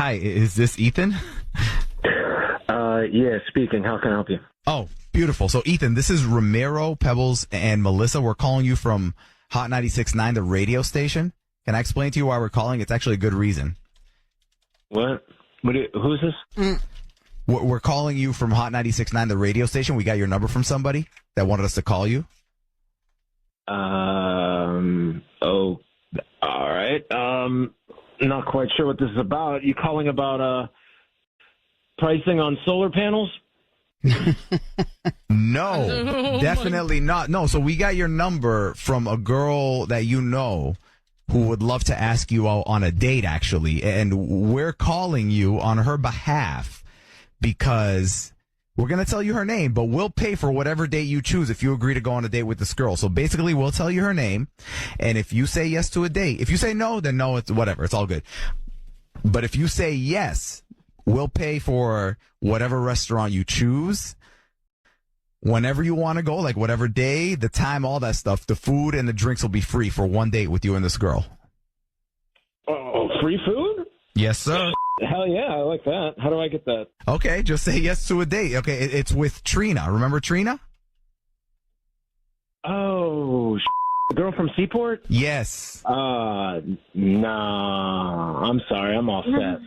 Hi, is this Ethan? Yeah, speaking. How can I help you? Oh, beautiful. So, Ethan, this is Ramiro, Pebbles, and Melissa. We're calling you from Hot 96.9, the radio station. Can I explain to you why we're calling? It's actually a good reason. What? Who's this? We're calling you from Hot 96.9, the radio station. We got your number from somebody that wanted us to call you. Oh, all right. Not quite sure what this is about. You calling about, pricing on solar panels? No, definitely not. No, so we got your number from a girl that you know who would love to ask you out on a date, actually. And we're calling you on her behalf because we're going to tell you her name, but we'll pay for whatever date you choose if you agree to go on a date with this girl. So basically, we'll tell you her name. And if you say yes to a date, if you say no, then no, it's whatever. It's all good. But if you say yes, we'll pay for whatever restaurant you choose, whenever you want to go, like whatever day, the time, all that stuff. The food and the drinks will be free for one date with you and this girl. Oh, free food? Yes, sir. Hell yeah, I like that. How do I get that? Okay, just say yes to a date. Okay, it's with Trina. Remember Trina? Oh, the girl from Seaport? Yes. Nah. I'm sorry. I'm all set.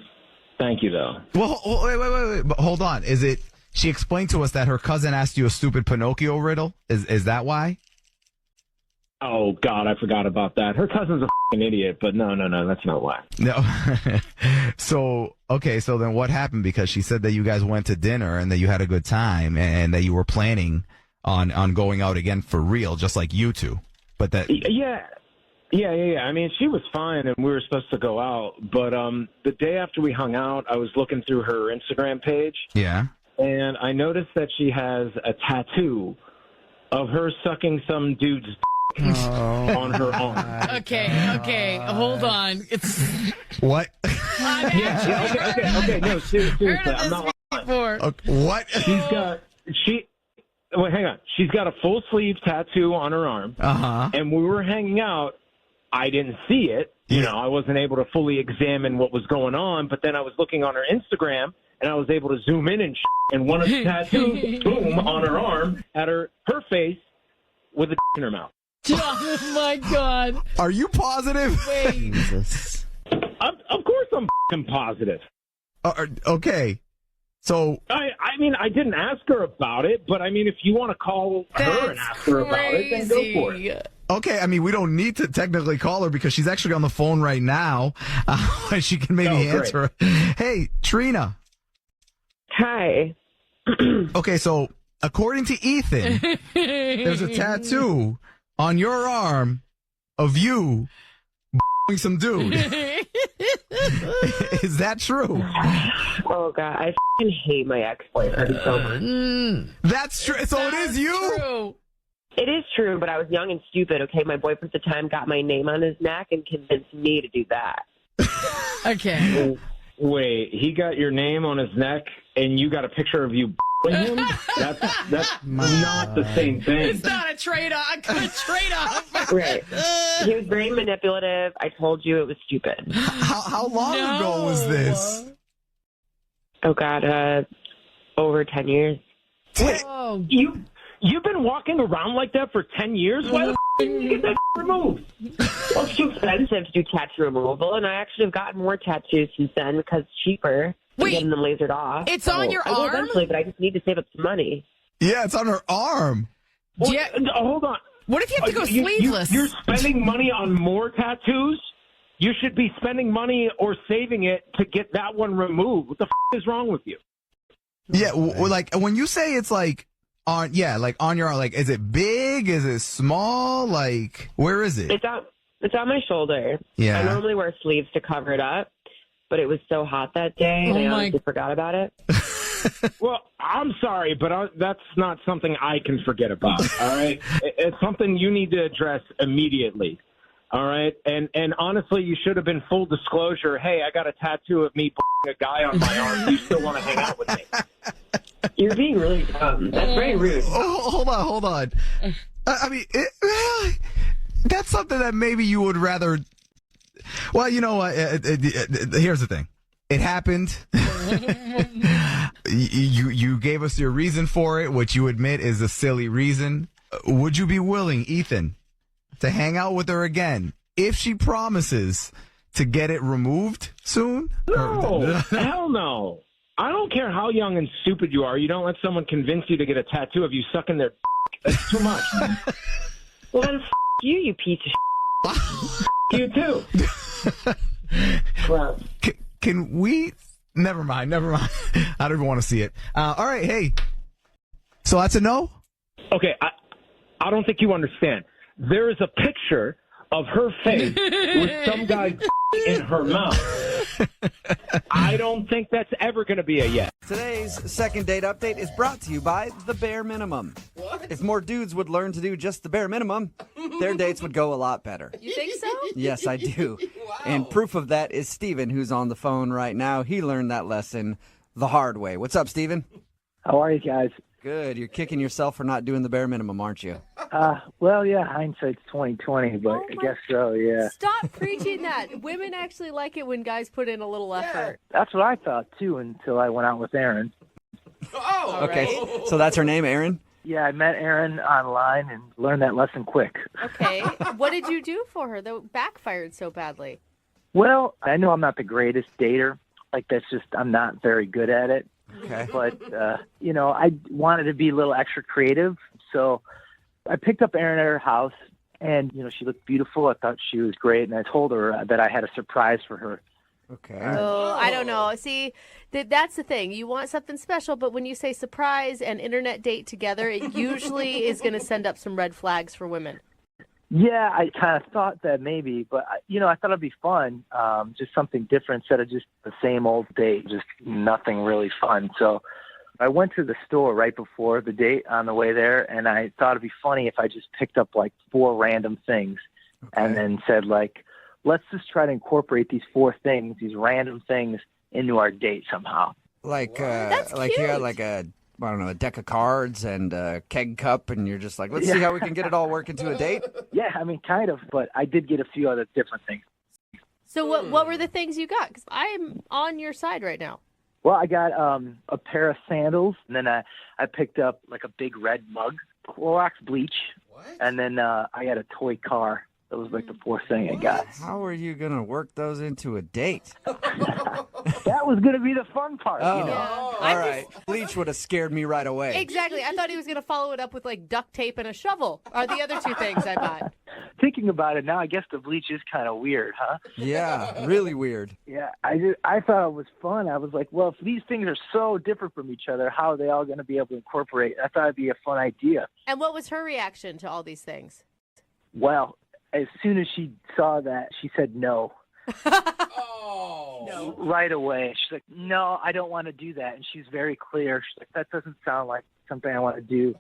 Thank you, though. Well, wait. But hold on. Is it? She explained to us that her cousin asked you a stupid Pinocchio riddle. Is that why? Oh, God, I forgot about that. Her cousin's a f***ing idiot, but no, that's not why. No. So then what happened? Because she said that you guys went to dinner and that you had a good time and that you were planning on going out again for real, just like you two. But that... Yeah. I mean, she was fine and we were supposed to go out, but the day after we hung out, I was looking through her Instagram page. Yeah. And I noticed that she has a tattoo of her sucking some dude's on her arm. Okay, hold on. It's what? Okay. No, seriously, I'm not lying. What? Wait, hang on. She's got a full sleeve tattoo on her arm. And we were hanging out. I didn't see it. You know, I wasn't able to fully examine what was going on. But then I was looking on her Instagram, and I was able to zoom in and one of the tattoos, boom, on her arm, had her face with a in her mouth. Oh, my God. Are you positive? Wait. Jesus. Of course I'm f***ing positive. Okay. So... I mean, I didn't ask her about it, but I mean, if you want to call her and ask her about it, then go for it. Okay, I mean, we don't need to technically call her because she's actually on the phone right now. She can maybe answer. Hey, Trina. Hi. Okay, so according to Ethan, there's a tattoo on your arm of you some dude. Is that true? Oh, God. I f***ing hate my ex-boyfriend so much. That's true. So it is you? True. It is true, but I was young and stupid, okay? My boyfriend at the time got my name on his neck and convinced me to do that. Okay. Wait, he got your name on his neck and you got a picture of you him? That's not the same thing. It's not a trade-off. Right. He was very manipulative. I told you it was stupid. How long ago was this? Oh, God, over 10 years. Oh. You've been walking around like that for 10 years? Why the f*** didn't you get that removed? Well, it's too expensive to do tattoo removal, and I actually have gotten more tattoos since then because it's cheaper. Wait, getting them lasered off. It's on your I will arm? eventually, but I just need to save up some money. Yeah, it's on her arm. Yeah. Hold on. What if you have to go sleeveless? You're spending money on more tattoos? You should be spending money or saving it to get that one removed. What the f*** is wrong with you? Yeah, like when you say it's like on your arm, like is it big? Is it small? Like where is it? It's on my shoulder. Yeah. I normally wear sleeves to cover it up, but it was so hot that day, and I honestly forgot about it. Well, I'm sorry, but that's not something I can forget about, all right? It's something you need to address immediately, all right? And honestly, you should have been full disclosure. Hey, I got a tattoo of me a guy on my arm. Do you still want to hang out with me? You're being really dumb. That's very rude. Oh, hold on. I mean, that's something that maybe you would rather... Well, you know what? Here's the thing. It happened. You gave us your reason for it, which you admit is a silly reason. Would you be willing, Ethan, to hang out with her again if she promises to get it removed soon? No, hell no. I don't care how young and stupid you are. You don't let someone convince you to get a tattoo of you sucking their That's too much. Well, then you piece of You too. Well, Can we? Never mind. I don't even want to see it. All right, hey. So that's a no? Okay, I don't think you understand. There is a picture of her face with some guy in her mouth. I don't think that's ever going to be a yes. Today's second date update is brought to you by the bare minimum. What? If more dudes would learn to do just the bare minimum, their dates would go a lot better. You think so? Yes, I do. Wow. And proof of that is Steven, who's on the phone right now. He learned that lesson the hard way. What's up, Steven? How are you guys? Good. You're kicking yourself for not doing the bare minimum, aren't you? Well, yeah, hindsight's 20/20, but I guess so, yeah. Stop preaching that. Women actually like it when guys put in a little effort. That's what I thought, too, until I went out with Erin. Oh, okay. right. So that's her name, Erin? Yeah, I met Erin online and learned that lesson quick. Okay. What did you do for her that backfired so badly? Well, I know I'm not the greatest dater. Like, that's just, I'm not very good at it. Okay. But, I wanted to be a little extra creative. So I picked up Erin at her house, and, she looked beautiful. I thought she was great, and I told her that I had a surprise for her. Okay. Oh, I don't know. See, that's the thing. You want something special, but when you say surprise and internet date together, it usually is going to send up some red flags for women. Yeah, I kind of thought that maybe, but, I thought it'd be fun, just something different instead of just the same old date, just nothing really fun. So I went to the store right before the date on the way there, and I thought it'd be funny if I just picked up, 4 random things and then said, let's just try to incorporate these 4 things, these random things, into our date somehow. That's you got a deck of cards and a keg cup, and you're just let's see how we can get it all work into a date. Yeah, kind of, but I did get a few other different things. So what were the things you got? Because I'm on your side right now. Well, I got a pair of sandals, and then I picked up a big red mug, Clorox bleach, and then I got a toy car. That was the 4th thing I got. How are you going to work those into a date? That was going to be the fun part. Oh, all right. Bleach would have scared me right away. Exactly. I thought he was going to follow it up with duct tape and a shovel are the other 2 things I bought. Thinking about it now, I guess the bleach is kind of weird, huh? Yeah, really weird. Yeah, I thought it was fun. I was like, well, if these things are so different from each other, how are they all going to be able to incorporate? I thought it'd be a fun idea. And what was her reaction to all these things? Well, as soon as she saw that, she said no. No. Right away. She's like, no, I don't want to do that. And she's very clear. She's like, that doesn't sound like something I want to do.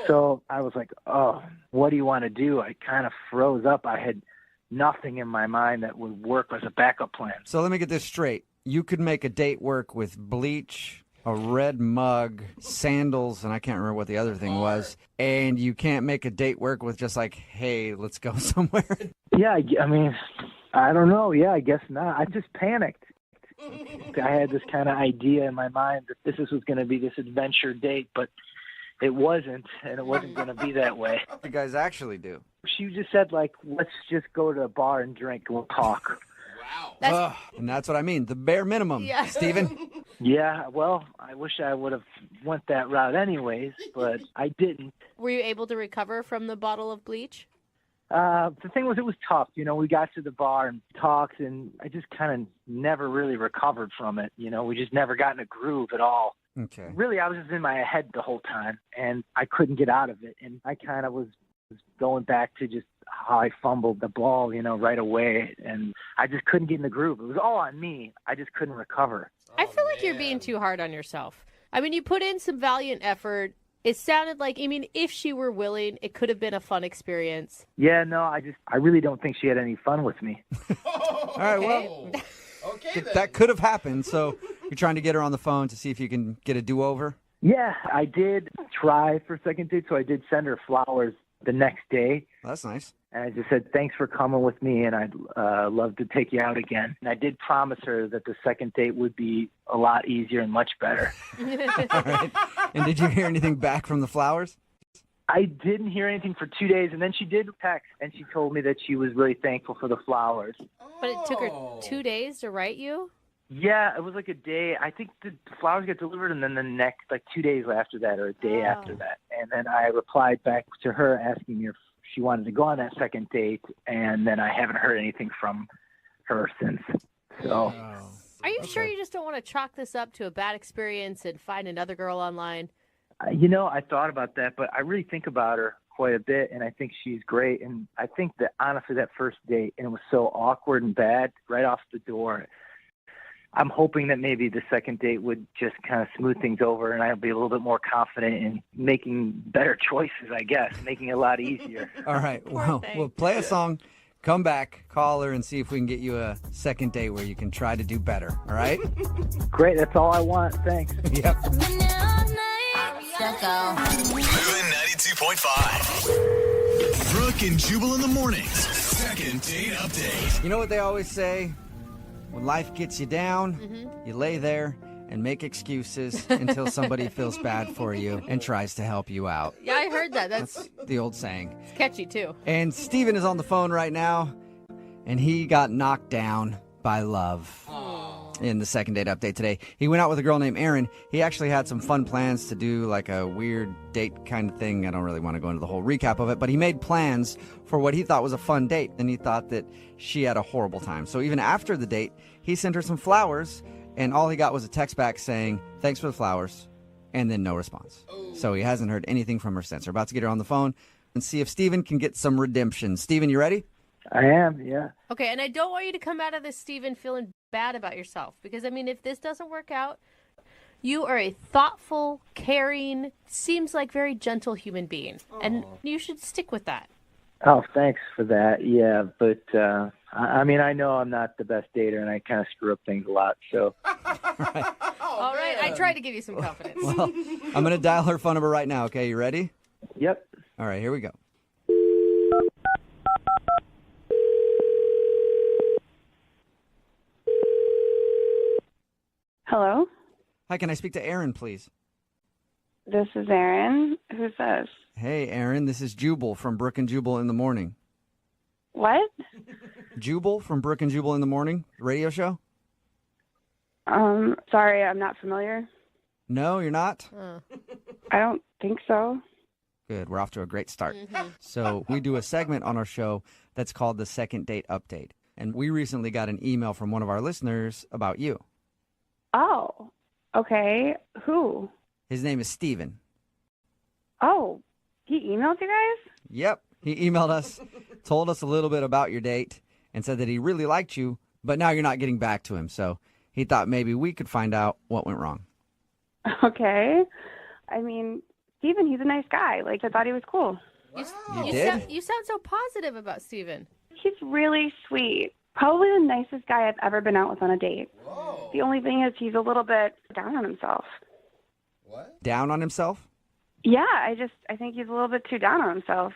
So I was like, oh, what do you want to do? I kind of froze up. I had nothing in my mind that would work as a backup plan. So let me get this straight. You could make a date work with bleach, a red mug, sandals, and I can't remember what the other thing was. And you can't make a date work with just hey, let's go somewhere. Yeah, I mean, I don't know. Yeah, I guess not. I just panicked. I had this kind of idea in my mind that this was going to be this adventure date, but it wasn't, and it wasn't going to be that way. What do you guys actually do? She just said, let's just go to a bar and drink and we'll talk. Wow. And that's what I mean, the bare minimum, Yeah. Steven. Yeah, well, I wish I would have went that route anyways, but I didn't. Were you able to recover from the bottle of bleach? The thing was, it was tough. We got to the bar and talked, and I just kind of never really recovered from it. We just never got in a groove at all. Okay. Really, I was just in my head the whole time, and I couldn't get out of it. And I kind of was going back to just how I fumbled the ball, right away. And I just couldn't get in the groove. It was all on me. I just couldn't recover. I feel like you're being too hard on yourself. I mean, you put in some valiant effort. It sounded like, if she were willing, it could have been a fun experience. Yeah, no, I really don't think she had any fun with me. All right, well, that could have happened. So you're trying to get her on the phone to see if you can get a do-over? Yeah, I did try for a second date, so I did send her flowers the next day. Well, that's nice. And I just said, thanks for coming with me, and I'd love to take you out again. And I did promise her that the second date would be a lot easier and much better. All right. And did you hear anything back from the flowers? I didn't hear anything for 2 days, and then she did text, and she told me that she was really thankful for the flowers. But it took her 2 days to write you? Yeah, it was like a day. I think the flowers got delivered, and then the next, 2 days after that or a day after that. And then I replied back to her asking if she wanted to go on that second date, and then I haven't heard anything from her since. So, Are you sure you just don't want to chalk this up to a bad experience and find another girl online? I thought about that, but I really think about her quite a bit, and I think she's great. And I think that, honestly, that first date, and it was so awkward and bad right off the door, I'm hoping that maybe the second date would just kind of smooth things over, and I'll be a little bit more confident in making better choices, I guess, making it a lot easier. All right. Well, we'll play a song, come back, call her, and see if we can get you a second date where you can try to do better. All right? Great. That's all I want. Thanks. Yep. Moving 92.5. Brooke and Jubal in the mornings. Second date update. You know what they always say? When life gets you down, you lay there and make excuses until somebody feels bad for you and tries to help you out. Yeah, I heard that. That's The old saying. catchy, too. And Steven is on the phone right now, and he got knocked down by love in the second date update today. He went out with a girl named Erin. He actually had some fun plans to do like a weird date kind of thing. I don't really want to go into the whole recap of it, but he made plans for what he thought was a fun date, and he thought that she had a horrible time. So even after the date, he sent her some flowers, and all he got was a text back saying, thanks for the flowers, and then no response. So he hasn't heard anything from her since. We're about to get her on the phone and see if Steven can get some redemption. Steven, you ready? I am, yeah. Okay, and I don't want you to come out of this, Steven, feeling bad about yourself. Because, if this doesn't work out, you are a thoughtful, caring, seems like very gentle human being. And you should stick with that. Oh, thanks for that. Yeah, but I know I'm not the best dater, and I kind of screw up things a lot. So, All right, I tried to give you some confidence. Well, I'm going to dial her phone number right now. Okay, you ready? yep. All right, here we go. Hello, Hi, can I speak to Erin, please? this is Erin. Who's this? Hey, Erin, this is Jubal from Brooke and Jubal in the Morning. What? Jubal from Brooke and Jubal in the Morning, radio show? Sorry, I'm not familiar. No, you're not? I don't think so. Good, we're off to a great start. So we do a segment on our show that's called the Second Date Update. And we recently got an email from one of our listeners about you. Oh, okay. Who? His name is Steven. Oh, he emailed you guys? Yep, he emailed us, told us a little bit about your date, and said that he really liked you, but now you're not getting back to him. So he thought maybe we could find out what went wrong. Okay. Steven, he's a nice guy. I thought he was cool. You did? You sound so positive about Steven. He's really sweet. Probably the nicest guy I've ever been out with on a date. Whoa. The only thing is he's a little bit down on himself. What? Down on himself? Yeah, I think he's a little bit too down on himself.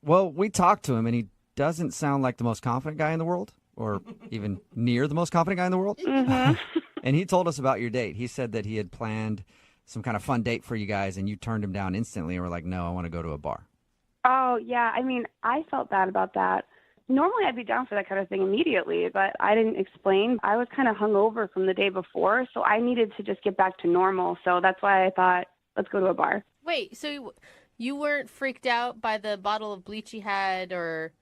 Well, we talked to him, and he doesn't sound like the most confident guy in the world, or even near the most confident guy in the world. Mm-hmm. And he told us about your date. He said that he had planned some kind of fun date for you guys, and you turned him down instantly and were like, no, I want to go to a bar. Oh, yeah. I felt bad about that. Normally I'd be down for that kind of thing immediately, but I didn't explain. I was kind of hungover from the day before, so I needed to just get back to normal. So that's why I thought, let's go to a bar. Wait, so you weren't freaked out by the bottle of bleach he had, or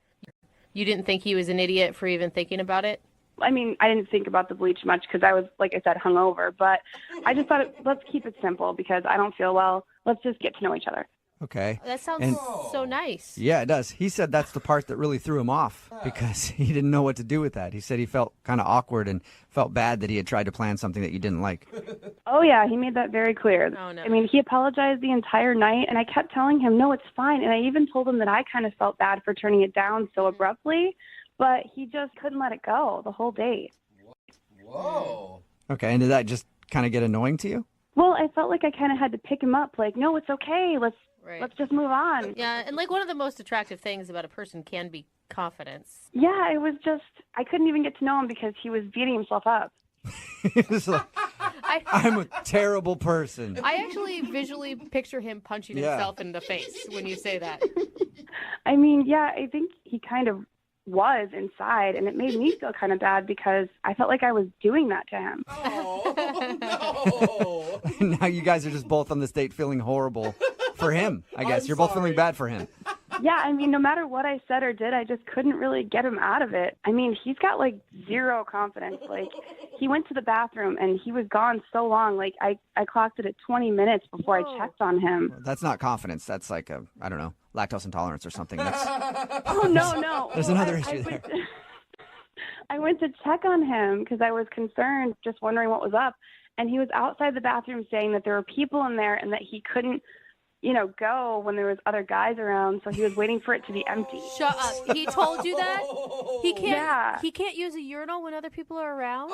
you didn't think he was an idiot for even thinking about it? I didn't think about the bleach much because I was, like I said, hungover. But I just thought, let's keep it simple because I don't feel well. Let's just get to know each other. Okay. That sounds so nice. Yeah, it does. He said that's the part that really threw him off because he didn't know what to do with that. He said he felt kind of awkward and felt bad that he had tried to plan something that you didn't like. Oh, yeah, he made that very clear. Oh, no. He apologized the entire night, and I kept telling him, no, it's fine. And I even told him that I kind of felt bad for turning it down so abruptly, but he just couldn't let it go the whole date. Whoa. Okay, and did that just kind of get annoying to you? Well, I felt like I kind of had to pick him up, like, no, it's okay. Right. Let's just move on. Yeah, and like one of the most attractive things about a person can be confidence. Yeah, it was just, I couldn't even get to know him because he was beating himself up. It's like, I'm a terrible person. I actually visually picture him punching himself in the face when you say that. I mean, yeah, I think he kind of was inside, and it made me feel kind of bad because I felt like I was doing that to him. Oh, no. Now you guys are just both on this date feeling horrible for him, I guess. You're both feeling bad for him. Yeah, I mean, no matter what I said or did, I just couldn't really get him out of it. I mean, he's got like zero confidence. Like, he went to the bathroom and he was gone so long. Like, I clocked it at 20 minutes before I checked on him. That's not confidence. That's like I don't know, lactose intolerance or something. That's Oh, no. There's another issue there. I went to check on him because I was concerned, just wondering what was up. And he was outside the bathroom saying that there were people in there and that he couldn't, go when there was other guys around. So he was waiting for it to be empty. Shut up. He told you that? He can't Yeah. He can't use a urinal when other people are around?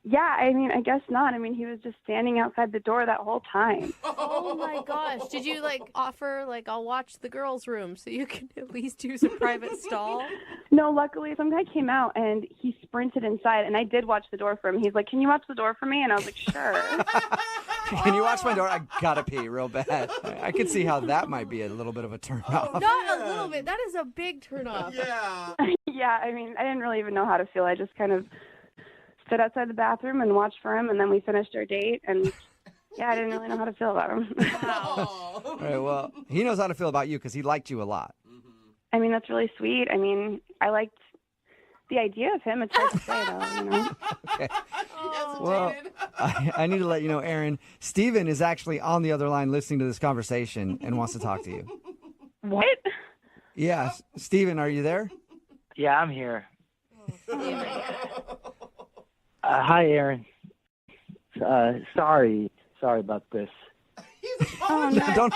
Yeah, I mean, I guess not. I mean, he was just standing outside the door that whole time. Oh my gosh. Did you offer I'll watch the girls' room so you can at least use a private stall? No, luckily some guy came out and he sprinted inside, and I did watch the door for him. He's like, "Can you watch the door for me?" And I was like, "Sure." Can you watch my door? I gotta pee real bad. I could see how that might be a little bit of a turn off. Not a little bit. That is a big turnoff. Yeah. Yeah, I mean, I didn't really even know how to feel. I just kind of stood outside the bathroom and watched for him, and then we finished our date, and yeah, I didn't really know how to feel about him. All right, well, he knows how to feel about you because he liked you a lot. I mean, that's really sweet. I mean, I liked the idea of him. It's hard to say, though, Okay. Well, I need to let you know, Aaron, Steven is actually on the other line listening to this conversation and wants to talk to you. What? Yeah, Steven, are you there? Yeah, I'm here. Hi, Aaron. Sorry about this. Oh, no.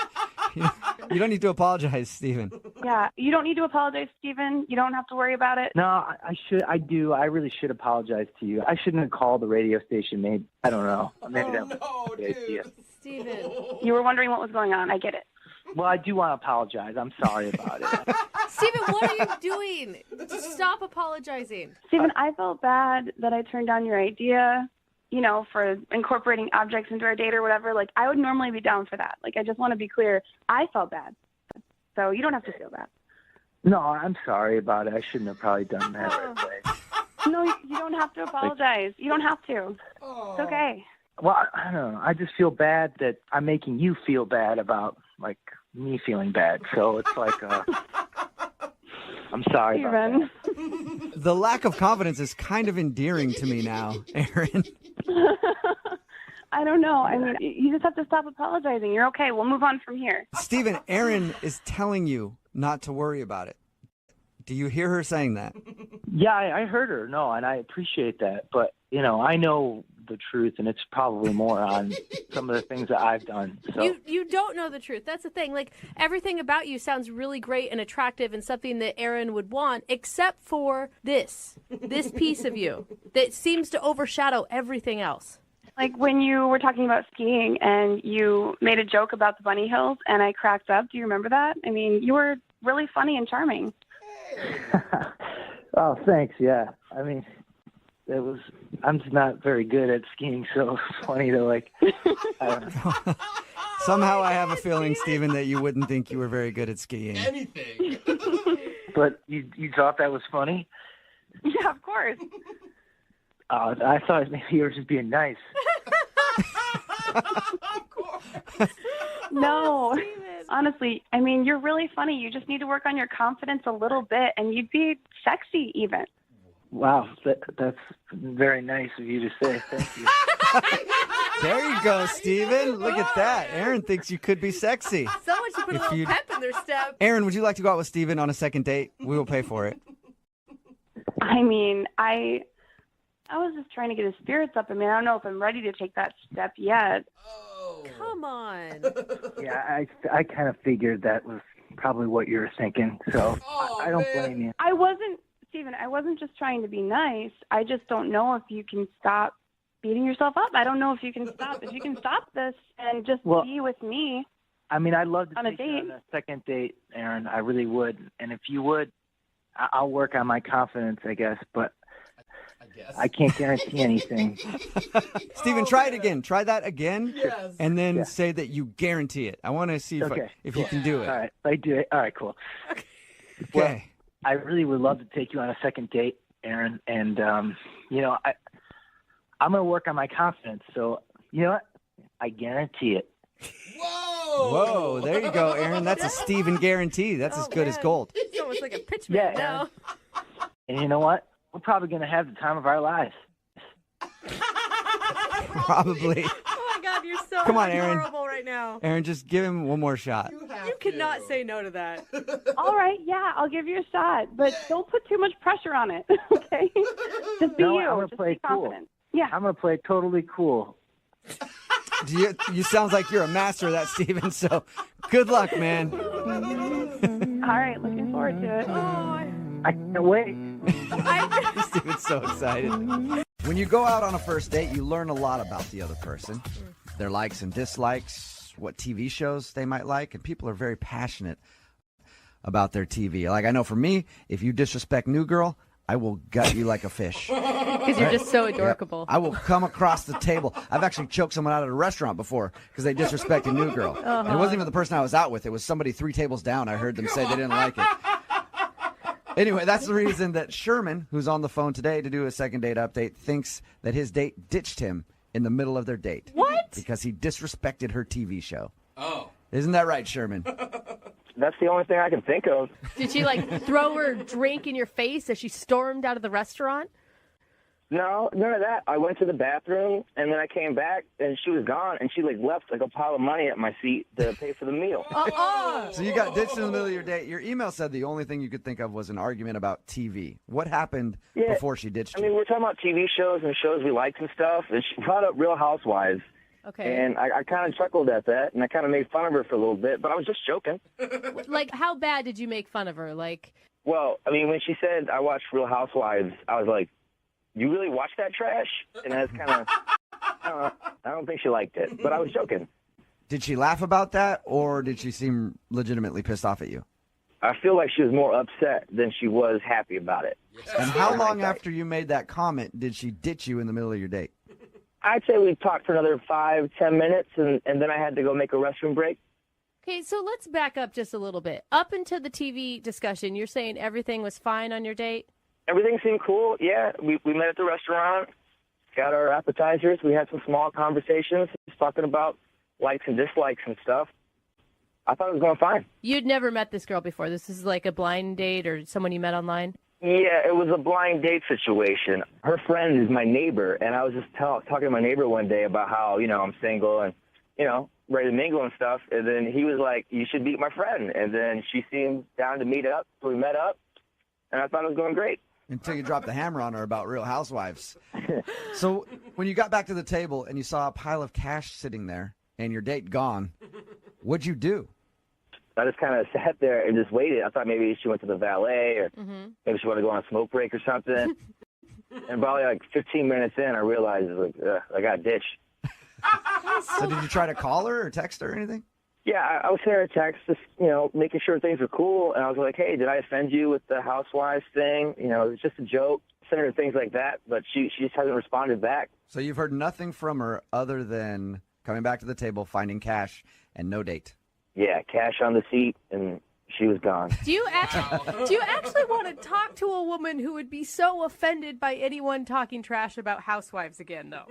You don't need to apologize, Steven. Yeah, you don't need to apologize, Steven. You don't have to worry about it. No, I should. I do. I really should apologize to you. I shouldn't have called the radio station. Maybe I don't know. Maybe that was the idea. Steven. You were wondering what was going on. I get it. Well, I do want to apologize. I'm sorry about it. Steven, what are you doing? Stop apologizing. Steven, I felt bad that I turned down your idea, for incorporating objects into our date or whatever. Like, I would normally be down for that. Like, I just want to be clear. I felt bad. So you don't have to feel bad. No, I'm sorry about it. I shouldn't have probably done that right away. No, you don't have to apologize. You don't have to. It's okay. Well, I don't know. I just feel bad that I'm making you feel bad about, me feeling bad. So it's I'm sorry about Steven. that. The lack of confidence is kind of endearing to me now, Aaron. I don't know. I mean, you just have to stop apologizing. You're okay. We'll move on from here. Steven, Aaron is telling you not to worry about it. Do you hear her saying that? Yeah, I heard her. No, and I appreciate that. But, I know the truth, and it's probably more on some of the things that I've done. So You don't know the truth. That's the thing. Everything about you sounds really great and attractive and something that Aaron would want, except for this piece of you that seems to overshadow everything else. Like when you were talking about skiing and you made a joke about the bunny hills and I cracked up. Do you remember that? I mean, you were really funny and charming. Oh, thanks. Yeah. I mean, I'm just not very good at skiing, so it's funny to I don't know. Somehow I have a feeling, Steven, that you wouldn't think you were very good at skiing. Anything. But you thought that was funny? Yeah, of course. I thought maybe you were just being nice. Of course. No, honestly, I mean, you're really funny. You just need to work on your confidence a little bit, and you'd be sexy even. Wow, that's very nice of you to say. Thank you. There you go, Steven. Look at that. Aaron thinks you could be sexy. Someone should put a little pep in their step. Aaron, would you like to go out with Steven on a second date? We will pay for it. I mean, I was just trying to get his spirits up. I mean, I don't know if I'm ready to take that step yet. Come on. Yeah, I kind of figured that was probably what you were thinking, so I don't blame you. Steven, I wasn't just trying to be nice. I just don't know if you can stop beating yourself up. I don't know if you can stop. If you can stop this and just be with me. I mean, I'd love to On a take you date? on a second date, Aaron. I really would. And if you would, I'll work on my confidence, I guess. But I can't guarantee anything. Steven, try it again. Try that again. Yes. And then say that you guarantee it. I want to see if you can do it. All right. I do it. All right, cool. Okay. Well, I really would love to take you on a second date, Aaron. And, you know, I'm going to work on my confidence. So, you know what? I guarantee it. Whoa, there you go, Aaron. That's a Steven guarantee. That's as good as gold. It's almost like a pitch man now. And you know what? We're probably going to have the time of our lives. Probably. Oh my God, you're so Come on, Aaron. adorable right now. Aaron, just give him one more shot. You cannot say no to that. All right, yeah, I'll give you a shot, but don't put too much pressure on it, okay? Just be No, you. I'm gonna Just play be cool. confident. Yeah. I'm going to play totally cool. You sounds like you're a master of that, Steven, so good luck, man. All right, looking forward to it. I can't wait. Steven's so excited. When you go out on a first date, you learn a lot about the other person, their likes and dislikes, what TV shows they might like, and people are very passionate about their TV. Like, I know for me, if you disrespect New Girl, I will gut you like a fish. Because you're just so adorable. I will come across the table. I've actually choked someone out at a restaurant before because they disrespected New Girl. And it wasn't even the person I was out with. It was somebody 3 tables down. I heard them say they didn't like it. Anyway, that's the reason that Sherman, who's on the phone today to do a second date update, thinks that his date ditched him in the middle of their date. What? Because he disrespected her TV show. Oh. Isn't that right, Sherman? That's the only thing I can think of. Did she throw her drink in your face as she stormed out of the restaurant? No, none of that. I went to the bathroom, and then I came back, and she was gone, and she left a pile of money at my seat to pay for the meal. So you got ditched in the middle of your date. Your email said the only thing you could think of was an argument about TV. What happened before she ditched you? I mean, we're talking about TV shows and shows we liked and stuff, and she brought up Real Housewives. Okay. And I kind of chuckled at that, and I kind of made fun of her for a little bit, but I was just joking. How bad did you make fun of her? Well, I mean, when she said I watched Real Housewives, I was like, you really watch that trash? And that's kind of, I don't think she liked it, but I was joking. Did she laugh about that, or did she seem legitimately pissed off at you? I feel like she was more upset than she was happy about it. And how long after you made that comment did she ditch you in the middle of your date? I'd say we talked for another 5-10 minutes, and then I had to go make a restroom break. Okay, so let's back up just a little bit. Up until the TV discussion, you're saying everything was fine on your date? Everything seemed cool, yeah. We met at the restaurant, got our appetizers. We had some small conversations, just talking about likes and dislikes and stuff. I thought it was going fine. You'd never met this girl before. This is like a blind date or someone you met online? Yeah, it was a blind date situation. Her friend is my neighbor, and I was just talking to my neighbor one day about how, I'm single and, ready to mingle and stuff. And then he was like, you should meet my friend. And then she seemed down to meet up, so we met up, and I thought it was going great. Until you dropped the hammer on her about Real Housewives. So when you got back to the table and you saw a pile of cash sitting there and your date gone, what'd you do? I just kind of sat there and just waited. I thought maybe she went to the valet or maybe she wanted to go on a smoke break or something. And probably 15 minutes in, I realized I got ditched. So did you try to call her or text her or anything? Yeah, I was sending her a text, just, making sure things were cool. And I was like, hey, did I offend you with the housewives thing? It was just a joke. Sending her things like that, but she just hasn't responded back. So you've heard nothing from her other than coming back to the table, finding cash, and no date. Yeah, cash on the seat, and she was gone. Do you actually want to talk to a woman who would be so offended by anyone talking trash about housewives again, though?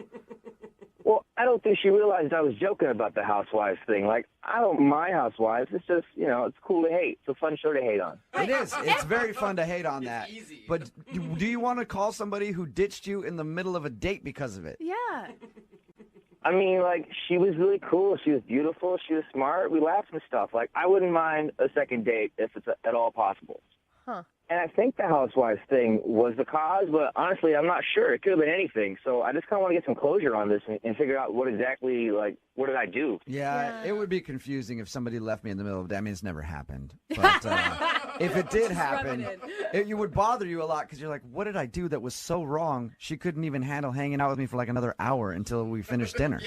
Well, I don't think she realized I was joking about the housewives thing. I don't mind housewives. It's just, it's cool to hate. It's a fun show to hate on. It is. It's very fun to hate on that. Easy. But do you want to call somebody who ditched you in the middle of a date because of it? Yeah. I mean, she was really cool. She was beautiful. She was smart. We laughed and stuff. I wouldn't mind a second date if it's at all possible. Huh. And I think the housewives thing was the cause, but honestly, I'm not sure. It could have been anything. So I just kind of want to get some closure on this and figure out what exactly, what did I do? Yeah, it would be confusing if somebody left me in the middle of the day. I mean, it's never happened. But if it did happen, it would bother you a lot because you're like, what did I do that was so wrong? She couldn't even handle hanging out with me for another hour until we finished dinner.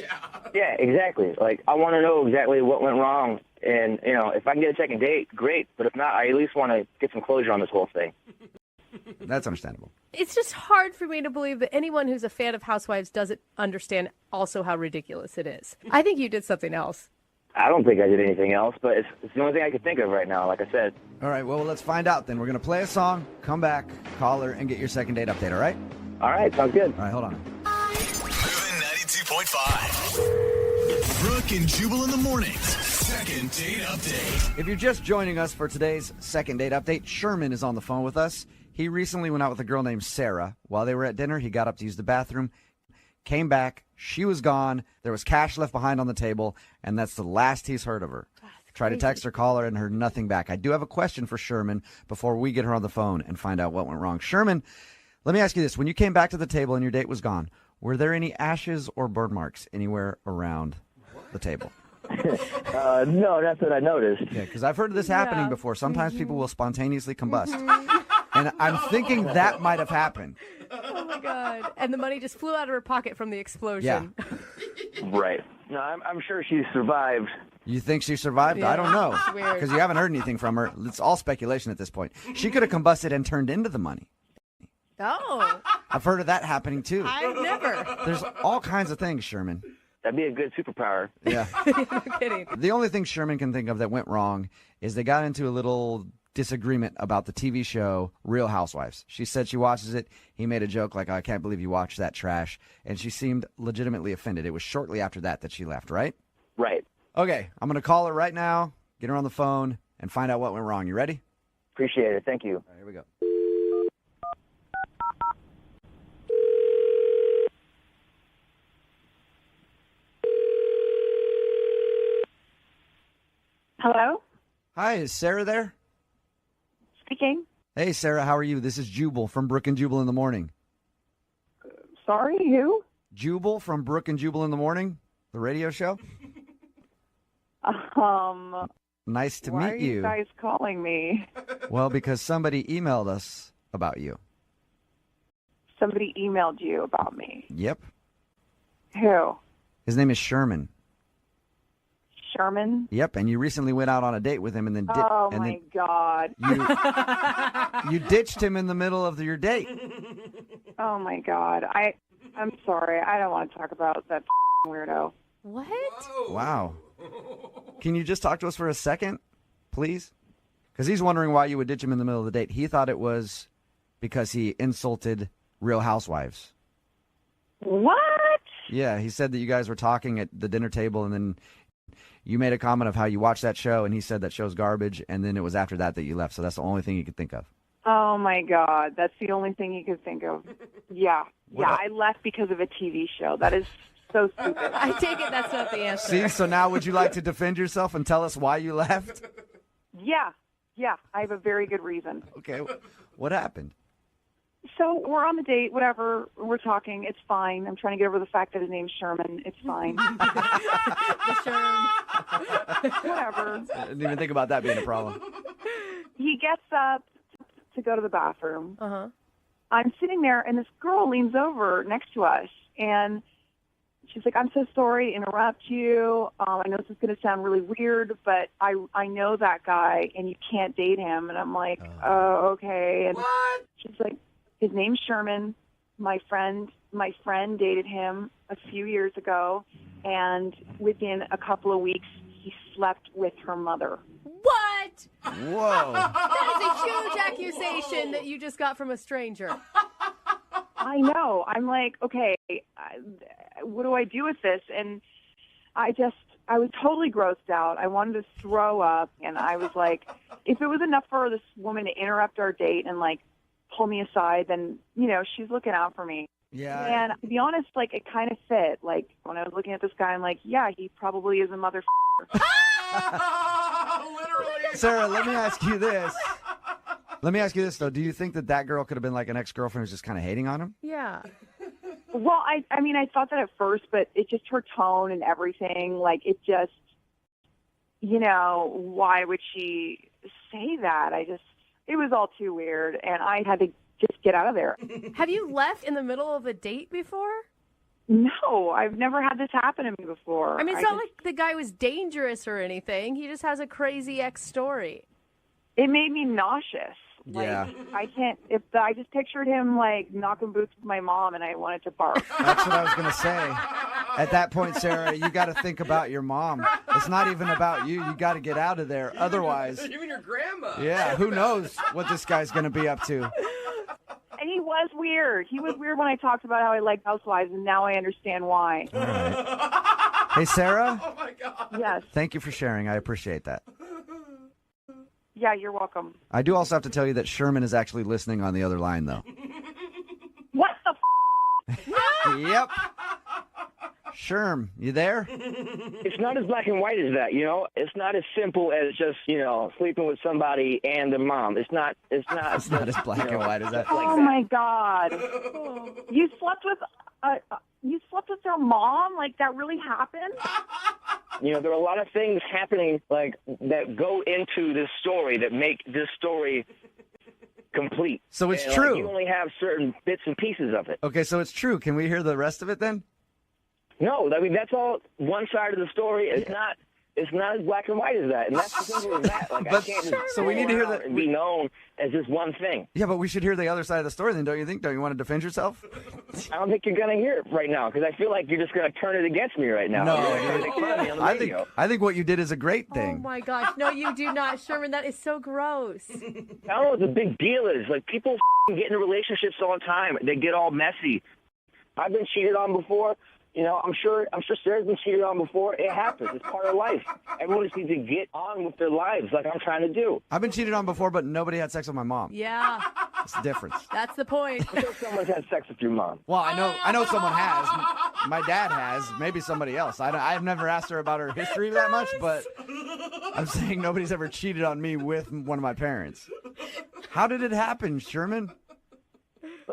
Yeah, exactly. I want to know exactly what went wrong And, if I can get a second date, great. But if not, I at least want to get some closure on this whole thing. That's understandable. It's just hard for me to believe that anyone who's a fan of Housewives doesn't understand also how ridiculous it is. I think you did something else. I don't think I did anything else, but it's the only thing I could think of right now, like I said. All right, well, let's find out then. We're going to play a song, come back, call her, and get your second date update, all right? All right, sounds good. All right, hold on. Moving 92.5. Brooke and Jubal in the mornings. Second date update. If you're just joining us for today's second date update, Sherman is on the phone with us. He recently went out with a girl named Sarah. While they were at dinner, he got up to use the bathroom, came back, she was gone, there was cash left behind on the table, and that's the last he's heard of her. Tried to text her, call her, and heard nothing back. I do have a question for Sherman before we get her on the phone and find out what went wrong. Sherman, let me ask you this. When you came back to the table and your date was gone, were there any ashes or burn marks anywhere around the table? No, that's what I noticed. Yeah, because I've heard of this happening before. Sometimes people will spontaneously combust. And I'm thinking that might have happened. Oh, my God. And the money just flew out of her pocket from the explosion. Yeah. Right. No, I'm sure she survived. You think she survived? Yeah. I don't know. It's weird. Because you haven't heard anything from her. It's all speculation at this point. She could have combusted and turned into the money. Oh. I've heard of that happening, too. I've never. There's all kinds of things, Sherman. That'd be a good superpower. Yeah. No kidding. The only thing Sherman can think of that went wrong is they got into a little disagreement about the TV show Real Housewives. She said she watches it. He made a joke like, I can't believe you watch that trash. And she seemed legitimately offended. It was shortly after that she left, right? Right. Okay, I'm going to call her right now, get her on the phone, and find out what went wrong. You ready? Appreciate it. Thank you. All right, here we go. Hello? Hi, is Sarah there? Speaking. Hey, Sarah, how are you? This is Jubal from Brooke and Jubal in the Morning. Sorry, who? Jubal from Brooke and Jubal in the Morning, the radio show. Nice to why meet you. are you guys calling me? Well, because somebody emailed us about you. Somebody emailed you about me. Yep. Who? His name is Sherman. Sherman? Yep, and you recently went out on a date with him and then Oh, my God. you ditched him in the middle of your date. Oh, my God. I'm sorry. I don't want to talk about that weirdo. What? Wow. Can you just talk to us for a second, please? Because he's wondering why you would ditch him in the middle of the date. He thought it was because he insulted Real Housewives. What? Yeah, he said that you guys were talking at the dinner table, and then you made a comment of how you watched that show, and he said that show's garbage, and then it was after that you left. So that's the only thing you could think of. Oh, my God. That's the only thing you could think of. Yeah. Yeah, I left because of a TV show. That is so stupid. I take it that's not the answer. See, so now would you like to defend yourself and tell us why you left? Yeah. Yeah, I have a very good reason. Okay, what happened? So we're on the date, whatever. We're talking. It's fine. I'm trying to get over the fact that his name's Sherman. It's fine. The Sherm. Whatever. I didn't even think about that being a problem. He gets up to go to the bathroom. Uh-huh. I'm sitting there, and this girl leans over next to us, and she's like, I'm so sorry to interrupt you. I know this is going to sound really weird, but I know that guy, and you can't date him. And I'm like, oh, okay. And what? She's like, his name's Sherman. My friend dated him a few years ago, and within a couple of weeks, he slept with her mother. What? Whoa. That is a huge accusation that you just got from a stranger. I know. I'm like, okay, what do I do with this? And I was totally grossed out. I wanted to throw up, and I was like, if it was enough for this woman to interrupt our date and, like, pull me aside, then, she's looking out for me. Yeah. And to be honest, like, it kind of fit. Like, when I was looking at this guy, I'm like, yeah, he probably is a motherfucker. Sarah, let me ask you this. Though. Do you think that girl could have been like an ex-girlfriend who's just kind of hating on him? Yeah. Well, I mean, I thought that at first, but it's just her tone and everything. Like, it just, why would she say that? It was all too weird, and I had to just get out of there. Have you left in the middle of a date before? No, I've never had this happen to me before. I mean, it's not like the guy was dangerous or anything. He just has a crazy ex story. It made me nauseous. Yeah. Like, I just pictured him like knocking boots with my mom, and I wanted to barf. That's what I was going to say. At that point, Sarah, you got to think about your mom. It's not even about you. You got to get out of there. Otherwise, even your grandma. Yeah, who knows what this guy's going to be up to. And he was weird. He was weird when I talked about how I like housewives, and now I understand why. All right. Hey, Sarah? Oh, my God. Yes. Thank you for sharing. I appreciate that. Yeah, you're welcome. I do also have to tell you that Sherman is actually listening on the other line, though. What the Yep. Sherm, you there? It's not as black and white as that, you know? It's not as simple as just, sleeping with somebody and their mom. It's not It's not as black and white as that. Oh, my God. You slept with their mom? Like, that really happened? There are a lot of things happening that go into this story that make this story complete. So it's true. You only have certain bits and pieces of it. Okay, so it's true. Can we hear the rest of it then? No, I mean that's all one side of the story. It's not as black and white as that, and that's the thing with that. Like, I can't just so we need to hear that and be known as just one thing. Yeah, but we should hear the other side of the story then, don't you think? Don't you want to defend yourself? I don't think you're going to hear it right now because I feel like you're just going to turn it against me right now. No, You're gonna make fun of me on the radio. I think what you did is a great Oh thing. my gosh. No, you do not. Sherman, that is so gross. I don't know what the big deal is. Like, people get into relationships all the time. They get all messy. I've been cheated on before. I'm sure Sarah's been cheated on before. It happens. It's part of life. Everyone just needs to get on with their lives like I'm trying to do. I've been cheated on before, but nobody had sex with my mom. Yeah. It's the difference. That's the point. I'm sure someone's had sex with your mom. Well, I know someone has. My dad has. Maybe somebody else. I've never asked her about her history that much, but I'm saying nobody's ever cheated on me with one of my parents. How did it happen, Sherman?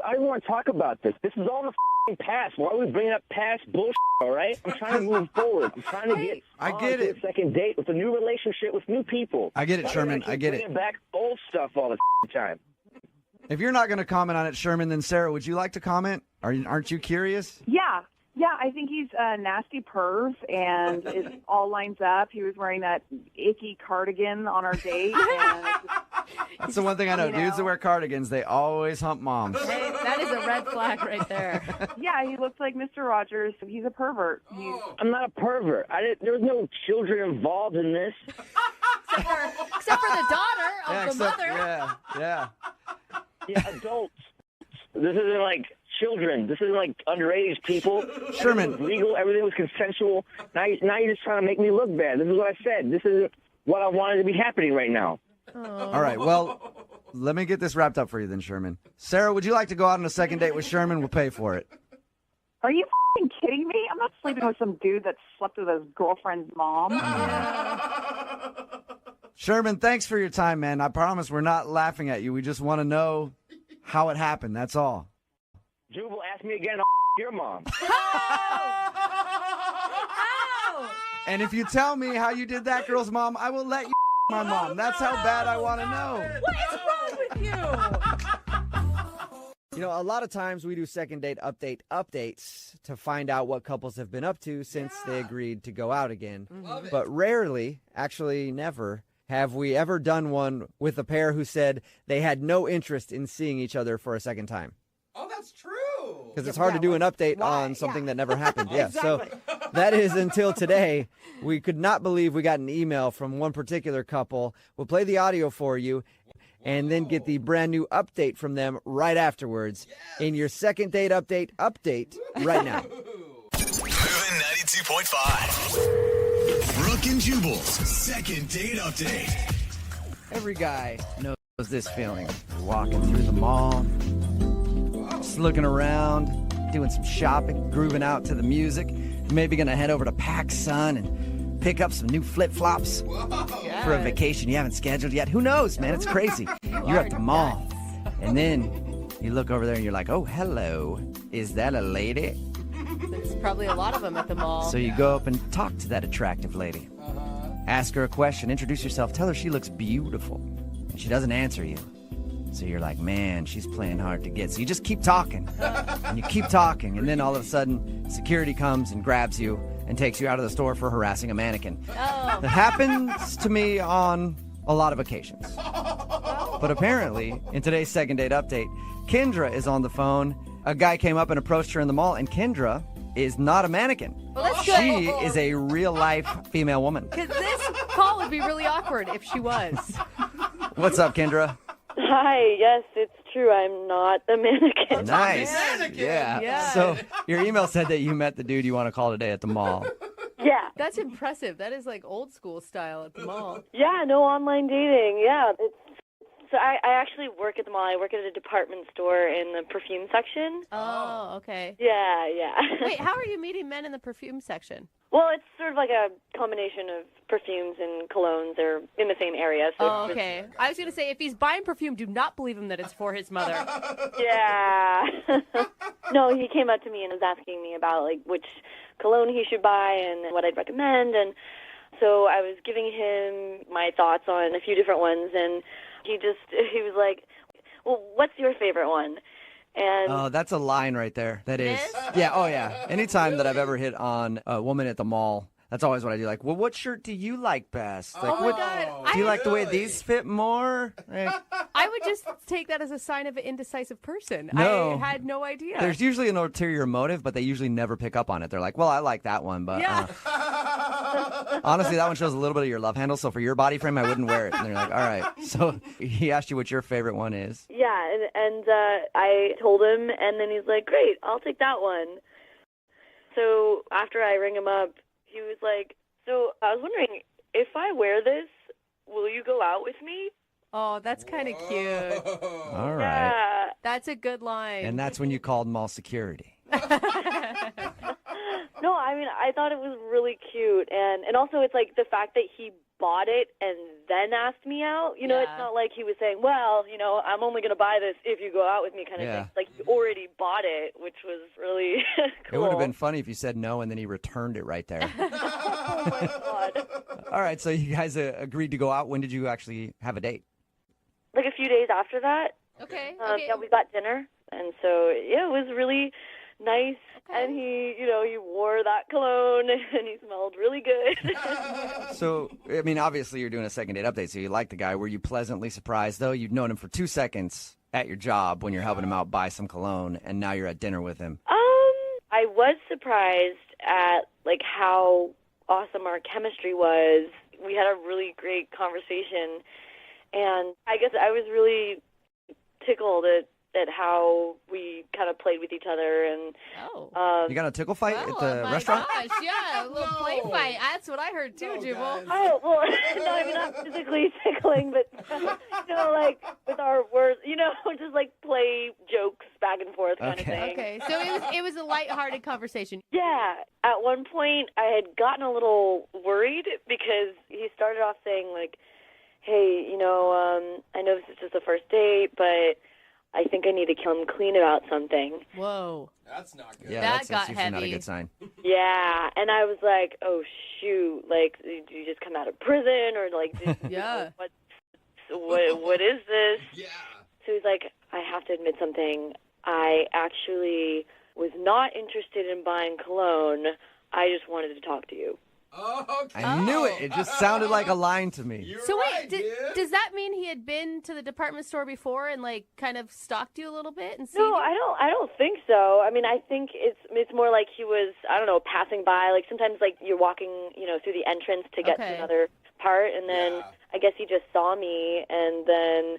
I don't want to talk about this. This is all in the past. Why are we bringing up past bullshit, all right? I'm trying to move forward. I'm trying to get to a second date with a new relationship with new people. I get it, Sherman. I get it. Bringing back old stuff all the time. If you're not going to comment on it, Sherman, then Sarah, would you like to comment? Aren't you curious? Yeah, I think he's a nasty perv, and it all lines up. He was wearing that icky cardigan on our date. And That's the one thing I know. Dudes that wear cardigans, they always hump moms. Hey, that is a red flag right there. Yeah, he looks like Mr. Rogers. He's a pervert. I'm not a pervert. There was no children involved in this. Except for the daughter of the mother. Yeah. Yeah, adults. This isn't like children. This isn't like underage people. Sherman. Everything was legal. Everything was consensual. Now you're just trying to make me look bad. This is what I said. This isn't what I wanted to be happening right now. All right, well, let me get this wrapped up for you then, Sherman. Sarah, would you like to go out on a second date with Sherman? We'll pay for it. Are you f***ing kidding me? I'm not sleeping with some dude that slept with his girlfriend's mom. Sherman, thanks for your time, man. I promise we're not laughing at you. We just want to know how it happened. That's all. Jubal, ask me again. Your mom. And if you tell me how you did that girl's mom, I will let you my mom. That's how bad I want to know. What is wrong with you? A lot of times we do second date updates to find out what couples have been up to since they agreed to go out again. But rarely, actually never, have we ever done one with a pair who said they had no interest in seeing each other for a second time. Oh, that's true. Because it's hard to do an update on something that never happened. Yeah, exactly. So that is until today. We could not believe we got an email from one particular couple. We'll play the audio for you and then get the brand new update from them right afterwards in your second date update right now. Moving 92.5. Brooke and Jubal's second date update. Every guy knows this feeling. Walking through the mall, just looking around, doing some shopping, grooving out to the music. Maybe going to head over to PacSun and pick up some new flip-flops for a vacation you haven't scheduled yet. Who knows, man? It's crazy. You're at the mall, and then you look over there and you're like, oh, hello. Is that a lady? There's probably a lot of them at the mall. So you go up and talk to that attractive lady. Ask her a question, introduce yourself, tell her she looks beautiful. And she doesn't answer you. So you're like, man, she's playing hard to get. So you just keep talking, and you keep talking, and then all of a sudden, security comes and grabs you and takes you out of the store for harassing a mannequin. Oh. That happens to me on a lot of occasions. But apparently, in today's second date update, Kendra is on the phone. A guy came up and approached her in the mall, and Kendra is not a mannequin. Well, that's She good. is a real-life female woman. Because this call would be really awkward if she was. What's up, Kendra? Hi, yes, it's true. I'm not a mannequin. Nice. Yeah. Yeah. So your email said that you met the dude you want to call today at the mall. Yeah. That's impressive. That is like old school style at the mall. Yeah, no online dating. Yeah. So I actually work at the mall. I work at a department store in the perfume section. Oh, okay. Yeah. Wait, how are you meeting men in the perfume section? Well, it's sort of like a combination of perfumes and colognes. They're in the same area. So Oh, okay. I was going to say, if he's buying perfume, do not believe him that it's for his mother. Yeah. No, he came up to me and was asking me about like which cologne he should buy and what I'd recommend. And so I was giving him my thoughts on a few different ones, and he was like, well, what's your favorite one? And Oh, that's a line right there. That is. Yeah, oh yeah. Anytime that I've ever hit on a woman at the mall, that's always what I do. Like, well, what shirt do you like best? Like, Oh my God. do you like the way these fit more? Like, I would just take that as a sign of an indecisive person. No. I had no idea. there's usually an ulterior motive, but they usually never pick up on it. They're like, well, I like that one, but Yeah. honestly, that one shows a little bit of your love handle. So for your body frame, I wouldn't wear it. And they're like, all right. So he asked you what your favorite one is. yeah, and I told him, and then he's like, great, I'll take that one. So after I ring him up, he was like, so I was wondering, if I wear this, will you go out with me? Oh, that's kind of cute. All right. Yeah. That's a good line. And that's when you called mall security. No, I mean, I thought it was really cute. And also it's like the fact that he bought it and then asked me out. You know, Yeah. it's not like he was saying, well, you know, I'm only going to buy this if you go out with me kind of Yeah. thing. Like he already bought it, which was really cool. It would have been funny if you said no and then he returned it right there. Oh, my God. All right, so you guys agreed to go out. When did you actually have a date? Like a few days after that, Okay. yeah, we got dinner. And so, yeah, it was really nice. And he, you know, he wore that cologne and he smelled really good. So, I mean, obviously you're doing a second date update, so you like the guy. Were you pleasantly surprised, though? You'd known him for 2 seconds at your job when you're helping him out buy some cologne, and now you're at dinner with him. I was surprised at like how awesome our chemistry was. We had a really great conversation, and I guess I was really tickled at how we kind of played with each other. And You got a tickle fight at the my restaurant? gosh, yeah, a little play fight. That's what I heard too, Jubal. oh well, no, I mean not physically tickling, but you know, like with our words, you know, just like play jokes back and forth kind of thing. Okay, so it was a lighthearted conversation. Yeah. At one point, I had gotten a little worried because he started off saying, like, hey, you know, I know this is just the first date, but I think I need to come clean about something. Whoa. That's not good. Yeah, That that's got usually not a heavy. good sign. Yeah. And I was like, oh, shoot. Like, did you just come out of prison? Or, like, Yeah. what is this? Yeah. So he's like, I have to admit something. I actually was not interested in buying cologne. I just wanted to talk to you. Oh, okay. I knew it. It just sounded like a line to me. You're So right, wait, dude. does that mean he had been to the department store before and like kind of stalked you a little bit and seen No, you? I don't think so. I mean, I think it's more like he was, I don't know, passing by. Like sometimes like you're walking, you know, through the entrance to get to Okay. another part, and then Yeah. I guess he just saw me and then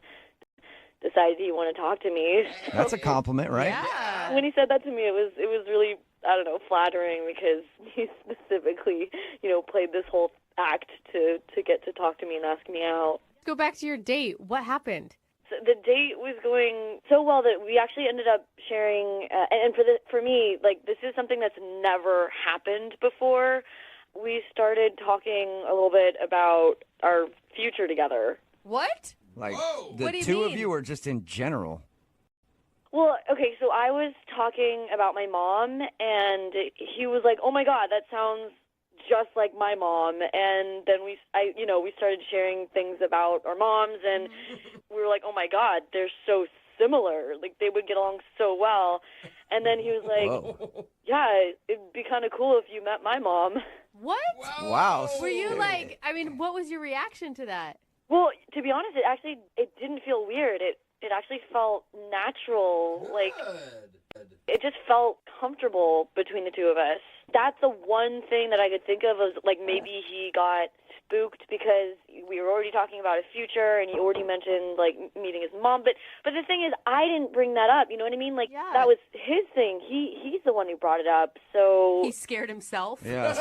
decided he wanted to talk to me. That's a compliment, right? Yeah. When he said that to me, it was really, I don't know, flattering because he specifically, you know, played this whole act to get to talk to me and ask me out. Go back to your date. What happened? So the date was going so well that we actually ended up sharing, and for me, like this is something that's never happened before. We started talking a little bit about our future together. What? Like Whoa. the What do you two of mean? you, or just in general? Well, okay, so I was talking about my mom, and he was like, oh my God, that sounds just like my mom. And then we started sharing things about our moms, and we were like, oh my God, they're so similar. Like, they would get along so well. And then he was like, Whoa. yeah, it'd be kind of cool if you met my mom. What? Wow. Were you like, I mean, what was your reaction to that? Well, to be honest, it didn't feel weird. It actually felt natural. Like, it just felt comfortable between the two of us. That's the one thing that I could think of, was like maybe he got spooked because we were already talking about a future, and he already mentioned like meeting his mom. But the thing is, I didn't bring that up. You know what I mean? Like, that was his thing. He's the one who brought it up. So he scared himself. Yeah.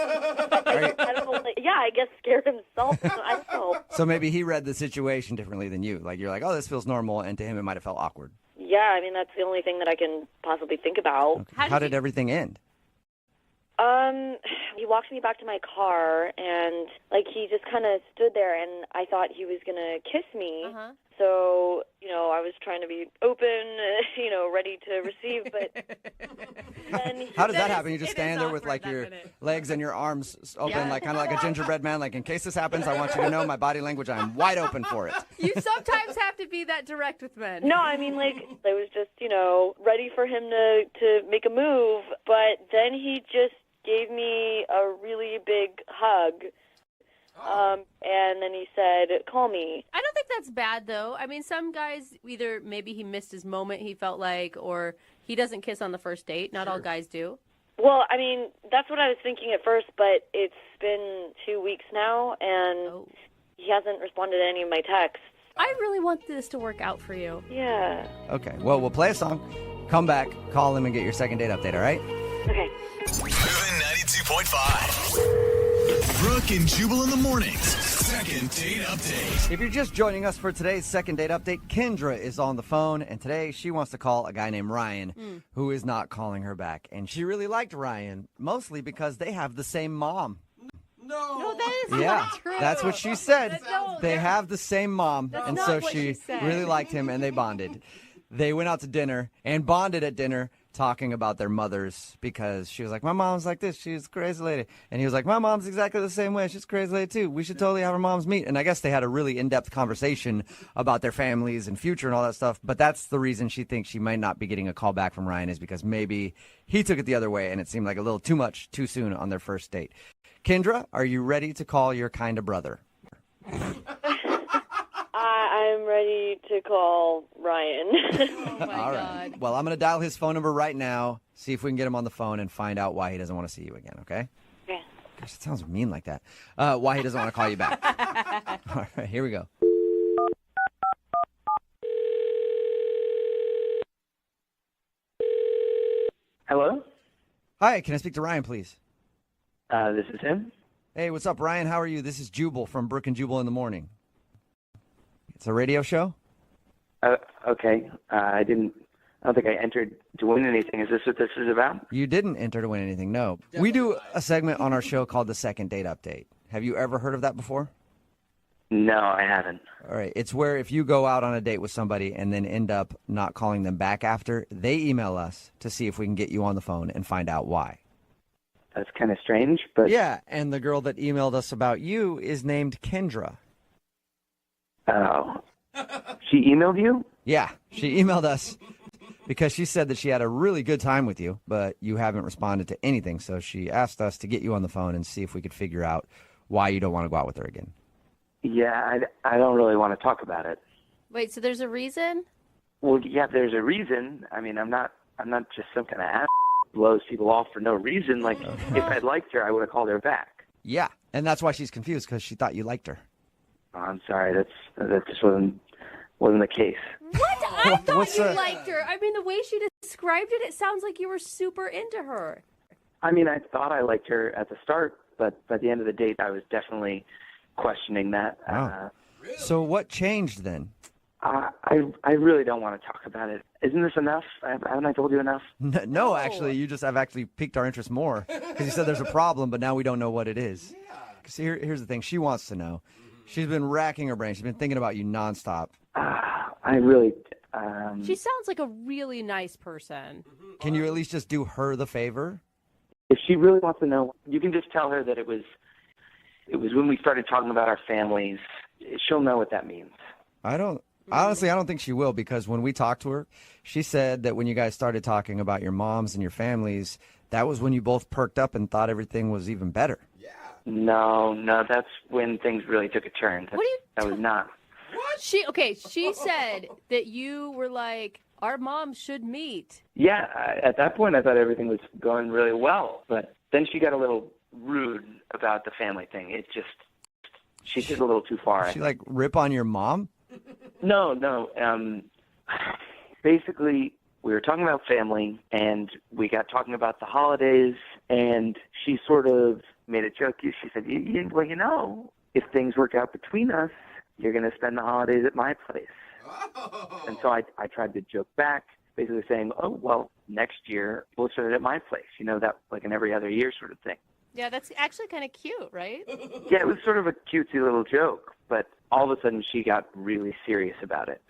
I don't know. Like, yeah, I guess scared himself. I don't know. So maybe he read the situation differently than you. Like, you're like, oh, this feels normal, and to him it might have felt awkward. Yeah, I mean, that's the only thing that I can possibly think about. Okay. How did everything end? He walked me back to my car, and like he just kind of stood there, and I thought he was gonna kiss me. So, I was trying to be open, ready to receive, but then How does that happen? You just stand there with like your legs and your arms open, Yeah. like kind of like a gingerbread man. Like, in case this happens, I want you to know my body language. I'm wide open for it. You sometimes have to be that direct with men. No, I mean, like, I was just, ready for him to make a move, but then he just gave me a really big hug. And then he said, call me. I don't think that's bad, though. I mean, some guys, either maybe he missed his moment, he felt like, or he doesn't kiss on the first date. Not all guys do. Well, I mean, that's what I was thinking at first, but it's been 2 weeks now, and he hasn't responded to any of my texts. I really want this to work out for you. Yeah. Okay, well, we'll play a song, come back, call him, and get your second date update, all right? Okay. Moving 92.5. Brooke and Jubal in the mornings. Second date update. If you're just joining us for today's second date update, Kendra is on the phone, and today she wants to call a guy named Ryan, who is not calling her back. And she really liked Ryan, mostly because they have the same mom. No, that is Yeah, not true. that's what she said. No, They have the same mom, That's and not so what she she said. really liked him, and they bonded. They went out to dinner and bonded at dinner, talking about their mothers, because she was like, my mom's like this, she's a crazy lady. And he was like, my mom's exactly the same way, she's a crazy lady too. We should totally have our moms meet. And I guess they had a really in-depth conversation about their families and future and all that stuff. But that's the reason she thinks she might not be getting a call back from Ryan, is because maybe he took it the other way and it seemed like a little too much too soon on their first date. Kendra, are you ready to call your kind of brother? I'm ready to call Ryan. Oh, my All God. right. Well, I'm going to dial his phone number right now, see if we can get him on the phone and find out why he doesn't want to see you again, okay? Okay. Gosh, it sounds mean like that. Why he doesn't want to call you back. All right, here we go. Hello? Hi, can I speak to Ryan, please? This is him. Hey, what's up, Ryan? How are you? This is Jubal from Brooke and Jubal in the Morning. It's a radio show? Okay. I don't think I entered to win anything. Is this what this is about? You didn't enter to win anything, no. We do a segment on our show called the Second Date Update. Have you ever heard of that before? No, I haven't. All right. It's where if you go out on a date with somebody and then end up not calling them back after, they email us to see if we can get you on the phone and find out why. That's kind of strange, but... Yeah, and the girl that emailed us about you is named Kendra. Oh. She emailed you? Yeah, she emailed us because she said that she had a really good time with you, but you haven't responded to anything. So she asked us to get you on the phone and see if we could figure out why you don't want to go out with her again. Yeah, I don't really want to talk about it. Wait, so there's a reason? Well, yeah, there's a reason. I mean, I'm not just some kind of ass who blows people off for no reason. Like, if I'd liked her, I would have called her back. Yeah, and that's why she's confused, because she thought you liked her. Oh, I'm sorry. That just wasn't the case. What? I thought What's you that? liked her. I mean, the way she described it, it sounds like you were super into her. I mean, I thought I liked her at the start, but by the end of the date, I was definitely questioning that. Wow. So what changed then? I really don't want to talk about it. Isn't this enough? Haven't I told you enough? No, actually, you just have actually piqued our interest more, because you said there's a problem, but now we don't know what it is. See, here's the thing. She wants to know. She's been racking her brain. She's been thinking about you nonstop. I really... She sounds like a really nice person. Can you at least just do her the favor? If she really wants to know, you can just tell her that it was when we started talking about our families. She'll know what that means. Honestly, I don't think she will, because when we talked to her, she said that when you guys started talking about your moms and your families, that was when you both perked up and thought everything was even better. No, that's when things really took a turn. That was not. She said that you were like, our moms should meet. Yeah, at that point I thought everything was going really well, but then she got a little rude about the family thing. She did a little too far. She like rip on your mom? No. Basically, we were talking about family, and we got talking about the holidays, and she sort of made a joke. She said, well, if things work out between us, you're going to spend the holidays at my place. Oh. And so I tried to joke back, basically saying, oh, well, next year we'll spend it at my place. That like an every other year sort of thing. Yeah, that's actually kind of cute, right? Yeah, it was sort of a cutesy little joke, but all of a sudden she got really serious about it.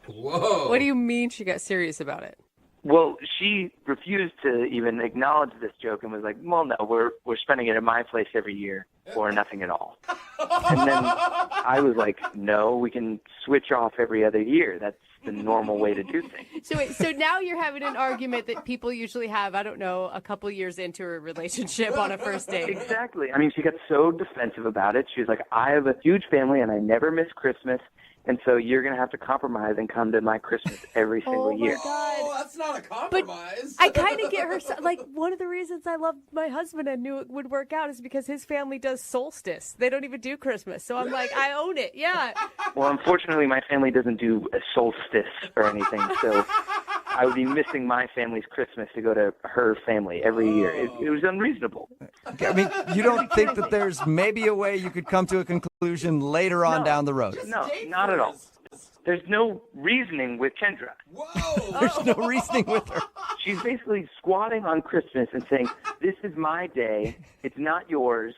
Whoa. What do you mean she got serious about it? Well, she refused to even acknowledge this joke and was like, well, no, we're spending it at my place every year or nothing at all. And then I was like, no, we can switch off every other year. That's the normal way to do things. So now you're having an argument that people usually have, I don't know, a couple years into a relationship on a first date. Exactly. I mean, she got so defensive about it. She was like, I have a huge family and I never miss Christmas. And so you're going to have to compromise and come to my Christmas every single year. Oh, that's not a compromise. But I kind of get her. Like, one of the reasons I loved my husband and knew it would work out is because his family does solstice. They don't even do Christmas. So I'm like, I own it. Yeah. Well, unfortunately, my family doesn't do a solstice or anything. So I would be missing my family's Christmas to go to her family every year. It was unreasonable. I mean, you don't think that there's maybe a way you could come to a conclusion later on down the road? No, not at all. There's no reasoning with Kendra. Whoa! There's no reasoning with her. She's basically squatting on Christmas and saying, this is my day. It's not yours.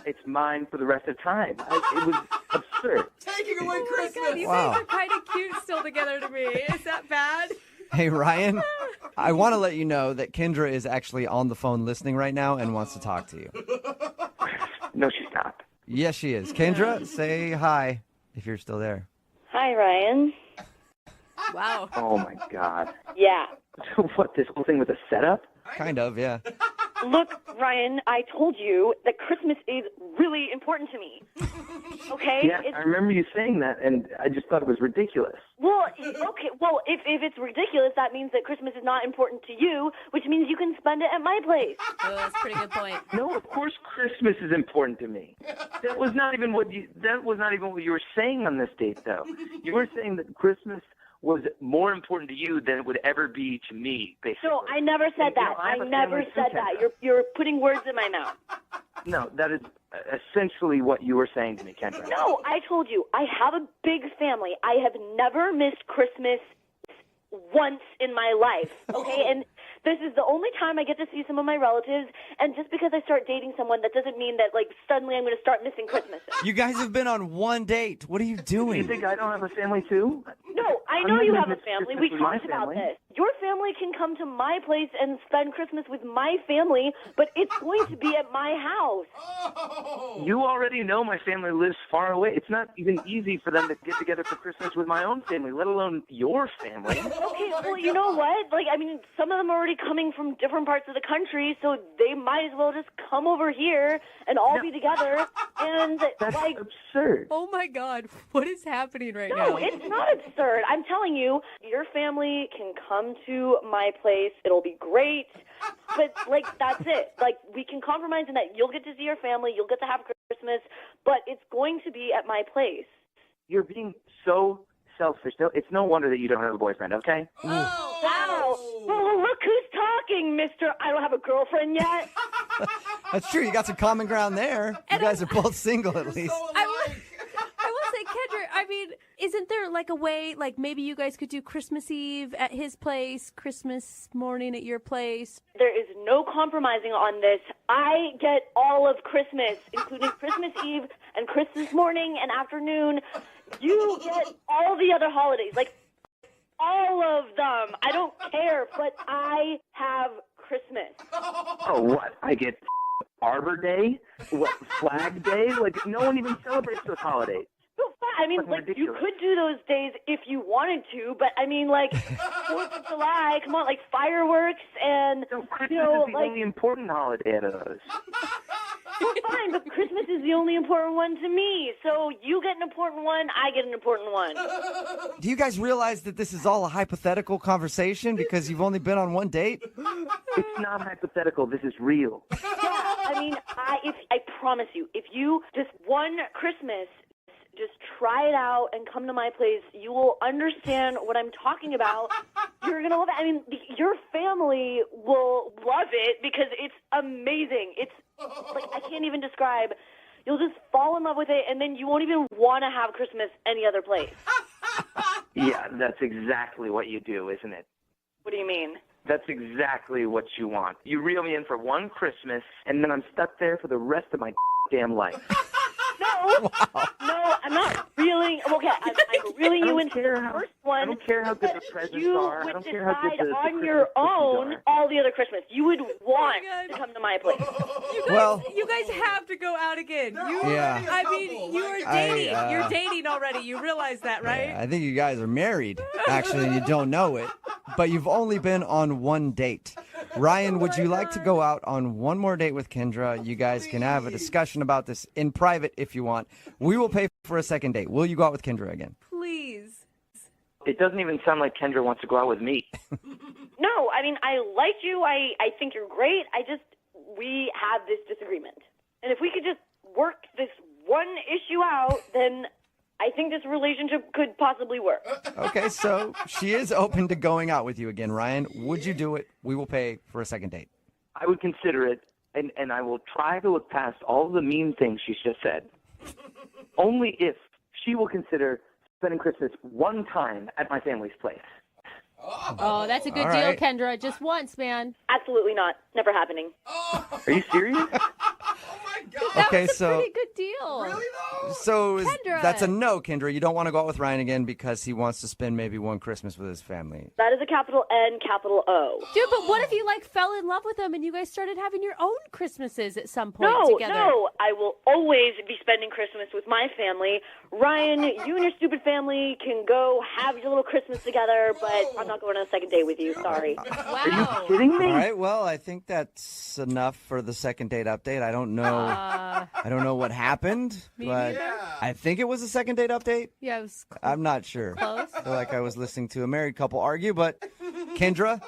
It's mine for the rest of time. It was absurd. Taking away Christmas. Oh my God, you guys are kind of cute still together to me. Is that bad? Hey, Ryan, I want to let you know that Kendra is actually on the phone listening right now and wants to talk to you. No, she's not. Yes, she is. Kendra, say hi if you're still there. Hi, Ryan. Wow. Oh, my God. Yeah. So what, this whole thing was a setup? Kind of, yeah. Look, Ryan, I told you that Christmas is really important to me. Okay? Yeah, I remember you saying that, and I just thought it was ridiculous. Well, okay. Well, if it's ridiculous, that means that Christmas is not important to you, which means you can spend it at my place. Oh, that's a pretty good point. No, of course Christmas is important to me. That was not even what you were saying on this date, though. You were saying that Christmas was more important to you than it would ever be to me, basically. No, I never said that. I never said that. You're putting words in my mouth. No, that is essentially what you were saying to me, Kendra. No, I told you, I have a big family. I have never missed Christmas once in my life, okay? And this is the only time I get to see some of my relatives, and just because I start dating someone, that doesn't mean that, like, suddenly I'm going to start missing Christmas. You guys have been on one date. What are you doing? You think I don't have a family, too? No, I know you have a family. We Christmas with talked my about family. this. Your family can come to my place and spend Christmas with my family, but it's going to be at my house. You already know my family lives far away. It's not even easy for them to get together for Christmas with my own family, let alone your family. Okay, well, you know what? Like, I mean, some of them are already coming from different parts of the country, so they might as well just come over here and all be together. And That's like, absurd. Oh my God, what is happening right no, now? it's not absurd. I'm telling you, your family can come to my place. It'll be great. But, like, that's it. Like, we can compromise in that you'll get to see your family, you'll get to have Christmas, but it's going to be at my place. You're being so selfish. It's no wonder that you don't have a boyfriend, okay? Oh, wow. Well, look who's talking, mister. I don't have a girlfriend yet. That's true. You got some common ground there. You guys are both single, at least. I will say, Kendra, I mean, isn't there like a way, like maybe you guys could do Christmas Eve at his place, Christmas morning at your place? There is no compromising on this. I get all of Christmas, including Christmas Eve and Christmas morning and afternoon. You get all the other holidays, like all of them. I don't care, but I have Christmas. Oh, what? I get Arbor Day? What, Flag Day? Like, no one even celebrates those holidays. I mean, Fucking like, ridiculous. you could do those days if you wanted to, but I mean, like, 4th of July, come on, like, fireworks and, Christmas you know, is the like, only important holiday out of those. well, fine, but Christmas is the only important one to me. So you get an important one, I get an important one. Do you guys realize that this is all a hypothetical conversation because you've only been on one date? It's not hypothetical. This is real. Yeah, I mean, I promise you, if you just one Christmas just try it out and come to my place, you will understand what I'm talking about. You're going to love it. I mean, your family will love it because it's amazing. It's like, I can't even describe. You'll just fall in love with it, and then you won't even want to have Christmas any other place. Yeah, that's exactly what you do, isn't it? What do you mean? That's exactly what you want. You reel me in for one Christmas, and then I'm stuck there for the rest of my damn life. No, no, I'm not reeling. Okay, I'm reeling you into the first one. I don't care how good the presents are. I don't care how good decide the on Christmas your cookies own are. all the other Christmas. You would want to come to my place. You guys have to go out again. Yeah. I mean, you are dating. You're dating already. You realize that, right? I think you guys are married. Actually, you don't know it, but you've only been on one date. Ryan, would you like to go out on one more date with Kendra? You guys can have a discussion about this in private if you want. We will pay for a second date. Will you go out with Kendra again? Please. It doesn't even sound like Kendra wants to go out with me. No, I mean, I like you. I think you're great. We have this disagreement. And if we could just work this one issue out, then I think this relationship could possibly work. Okay, so she is open to going out with you again, Ryan. Would you do it? We will pay for a second date. I would consider it, and I will try to look past all the mean things she's just said. Only if she will consider spending Christmas one time at my family's place. Oh, that's a good All deal, right. Kendra. Just once, man. Absolutely not. Never happening. Are you serious? Okay, That's a so pretty good deal. Really, though? so is- Kendra. that's a no, Kendra. You don't want to go out with Ryan again because he wants to spend maybe one Christmas with his family. That is a capital N, capital O. Dude, but what if you fell in love with him and you guys started having your own Christmases at some point No, together? no. I will always be spending Christmas with my family. Ryan, you and your stupid family can go have your little Christmas together, but I'm not going on a second date with you. Sorry. Are you kidding me? All right, well, I think that's enough for the second date update. I don't know. I don't know what happened, Me but neither. I think it was a second date update. Yeah, it was I'm not sure. close. I feel like I was listening to a married couple argue, but Kendra,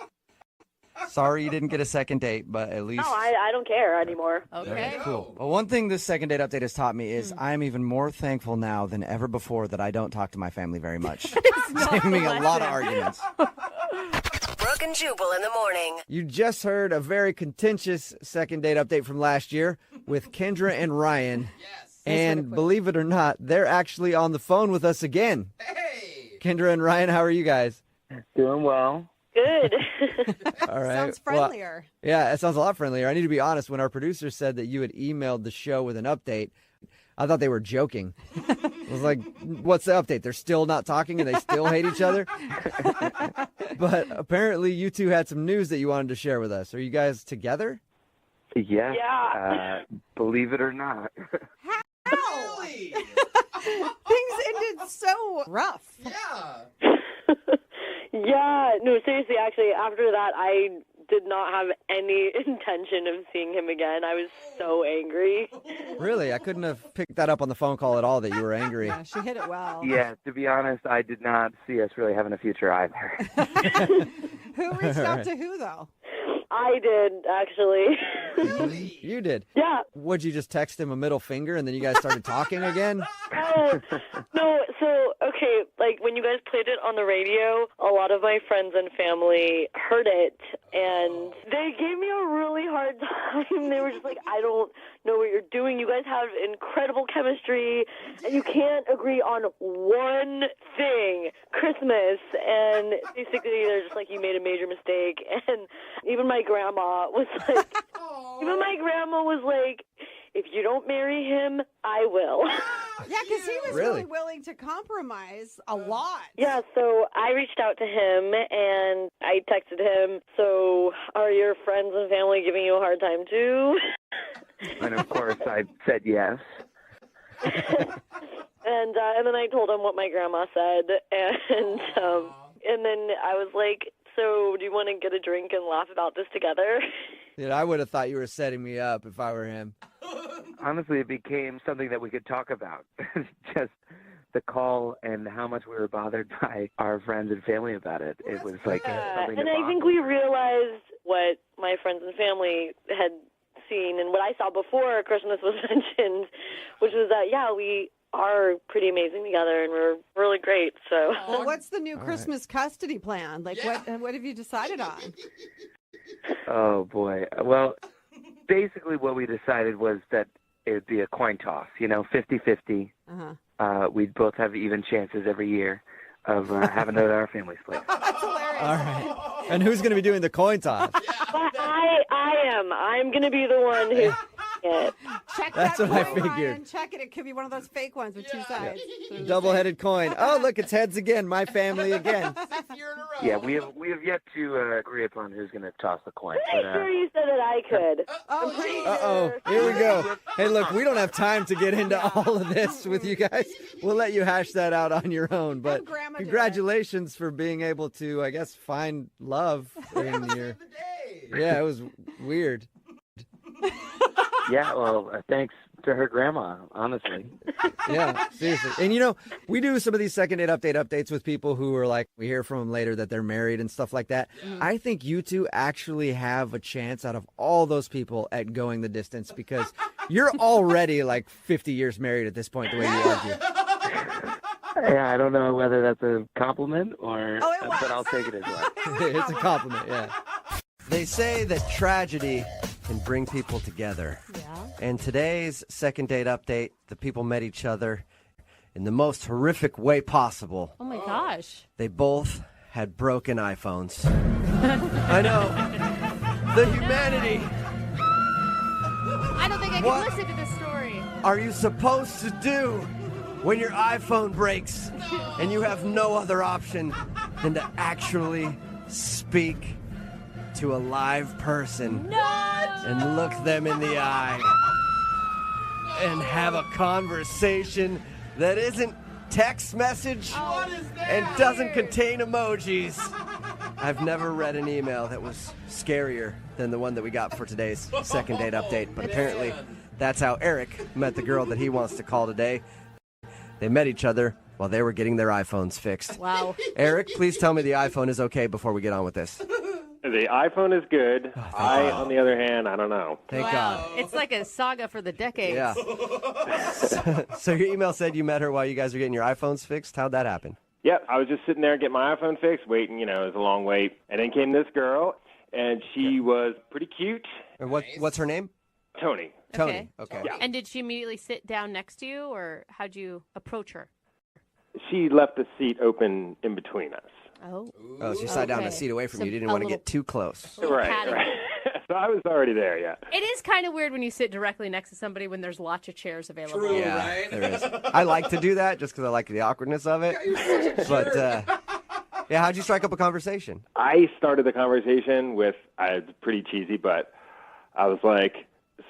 sorry you didn't get a second date, but at least. No, I don't care anymore. Okay. Cool. Well, one thing this second date update has taught me is I'm even more thankful now than ever before that I don't talk to my family very much. It's saving me a lot of arguments. Brooke and Jubal in the morning. You just heard a very contentious second date update from last year with Kendra and Ryan. Yes. And believe it or not, they're actually on the phone with us again. Hey! Kendra and Ryan, how are you guys? Doing well. Good. All right. Sounds Well, friendlier. yeah, it sounds a lot friendlier. I need to be honest. When our producer said that you had emailed the show with an update, I thought they were joking. I was like, what's the update? They're still not talking and they still hate each other? But apparently you two had some news that you wanted to share with us. Are you guys together? Yes. Yeah. Believe it or not. Really? Things ended so rough. Yeah. Yeah, no, seriously, actually, after that, I did not have any intention of seeing him again. I was so angry. Really? I couldn't have picked that up on the phone call at all that you were angry. Yeah, she hit it well. Yeah, to be honest, I did not see us really having a future either. Who reached out to who, though? I did, actually. You did? Yeah. Would you just text him a middle finger and then you guys started talking again? No, so, okay, like, when you guys played it on the radio, a lot of my friends and family heard it, and they gave me a really hard time. They were just like, I don't know what you're doing. You guys have incredible chemistry, and you can't agree on one thing, Christmas. And basically, they're just like, you made a major mistake. And even my grandma was like, if you don't marry him, I will. Yeah, because he was really willing to compromise a lot. Yeah, so I reached out to him and I texted him, so are your friends and family giving you a hard time too? And of course, I said yes. And then I told him what my grandma said, and then I was like, so do you want to get a drink and laugh about this together? Dude, I would have thought you were setting me up if I were him. Honestly, it became something that we could talk about. Just the call and how much we were bothered by our friends and family about it. It was like something and to I bond think we realized what my friends and family had seen and what I saw before Christmas was mentioned, which was that, yeah, we are pretty amazing together and we're really great. So what's the new Christmas custody plan? Like, what have you decided on? Oh, boy. Well, basically what we decided was that it would be a coin toss, 50-50. We'd both have even chances every year of having it at our family's place. That's hilarious. All right. And who's going to be doing the coin toss? I am. I'm going to be the one who... Check That's that what I coin, figured. Ryan. Check it. It could be one of those fake ones with two sides. Double-headed coin. Oh, look, it's heads again. My family again. Yeah, we have yet to agree upon who's going to toss the coin. I'm But, sure you said that I could. Uh-oh. Here we go. Hey, look, we don't have time to get into all of this with you guys. We'll let you hash that out on your own. But congratulations for being able to, I guess, find love in your... Yeah, it was weird. Yeah, well, thanks to her grandma, honestly. Yeah, seriously. And, we do some of these second date updates with people who are like, we hear from them later that they're married and stuff like that. I think you two actually have a chance out of all those people at going the distance because you're already like 50 years married at this point, the way you argue. Yeah, I don't know whether that's a compliment or, but I'll take it as well. It's a compliment, yeah. They say that tragedy can bring people together. Yeah. And today's second date update, the people met each other in the most horrific way possible. Oh my gosh. They both had broken iPhones. I know. The humanity. I don't think I can listen to this story. Are you supposed to do when your iPhone breaks and you have no other option than to actually speak to a live person and look them in the eye and have a conversation that isn't text message and doesn't contain emojis? I've never read an email that was scarier than the one that we got for today's second date update, but apparently that's how Eric met the girl that he wants to call today. They met each other while they were getting their iPhones fixed. Wow. Eric, please tell me the iPhone is okay before we get on with this. The iPhone is good. On the other hand, I don't know. Thank God. It's like a saga for the decades. Yeah. So your email said you met her while you guys were getting your iPhones fixed. How'd that happen? Yep, I was just sitting there getting my iPhone fixed, waiting, it was a long wait. And then came this girl, and she was pretty cute. And what's her name? Tony. Tony. Okay. Yeah. And did she immediately sit down next to you, or how'd you approach her? She left the seat open in between us. Oh. Oh, she sat down a seat away from you. You didn't want to get too close. Right. So I was already there, yeah. It is kind of weird when you sit directly next to somebody when there's lots of chairs available. Yeah, there is. I like to do that just because I like the awkwardness of it. But, yeah, how'd you strike up a conversation? I started the conversation with, it's pretty cheesy, but I was like,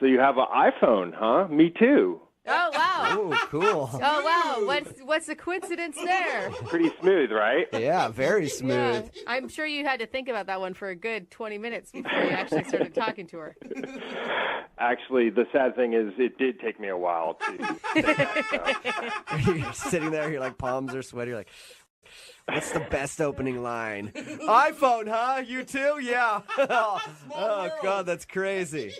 so you have an iPhone, huh? Me too. Oh, wow. Ooh, cool. Oh, wow. What's the coincidence there? Pretty smooth, right? Yeah, very smooth. Yeah. I'm sure you had to think about that one for a good 20 minutes before you actually started talking to her. Actually, the sad thing is it did take me a while to. You're sitting there, your palms are sweaty. You're like, what's the best opening line? iPhone, huh? You too? Yeah. Oh, God, that's crazy.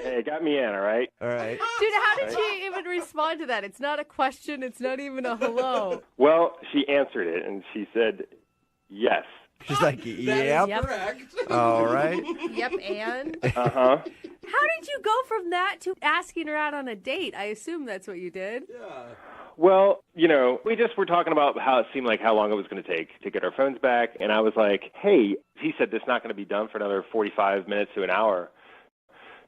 Hey, it got me in, all right? All right. Dude, how did she even respond to that? It's not a question. It's not even a hello. Well, she answered it, and she said, yes. She's like, yep. All right. Yep, and? Uh-huh. How did you go from that to asking her out on a date? I assume that's what you did. Yeah. Well, we just were talking about how it seemed like how long it was going to take to get our phones back, and I was like, hey, he said this is not going to be done for another 45 minutes to an hour.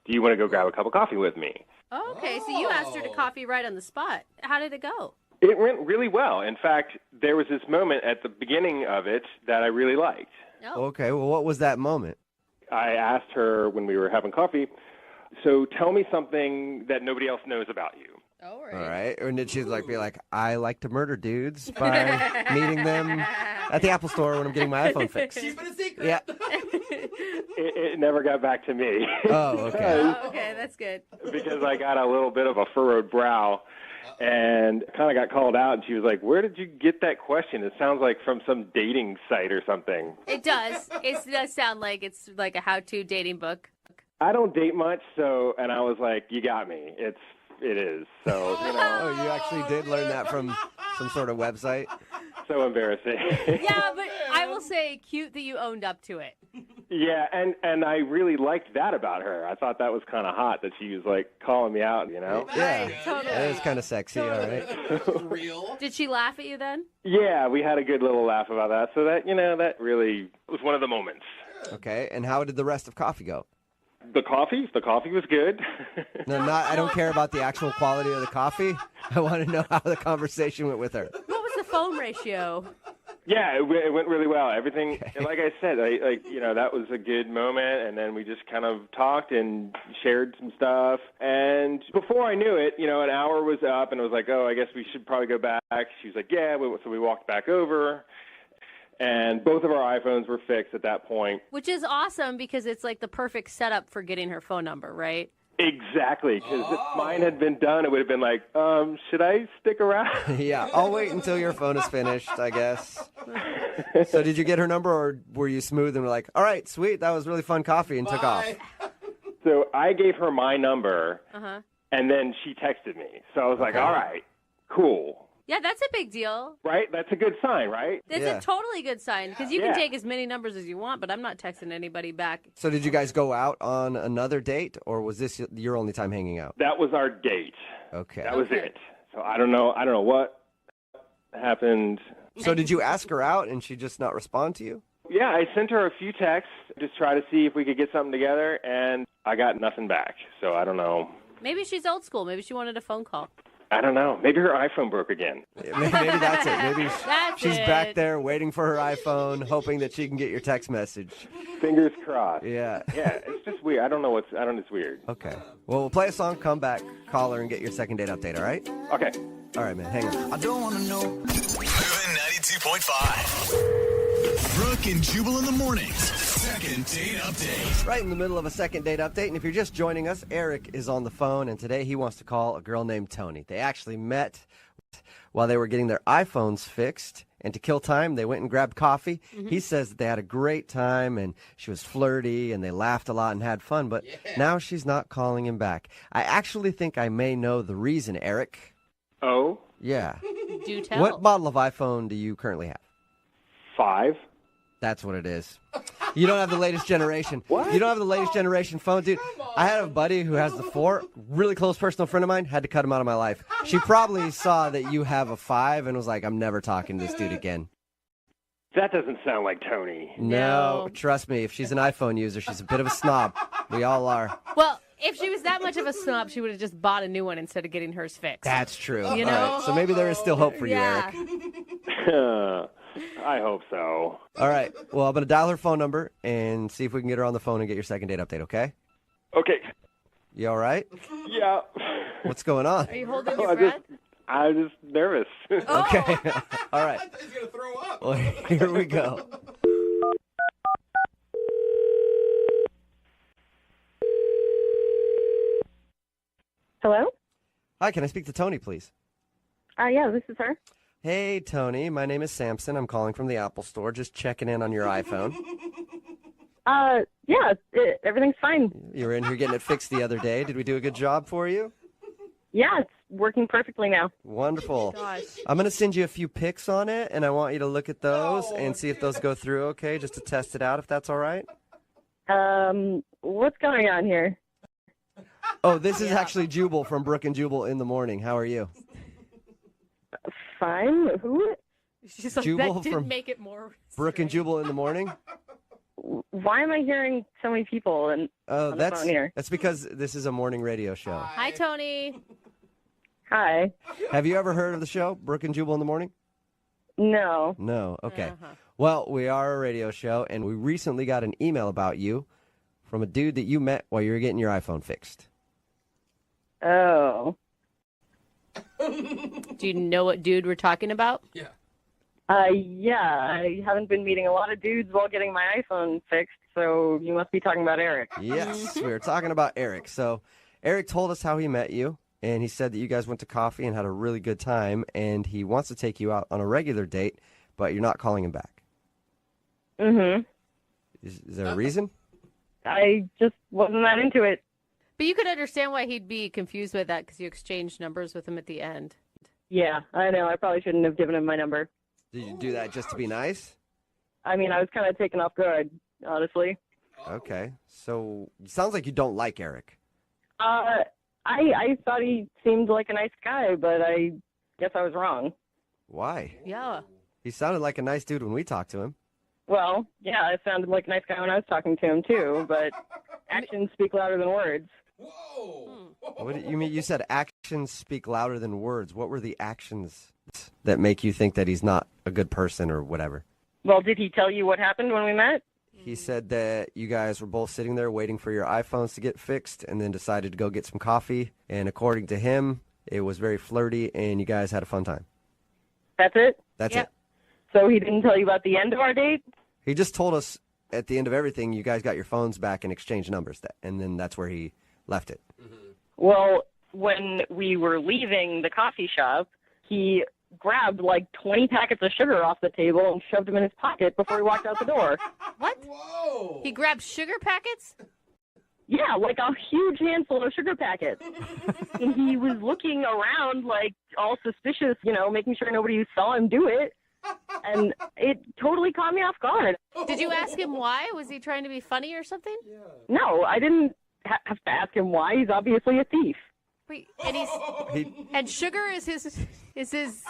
Do you want to go grab a cup of coffee with me? Oh, okay, so you asked her to coffee right on the spot. How did it go? It went really well. In fact, there was this moment at the beginning of it that I really liked. Okay, well, what was that moment? I asked her when we were having coffee, so tell me something that nobody else knows about you. All All right. And then she'd be like, I like to murder dudes by meeting them at the Apple store when I'm getting my iPhone fixed. Keep it a secret. Yeah. It never got back to me. Oh, okay. Oh, okay, that's good. Because I got a little bit of a furrowed brow and kind of got called out. And she was like, where did you get that question? It sounds like from some dating site or something. It does. It does sound like it's like a how-to dating book. I don't date much, and I was like, you got me. It is. So, you know. Oh, you actually did learn that from some sort of website? So embarrassing. Yeah, but I will say cute that you owned up to it. Yeah, and I really liked that about her. I thought that was kind of hot that she was like calling me out, you know? Yeah. Totally. It was kind of sexy, all right. Real. Did she laugh at you then? Yeah, we had a good little laugh about that. So that, that really was one of the moments. Okay, and how did the rest of coffee go? The coffee was good. No, I don't care about the actual quality of the coffee. I want to know how the conversation went with her. What was the phone ratio? Yeah, it went really well. Everything, like I said, that was a good moment. And then we just kind of talked and shared some stuff. And before I knew it, an hour was up, and I was like, oh, I guess we should probably go back. She was like, yeah. So we walked back over. And both of our iPhones were fixed at that point. Which is awesome because it's like the perfect setup for getting her phone number, right? Exactly, because if mine had been done, it would have been like, should I stick around? Yeah, I'll wait until your phone is finished, I guess. So did you get her number, or were you smooth and were like, all right, sweet, that was really fun coffee, and took off? So I gave her my number, Uh-huh. and then she texted me. So I was like, all right, cool. Yeah, that's a big deal. Right? That's a good sign, right? It's a totally good sign because you can take as many numbers as you want, but I'm not texting anybody back. So did you guys go out on another date, or was this your only time hanging out? That was our date. Okay. That was it. So I don't know what happened. So did you ask her out and she just not respond to you? Yeah, I sent her a few texts, just try to see if we could get something together, and I got nothing back. So I don't know. Maybe she's old school. Maybe she wanted a phone call. I don't know. Maybe her iPhone broke again. Maybe that's it. Maybe she's it. back there waiting for her iPhone, hoping that she can get your text message. Fingers crossed. Yeah. Yeah, it's just weird. I don't know. It's weird. Okay. Well, we'll play a song, come back, call her, and get your second date update, all right? Okay. All right, man. Hang on. I don't want to know. Moving 92.5. Brooke and Jubal in the mornings. Second date update. Right in the middle of a second date update, and if you're just joining us, Eric is on the phone, and today he wants to call a girl named Tony. They actually met while they were getting their iPhones fixed, and to kill time, they went and grabbed coffee. Mm-hmm. He says that they had a great time, and she was flirty, and they laughed a lot and had fun, but now she's not calling him back. I actually think I may know the reason, Eric. Oh? Yeah. Do tell. What model of iPhone do you currently have? 5. That's what it is. You don't have the latest generation. What? You don't have the latest generation phone, dude. I had a buddy who has the 4. Really close personal friend of mine. Had to cut him out of my life. She probably saw that you have a 5 and was like, I'm never talking to this dude again. That doesn't sound like Tony. No, trust me. If she's an iPhone user, she's a bit of a snob. We all are. Well, if she was that much of a snob, she would have just bought a new one instead of getting hers fixed. That's true. You All know? right, so maybe there is still hope for you, Yeah. Eric. I hope so. All right. Well, I'm going to dial her phone number and see if we can get her on the phone and get your second date update, okay? Okay. You all right? Yeah. What's going on? Are you holding your breath? I'm just nervous. Okay. All right. He's going to throw up. Well, here we go. Hello? Hi, can I speak to Tony, please? Yeah, this is her. Hey, Tony. My name is Samson. I'm calling from the Apple Store, just checking in on your iPhone. Yeah, everything's fine. You were in here getting it fixed the other day. Did we do a good job for you? Yeah, it's working perfectly now. Wonderful. Gosh. I'm going to send you a few pics on it, and I want you to look at those and see if those go through okay, just to test it out, if that's all right. What's going on here? Oh, this is actually Jubal from Brooke and Jubal in the morning. How are you? Fine. Who? She's like, Jubal that didn't from make it more. Brooke and Jubal in the morning? Why am I hearing so many people on the phone here? That's because this is a morning radio show. Hi, Tony. Hi. Have you ever heard of the show, Brooke and Jubal in the Morning? No. No. Okay. Well, we are a radio show, and we recently got an email about you from a dude that you met while you were getting your iPhone fixed. Oh. Do you know what dude we're talking about? Yeah. I haven't been meeting a lot of dudes while getting my iPhone fixed, so you must be talking about Eric. Yes, we were talking about Eric. So Eric told us how he met you, and he said that you guys went to coffee and had a really good time, and he wants to take you out on a regular date, but you're not calling him back. Mm-hmm. Is there a reason? I just wasn't that into it. But you could understand why he'd be confused with that because you exchanged numbers with him at the end. Yeah, I know. I probably shouldn't have given him my number. Did you do that just to be nice? I mean, I was kind of taken off guard, honestly. Okay. So it sounds like you don't like Eric. I thought he seemed like a nice guy, but I guess I was wrong. Why? Yeah. He sounded like a nice dude when we talked to him. Well, yeah, it sounded like a nice guy when I was talking to him, too, but actions speak louder than words. What do you mean? You said actions speak louder than words. What were the actions that make you think that he's not a good person or whatever? Well, did he tell you what happened when we met? He said that you guys were both sitting there waiting for your iPhones to get fixed and then decided to go get some coffee. And according to him, it was very flirty and you guys had a fun time. That's it? That's it. So he didn't tell you about the end of our date? He just told us at the end of everything, you guys got your phones back and exchanged numbers. And then that's where he left it. Well, when we were leaving the coffee shop, he grabbed like 20 packets of sugar off the table and shoved them in his pocket before he walked out the door. What? Whoa. He grabbed sugar packets? Yeah, like a huge handful of sugar packets. And he was looking around like all suspicious, making sure nobody saw him do it. And it totally caught me off guard. Did you ask him why? Was he trying to be funny or something? No, I didn't have to ask him why. He's obviously a thief. Wait, and and sugar is his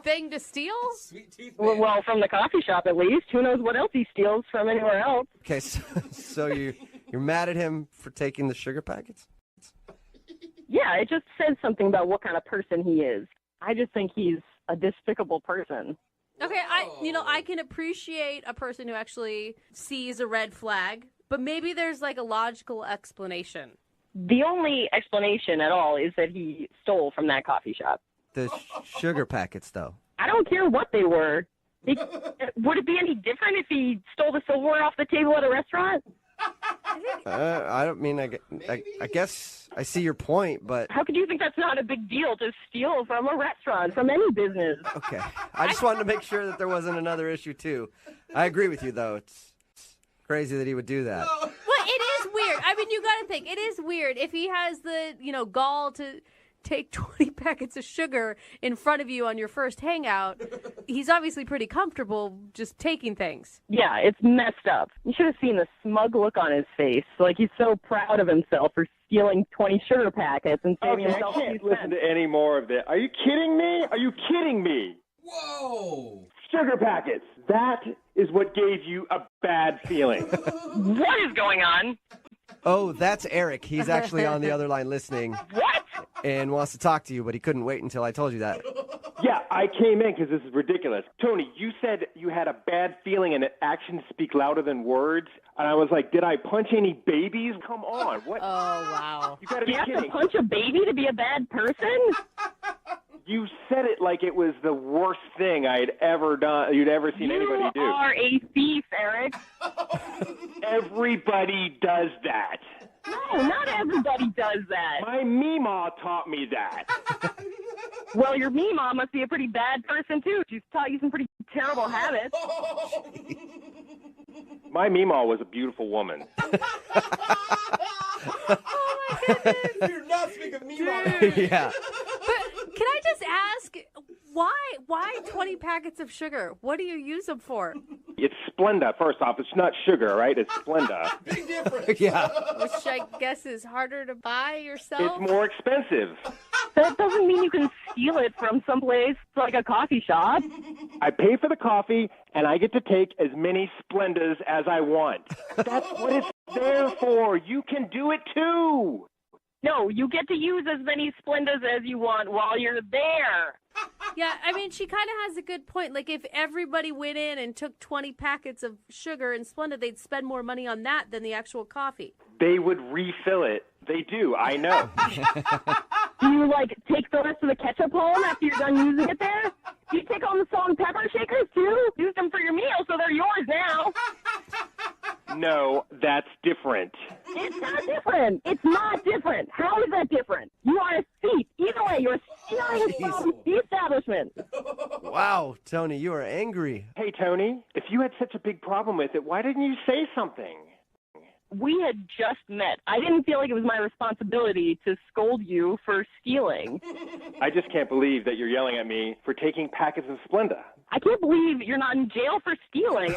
thing to steal? Sweet tooth. Well, from the coffee shop at least. Who knows what else he steals from anywhere else? Okay, so you're mad at him for taking the sugar packets? Yeah, it just says something about what kind of person he is. I just think he's a despicable person. Okay, I can appreciate a person who actually sees a red flag, but maybe there's like a logical explanation. The only explanation at all is that he stole from that coffee shop. The sugar packets, though. I don't care what they were. Would it be any different if he stole the silverware off the table at a restaurant? I don't mean, I guess I see your point, but... How could you think that's not a big deal to steal from a restaurant, from any business? Okay. I just wanted to make sure that there wasn't another issue, too. I agree with you, though. It's crazy that he would do that. Well, it is weird. I mean, you got to think, it is weird. If he has the, gall to take 20 packets of sugar in front of you on your first hangout, he's obviously pretty comfortable just taking things. Yeah, it's messed up. You should have seen the smug look on his face. Like he's so proud of himself for stealing 20 sugar packets and saving himself I can't listen to any more of this. Are you kidding me? Are you kidding me? Whoa. Sugar packets. That is what gave you a bad feeling. What is going on? Oh, that's Eric. He's actually on the other line listening. What? And wants to talk to you, but he couldn't wait until I told you that. Yeah, I came in because this is ridiculous. Tony, you said you had a bad feeling and that actions speak louder than words. And I was like, did I punch any babies? Come on. What? Oh, wow. You gotta be have kidding. to punch a baby to be a bad person? You said it like it was the worst thing I'd ever done. You'd ever seen anybody do. You are a thief, Eric. Everybody does that. No, not everybody does that. My Meemaw taught me that. Well, your Meemaw must be a pretty bad person, too. She's taught you some pretty terrible habits. My Meemaw was a beautiful woman. Oh, my goodness. You're not speaking of me, Mom. Yeah. But can I just ask, why 20 packets of sugar? What do you use them for? It's Splenda, first off. It's not sugar, right? It's Splenda. Big difference. Yeah. Which I guess is harder to buy yourself. It's more expensive. That doesn't mean you can steal it from someplace like a coffee shop. I pay for the coffee, and I get to take as many Splendas as I want. That's what it's there for. You can do it too. No, you get to use as many Splendas as you want while you're there. Yeah, I mean, she kind of has a good point. Like, if everybody went in and took 20 packets of sugar and Splenda, they'd spend more money on that than the actual coffee. They would refill it. They do. I know. Do you, like, take the rest of the ketchup home after you're done using it there? Do you take home the salt and pepper shakers, too? Use them for your meal, so they're yours now. No, that's different. It's not different. It's not different. How is that different? You are a thief. Either way, you're stealing from the establishment. Wow, Tony, you are angry. Hey, Tony, if you had such a big problem with it, why didn't you say something? We had just met. I didn't feel like it was my responsibility to scold you for stealing. I just can't believe that you're yelling at me for taking packets of Splenda. I can't believe you're not in jail for stealing.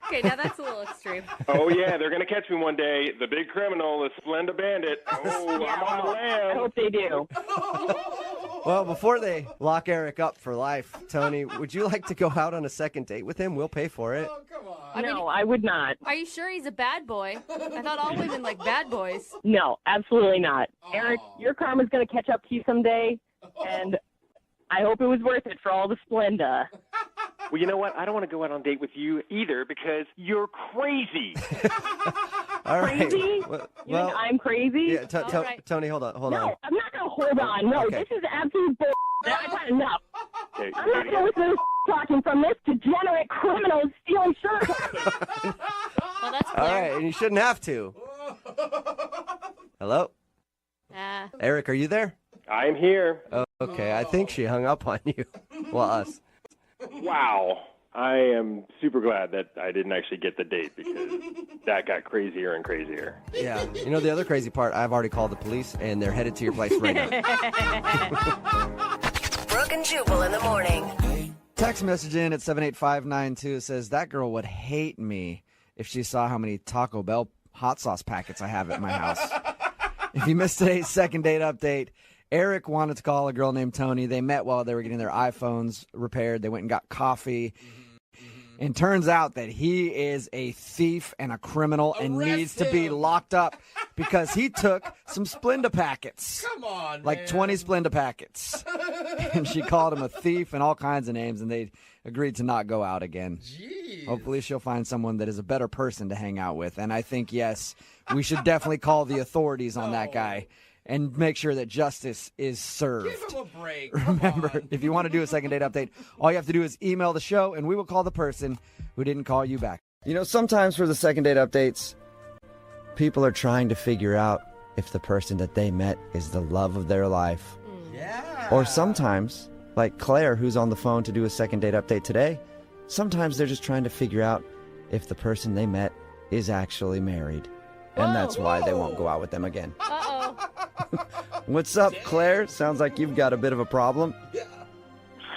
Okay, now that's a little extreme. Oh, yeah, they're going to catch me one day. The big criminal, the Splenda bandit. Oh, Yeah, I'm on the lam. I hope they do. Well, before they lock Eric up for life, Tony, would you like to go out on a second date with him? We'll pay for it. No, I would not. Are you sure he's a bad boy? I thought all women like bad boys. No, absolutely not. Eric, your karma's going to catch up to you someday, and I hope it was worth it for all the Splenda. Well, you know what? I don't want to go out on a date with you either because you're crazy. All right. Crazy? You think I'm crazy? Yeah, Tony, hold on. No, I'm not going to hold on. No, Okay. this is absolute bull. I've had enough. Okay, I'm not going to listen to this talking from this degenerate criminal stealing sugar packets. Well, that's All right, and you shouldn't have to. Hello? Eric, are you there? I'm here. Oh, okay, I think she hung up on you. Well, us. Wow. I am super glad that I didn't actually get the date because that got crazier and crazier. Yeah. You know the other crazy part? I've already called the police, and they're headed to your place right now. Brooke and Jubal in the morning. Text message in at 78592 says, that girl would hate me if she saw how many Taco Bell hot sauce packets I have at my house. If you missed today's second date update, Eric wanted to call a girl named Tony. They met while they were getting their iPhones repaired. They went and got coffee. And turns out that he is a thief and a criminal and needs to be locked up because he took some Splenda packets. Come on, like man. 20 Splenda packets. And she called him a thief and all kinds of names, and they agreed to not go out again. Jeez. Hopefully she'll find someone that is a better person to hang out with. And I think, yes, we should definitely call the authorities on that guy and make sure that justice is served. Give him a break. Remember, if you want to do a second date update, all you have to do is email the show, and we will call the person who didn't call you back. You know, sometimes for the second date updates, people are trying to figure out if the person that they met is the love of their life. Yeah. Or sometimes, like Claire, who's on the phone to do a second date update today, sometimes they're just trying to figure out if the person they met is actually married. And that's why they won't go out with them again. Uh-oh. What's up, Claire? Sounds like you've got a bit of a problem.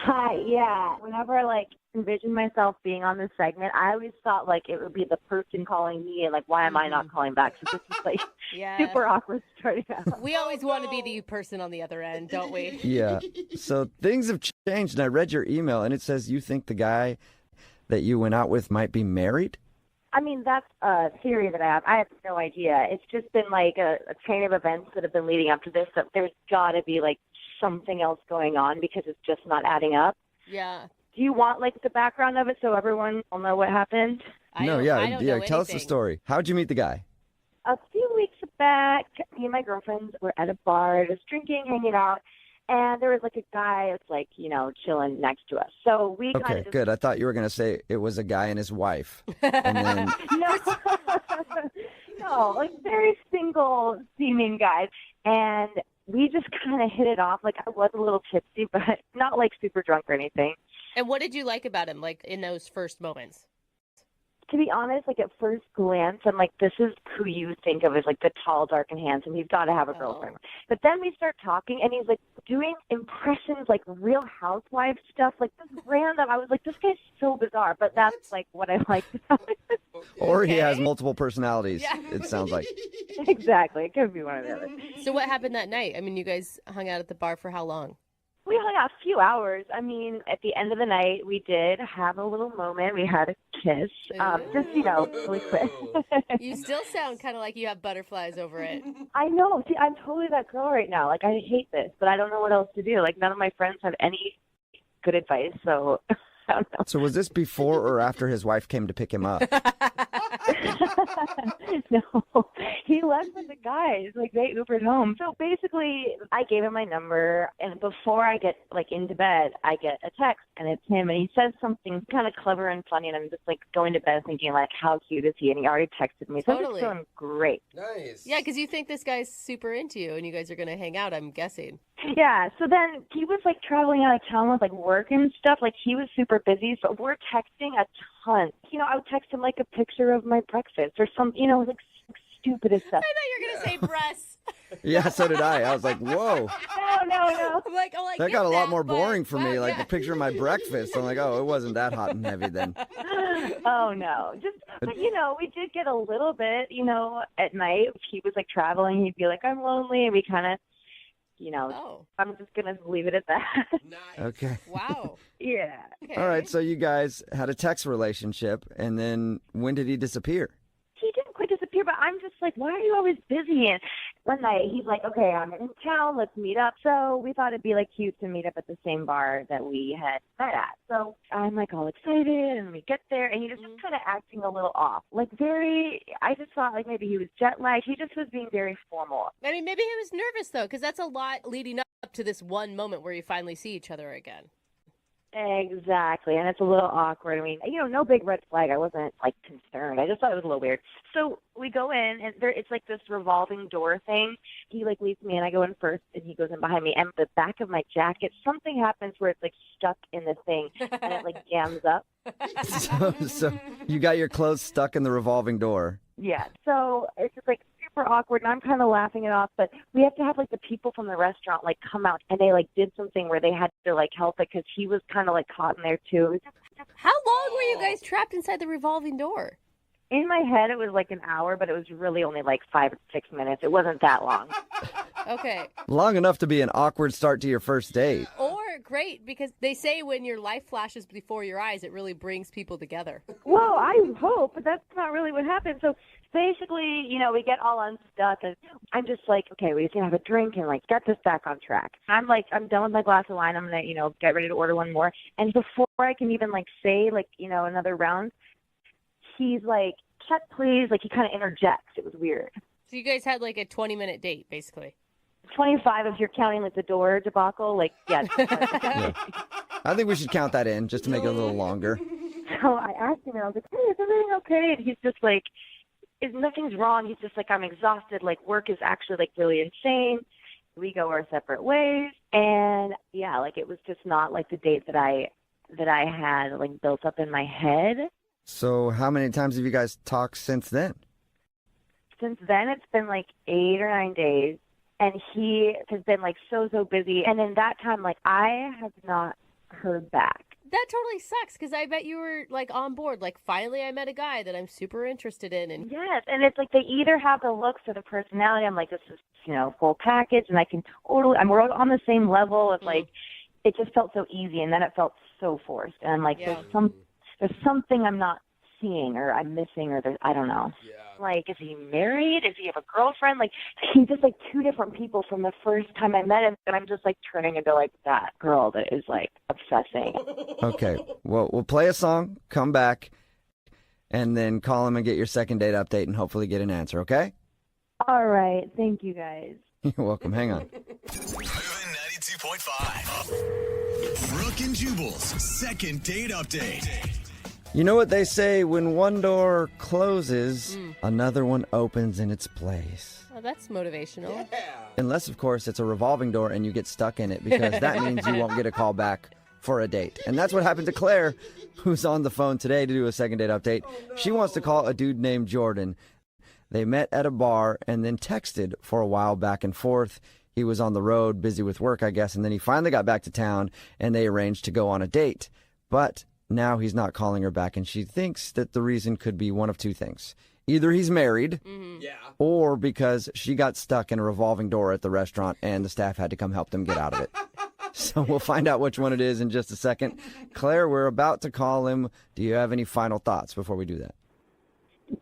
Hi, yeah. Whenever I envision myself being on this segment, I always thought it would be the person calling me and why am I not calling back? So this is super awkward starting out. We always want to be the person on the other end, don't we? Yeah. So things have changed, and I read your email, and it says you think the guy that you went out with might be married? I mean, that's a theory that I have. I have no idea. It's just been a chain of events that have been leading up to this. So there's got to be something else going on because it's just not adding up. Yeah. Do you want the background of it so everyone will know what happened? I don't know Tell us the anything. story. How'd you meet the guy? A few weeks back, me and my girlfriends were at a bar, just drinking, hanging out, and there was a guy that's chilling next to us. So we kind Okay, of just good. I thought you were going to say it was a guy and his wife. And then, no, very single seeming guys. And we just kind of hit it off. I was a little tipsy, but not super drunk or anything. And what did you like about him, in those first moments? To be honest, like at first glance, I'm like, this is who you think of as like the tall, dark, and handsome. He's got to have a girlfriend. But then we start talking, and he's like doing impressions, like Real Housewives stuff, like this random. I was like, this guy's so bizarre, but that's like what I like. Or he has multiple personalities, it sounds like. Exactly. It could be one or the other. So what happened that night? I mean, you guys hung out at the bar for how long? We hung out a few hours. I mean, at the end of the night, we did have a little moment. We had a kiss, just, really quick. You still sound kind of like you have butterflies over it. I know. See, I'm totally that girl right now. Like, I hate this, but I don't know what else to do. Like, none of my friends have any good advice, so I don't know. So was this before or after his wife came to pick him up? No, he left with the guys. Like, they Ubered home. So basically, I gave him my number, and before I get into bed, I get a text, and it's him, and he says something kind of clever and funny, and I'm just going to bed thinking how cute is he? And he already texted me, so I'm just feeling great. Nice. Yeah, because you think this guy's super into you, and you guys are gonna hang out. I'm guessing. Yeah. So then he was traveling out of town with work and stuff. He was super busy, so we're texting a ton. I would text him a picture of my breakfast or some, stupidest stuff. I thought you were gonna say breasts. Yeah, so did I. I was like, whoa. No. I'm like, oh, I That get got a lot that, more but- boring for me, wow, like yeah. a picture of my breakfast. I'm like, oh, it wasn't that hot and heavy then. Oh no, but we did get a little bit, at night. If he was traveling, he'd be like, I'm lonely, and we kind of, I'm just gonna leave it at that. Okay. Wow. Yeah. Okay. All right, so you guys had a text relationship, and then when did he disappear? He didn't quite disappear, but I'm just like, why are you always busy? And one night he's like, okay, I'm in town, let's meet up. So we thought it'd be cute to meet up at the same bar that we had met at. So I'm all excited, and we get there, and he was just kind of acting a little off. I just thought maybe he was jet lagged. He just was being very formal. I mean, maybe he was nervous though, because that's a lot leading up to this one moment where you finally see each other again. Exactly, and it's a little awkward. I mean, no big red flag. I wasn't concerned. I just thought it was a little weird. So we go in, and it's this revolving door thing. He leads me in. I go in first, and he goes in behind me. And the back of my jacket, something happens where it's stuck in the thing, and it jams up. So you got your clothes stuck in the revolving door. Yeah. So it's just super awkward, and I'm kind of laughing it off. But we have to have the people from the restaurant come out, and they did something where they had to help it because he was kind of caught in there too. It was How long were you guys trapped inside the revolving door? in my head, it was an hour, but it was really only 5 or 6 minutes. It wasn't that long. Okay. Long enough to be an awkward start to your first date. Or great, because they say when your life flashes before your eyes, it really brings people together. Well, I hope, but that's not really what happened. So basically, we get all unstuck, and I'm just okay, we can have a drink and get this back on track. I'm done with my glass of wine. I'm gonna, get ready to order one more. And before I can even say another round, he's check please. He kind of interjects. It was weird. So you guys had a 20-minute date, basically. 25 if you're counting the door debacle. Yeah. Yeah. I think we should count that in just to make it a little longer. So I asked him, and I was hey, is everything okay? And he's just nothing's wrong. He's just I'm exhausted. Work is actually really insane. We go our separate ways. And yeah, it was just not the date that I had built up in my head. So how many times have you guys talked since then? Since then, it's been 8 or 9 days. And he has been so busy. And in that time, I have not heard back. That totally sucks, because I bet you were on board. Finally I met a guy that I'm super interested in. And yes, and it's they either have the looks or the personality. I'm this is full package, and I can totally. We're on the same level of it just felt so easy, and then it felt so forced. And I'm there's something I'm not seeing, or I'm missing, or I don't know. Yeah. Is he married? Does he have a girlfriend? He's just two different people from the first time I met him, and I'm just turning into that girl that is obsessing. Okay, well, we'll play a song, come back, and then call him and get your second date update and hopefully get an answer, okay? All right. Thank you, guys. You're welcome. Hang on. 92.5. Brooke and Jubal's second date update. You know what they say, when one door closes, another one opens in its place. Oh, that's motivational. Unless, of course, it's a revolving door and you get stuck in it, because that means you won't get a call back for a date. And that's what happened to Claire, who's on the phone today to do a second date update. She wants to call a dude named Jordan. They met at a bar and then texted for a while back and forth. He was on the road, busy with work, I guess, and then he finally got back to town, and they arranged to go on a date. But now he's not calling her back, and she thinks that the reason could be one of two things. Either he's married, or because she got stuck in a revolving door at the restaurant, and the staff had to come help them get out of it. So we'll find out which one it is in just a second. Claire, we're about to call him. Do you have any final thoughts before we do that?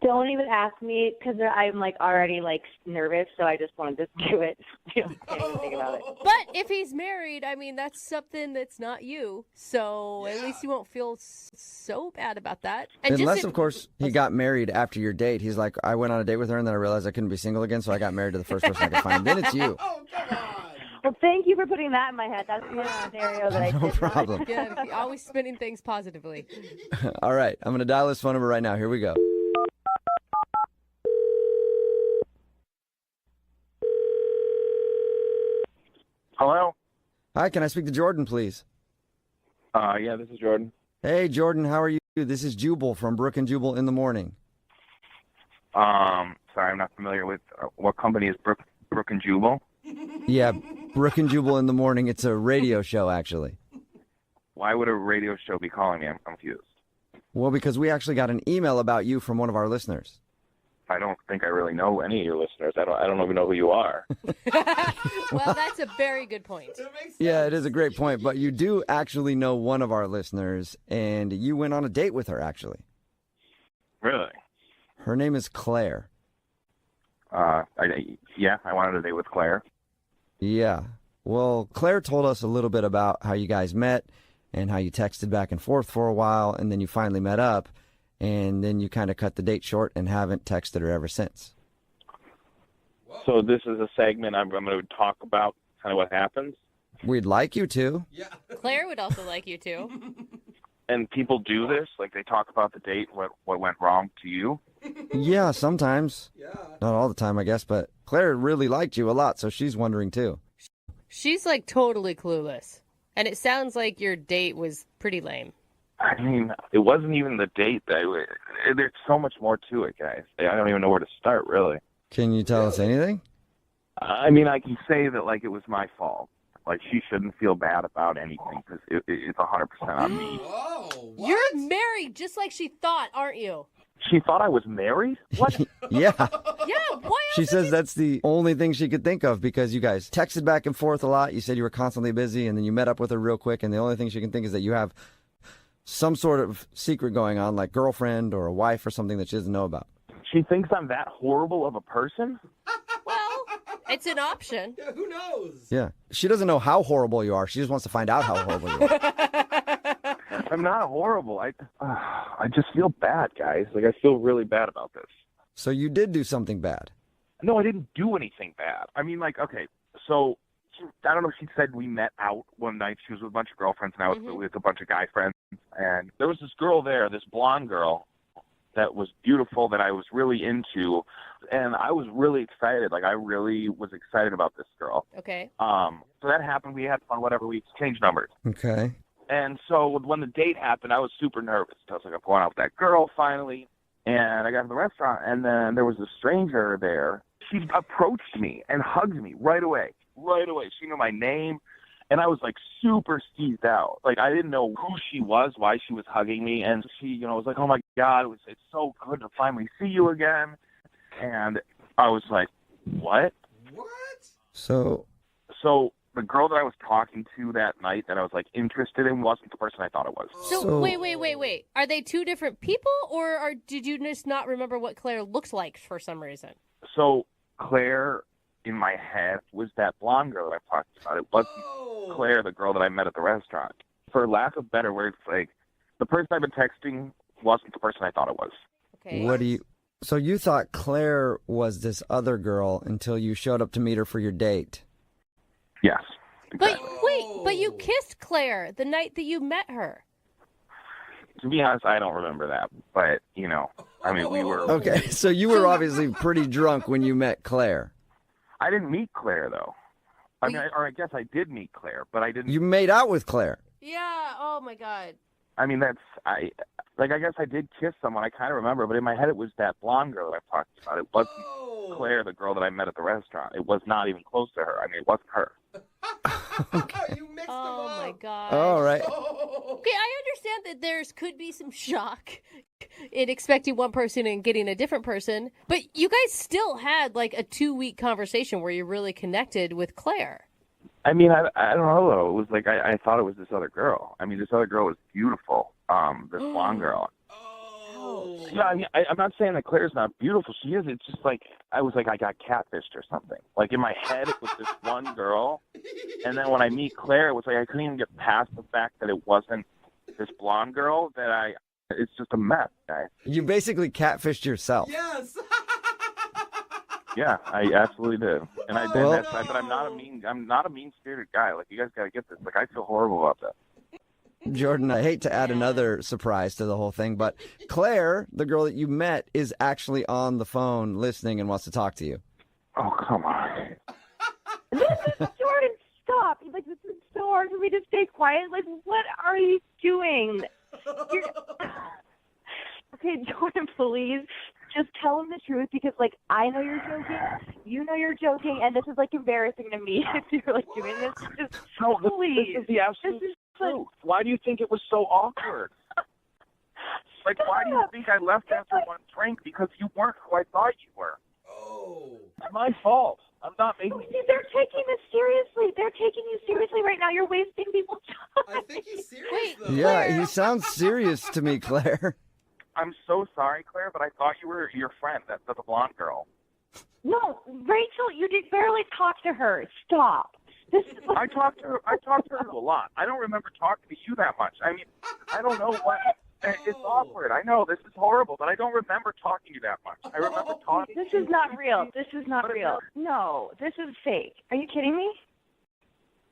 Don't even ask me because I'm like already like nervous, so I just wanted to do it. I don't even think about it. But if he's married, I mean, that's something that's not you. So at least you won't feel so bad about that. And Unless, of course, he got married after your date. He's like, I went on a date with her, and then I realized I couldn't be single again, so I got married to the first person I could find. Then it's you. Well, thank you for putting that in my head. That's the scenario that I did. No problem. Yeah, always spinning things positively. All right, I'm going to dial his phone number right now. Here we go. Hello? Hi, can I speak to Jordan, please? Yeah, this is Jordan. Hey, Jordan, how are you? This is Jubal from Brooke and Jubal in the Morning. Sorry, I'm not familiar with what company is Brooke and Jubal. Yeah, Brooke and Jubal in the Morning. It's a radio show, actually. Why would a radio show be calling me? I'm confused. Well, because we actually got an email about you from one of our listeners. I don't think I really know any of your listeners. I don't even know who you are. Well, that's a very good point. Yeah, it is a great point, but you do actually know one of our listeners, and you went on a date with her, actually. Really? Her name is Claire. I wanted a date with Claire. Yeah. Well, Claire told us a little bit about how you guys met and how you texted back and forth for a while, and then you finally met up, and then you kind of cut the date short and haven't texted her ever since. So this is a segment I'm going to talk about kind of what happens. We'd like you to. Claire would also like you to. And people do this? Like they talk about the date, what went wrong to you? Yeah, sometimes. Not all the time, I guess, but Claire really liked you a lot, so she's wondering too. She's like totally clueless. And it sounds like your date was pretty lame. I mean, it wasn't even the date. There's so much more to it, guys. I don't even know where to start, really. Can you tell us anything? I mean, I can say that, like, it was my fault. Like, she shouldn't feel bad about anything because it's 100% on me. You're married just like she thought, aren't you? She thought I was married? What? Yeah. Yeah, why She says that's the only thing she could think of because you guys texted back and forth a lot. You said you were constantly busy, and then you met up with her real quick, and the only thing she can think is that you have some sort of secret going on, like girlfriend or a wife or something that she doesn't know about. She thinks I'm that horrible of a person? Well, it's an option. Yeah, who knows? Yeah. She doesn't know how horrible you are. She just wants to find out how horrible you are. I'm not horrible. I just feel bad, guys. Like, I feel really bad about this. So you did do something bad? No, I didn't do anything bad. I mean, like, okay, so I don't know if she said we met out one night. She was with a bunch of girlfriends, and I was with a bunch of guy friends. And there was this girl there, this blonde girl, that was beautiful, that I was really into. And I was really excited. Like, I really was excited about this girl. Okay. So that happened. We had fun, whatever. We exchanged numbers. Okay. And so when the date happened, I was super nervous. I was like, I'm going out with that girl finally. And I got to the restaurant, and then there was a stranger there. She approached me and hugged me right away. Right away. She knew my name, and I was, like, super skeezed out. Like, I didn't know who she was, why she was hugging me, and she, was like, oh, my God, it's so good to finally see you again. And I was like, what? So the girl that I was talking to that night that I was, like, interested in wasn't the person I thought it was. So wait. Are they two different people, or did you just not remember what Claire looked like for some reason? So Claire, in my head, was that blonde girl that I talked about. It wasn't Claire, the girl that I met at the restaurant. For lack of better words, like, the person I've been texting wasn't the person I thought it was. Okay. So you thought Claire was this other girl until you showed up to meet her for your date? Yes. But wait, you kissed Claire the night that you met her. To be honest, I don't remember that. But, I mean, we were... Okay, so you were obviously pretty drunk when you met Claire. I didn't meet Claire, though. I guess I did meet Claire, but I didn't... You made out with Claire. Yeah. Oh my God. I mean, I guess I did kiss someone. I kind of remember, but in my head it was that blonde girl that I'm talking about. It wasn't Claire, the girl that I met at the restaurant. It was not even close to her. I mean, it wasn't her. You mixed them Oh my up. God. All right. Okay, I understand that there's could be some shock in expecting one person and getting a different person, but you guys still had like a 2-week conversation where you really connected with Claire. I mean, I don't know, though. It was like I thought it was this other girl. I mean, this other girl was beautiful, this blonde girl. Yeah, I mean, I'm not saying that Claire's not beautiful. She is. It's just like, I was like, I got catfished or something. Like, in my head, it was this one girl. And then when I meet Claire, it was like I couldn't even get past the fact that it wasn't this blonde girl. It's just a mess, guys. You basically catfished yourself. Yes. Yeah, I absolutely did. And I did. But I'm not a mean-spirited guy. Like, you guys got to get this. Like, I feel horrible about that. Jordan, I hate to add another surprise to the whole thing, but Claire, the girl that you met, is actually on the phone listening and wants to talk to you. Oh, come on. Jordan, stop. Like, this is so hard for me to stay quiet. Like, what are you doing? Okay, Jordan, please. Just tell him the truth because, like, I know you're joking, you know you're joking, and this is, like, embarrassing to me if you're, like, doing this. Just, please. This is the absolute truth. Why do you think it was so awkward? Like, why do you think I left after one drink? Because you weren't who I thought you were. Oh. It's my fault. I'm not making... They're taking this seriously. They're taking you seriously right now. You're wasting people's time. I think he's serious, though. Yeah, he sounds serious to me, Claire. I'm so sorry, Claire, but I thought you were your friend, the blonde girl. No, Rachel, you did barely talk to her. Stop. I talked to her a lot. I don't remember talking to you that much. I mean, I don't know what... It's awkward. I know this is horrible, but I don't remember talking to you that much. I remember talking. This is not real. This is not real. No, this is fake. Are you kidding me?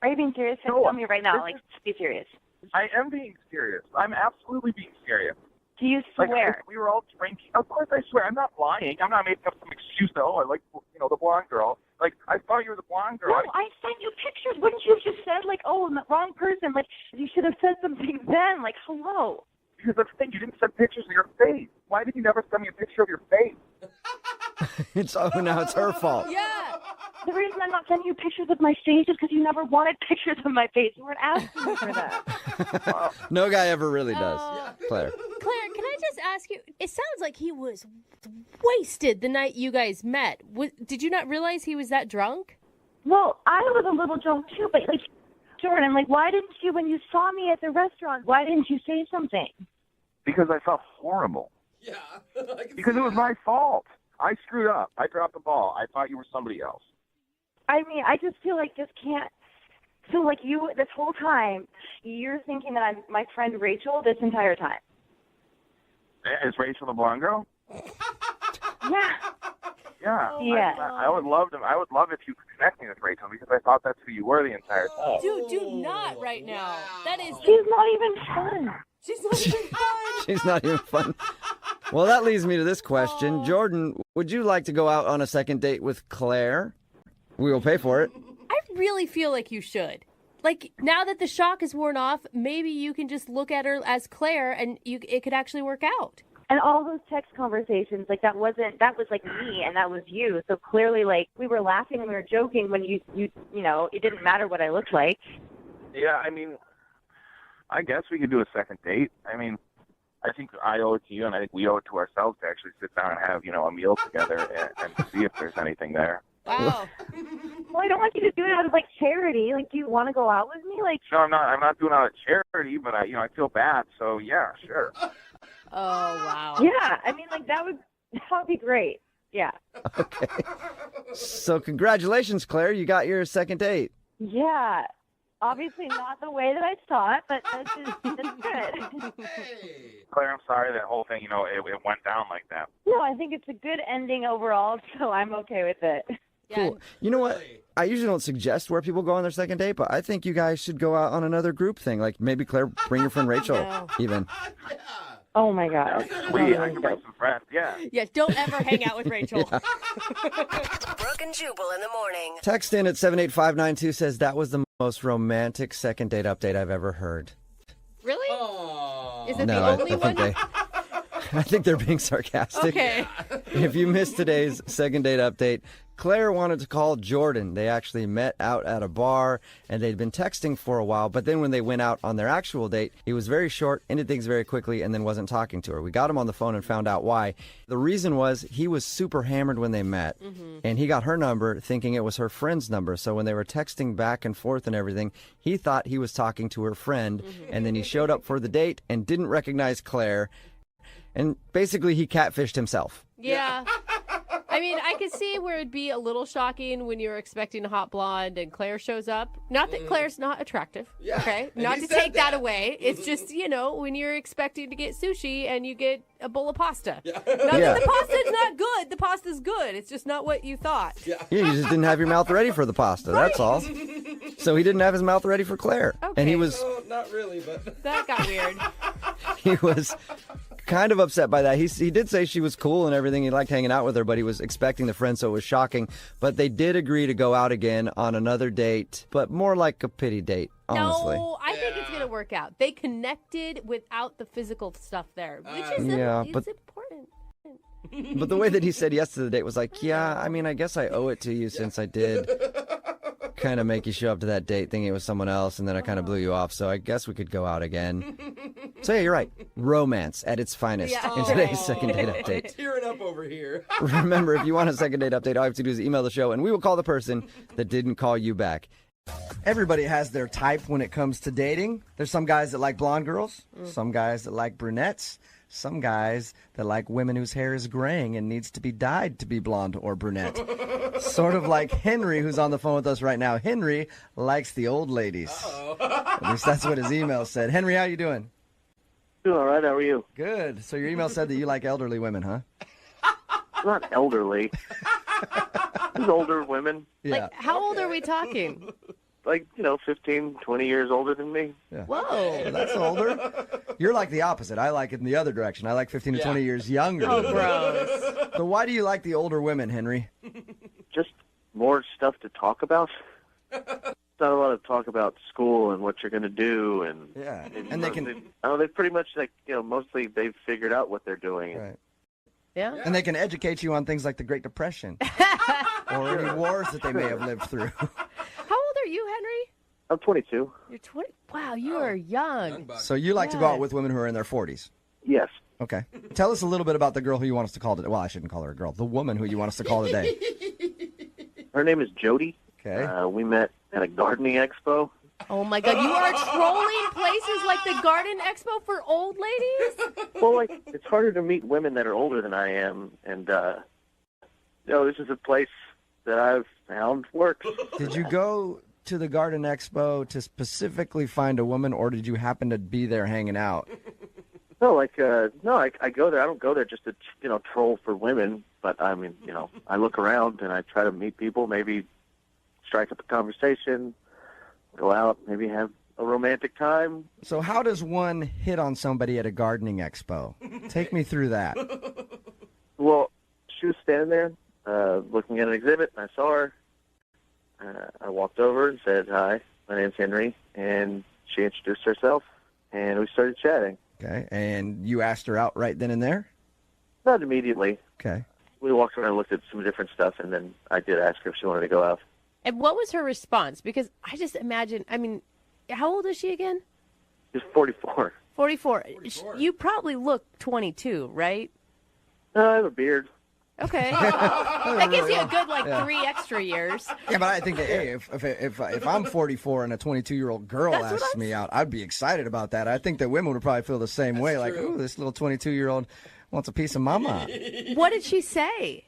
Are you being serious? No, Tell me right now. Like, be serious. I am being serious. I'm absolutely being serious. Do you swear? Like, we were all drinking. Of course I swear. I'm not lying. I'm not making up some excuse that, I like, the blonde girl. Like, I thought you were the blonde girl. No, I sent you pictures. Wouldn't you have just said, like, oh, I'm the wrong person? Like, you should have said something then. Like, hello. Because that's the thing. You didn't send pictures of your face. Why did you never send me a picture of your face? Now it's her fault. Yeah. The reason I'm not sending you pictures of my face is because you never wanted pictures of my face. You weren't asking me for that. No guy ever really does. Claire. Claire, can I just ask you? It sounds like he was wasted the night you guys met. Did you not realize he was that drunk? Well, I was a little drunk too, but like, Jordan, like, why didn't you, when you saw me at the restaurant, why didn't you say something? Because I felt horrible. Yeah. Because it was my fault. I screwed up. I dropped the ball. I thought you were somebody else. I mean, I just feel like this can't. So, like, you, this whole time, you're thinking that I'm my friend Rachel this entire time. Is Rachel the blonde girl? Yeah. Yeah. Yeah. I would love to. I would love if you could connect me with Rachel because I thought that's who you were the entire time. Dude, do not right now. That is. She's not even fun. She's not even fun. She's not even fun. Well, that leads me to this question. Jordan, would you like to go out on a second date with Claire? We will pay for it. I really feel like you should. Like, now that the shock is worn off, maybe you can just look at her as Claire and it could actually work out. And all those text conversations, like, that was like me and that was you. So clearly, like, we were laughing and we were joking when you know, it didn't matter what I looked like. Yeah, I mean, I guess we could do a second date. I mean, I think I owe it to you and I think we owe it to ourselves to actually sit down and have, a meal together and see if there's anything there. Wow. Well, I don't want you to do it out of, like, charity. Like, do you want to go out with me? Like, no, I'm not doing it out of charity, but I feel bad. So yeah, sure. Oh, wow. Yeah, I mean, like, that would be great. Yeah. Okay. So congratulations, Claire. You got your second date. Yeah. Obviously not the way that I thought, but that's good. Claire, I'm sorry that whole thing, it went down like that. No, I think it's a good ending overall, so I'm okay with it. Cool. You know what? I usually don't suggest where people go on their second date, but I think you guys should go out on another group thing. Like maybe Claire, bring your friend Rachel, even. Oh my God. Sweet. I can bring some friends. Yeah. Yeah, don't ever hang out with Rachel. Brooke and Jubal in the morning. Text in at 78592 says that was the most romantic second date update I've ever heard. Really? Is it No, the only one? I think they're being sarcastic. Okay. If you missed today's second date update, Claire wanted to call Jordan. They actually met out at a bar, and they'd been texting for a while, but then when they went out on their actual date, he was very short, ended things very quickly, and then wasn't talking to her. We got him on the phone and found out why. The reason was he was super hammered when they met, and he got her number thinking it was her friend's number. So when they were texting back and forth and everything, he thought he was talking to her friend, and then he showed up for the date and didn't recognize Claire, and basically he catfished himself. Yeah. I mean, I could see where it'd be a little shocking when you're expecting a hot blonde and Claire shows up. Not that Claire's not attractive, okay? Not to take that away. It's just, when you're expecting to get sushi and you get a bowl of pasta. Not that the pasta's not good. The pasta's good. It's just not what you thought. Yeah, you just didn't have your mouth ready for the pasta, that's all. So he didn't have his mouth ready for Claire. Okay. And he was... Oh, not really, but... That got weird. He was kind of upset by that. He did say she was cool and everything. He liked hanging out with her, but he was expecting the friend, so it was shocking. But they did agree to go out again on another date, but more like a pity date, honestly. No, I think it's going to work out. They connected without the physical stuff there, which is but important. But the way that he said yes to the date was like, yeah, I mean, I guess I owe it to you since I did kind of make you show up to that date thinking it was someone else, and then I kind of blew you off, so I guess we could go out again. So yeah, you're right. Romance at its finest in today's second date update. Tearing up over here. Remember, if you want a second date update, all you have to do is email the show, and we will call the person that didn't call you back. Everybody has their type when it comes to dating. There's some guys that like blonde girls, some guys that like brunettes, some guys that like women whose hair is graying and needs to be dyed to be blonde or brunette. Sort of like Henry, who's on the phone with us right now. Henry likes the old ladies. At least that's what his email said. Henry, how you doing? Doing all right. How are you? Good. So your email said that you like elderly women, huh? Not elderly. Just older women. Yeah. Like, how old are we talking? Like, 15, 20 years older than me. Yeah. Whoa. Well, that's older. You're like the opposite. I like it in the other direction. I like 15 to 20 years younger. Oh, gross. So why do you like the older women, Henry? Just more stuff to talk about. Not a lot of talk about school and what you're going to do. And they can... they pretty much, mostly they've figured out what they're doing. Right. Yeah. And they can educate you on things like the Great Depression or any wars that they may have lived through. How old are you, Henry? I'm 22. You're 20. Wow, you are young. So you like to go out with women who are in their 40s? Yes. Okay. Tell us a little bit about the girl who you want us to call today. Well, I shouldn't call her a girl. The woman who you want us to call today. Her name is Jody. Okay. We met at a gardening expo. Oh, my God. You are trolling places like the Garden Expo for old ladies? Well, it's harder to meet women that are older than I am. And, this is a place that I've found works. Did you go to the Garden Expo to specifically find a woman, or did you happen to be there hanging out? No, I go there. I don't go there just to, troll for women. But, I mean, I look around and I try to meet people, maybe strike up a conversation, go out, maybe have a romantic time. So how does one hit on somebody at a gardening expo? Take me through that. Well, she was standing there looking at an exhibit, and I saw her. I walked over and said, "Hi, my name's Henry," and she introduced herself, and we started chatting. Okay, and you asked her out right then and there? Not immediately. Okay. We walked around and looked at some different stuff, and then I did ask her if she wanted to go out. And what was her response? Because I just imagine, how old is she again? She's 44. 44. You probably look 22, right? I have a beard. Okay. That gives you a good, 3 extra years. Yeah, but I think that, hey, if I'm 44 and a 22-year-old girl asks me out, I'd be excited about that. I think that women would probably feel the same way. Like, ooh, this little 22-year-old wants a piece of mama. What did she say?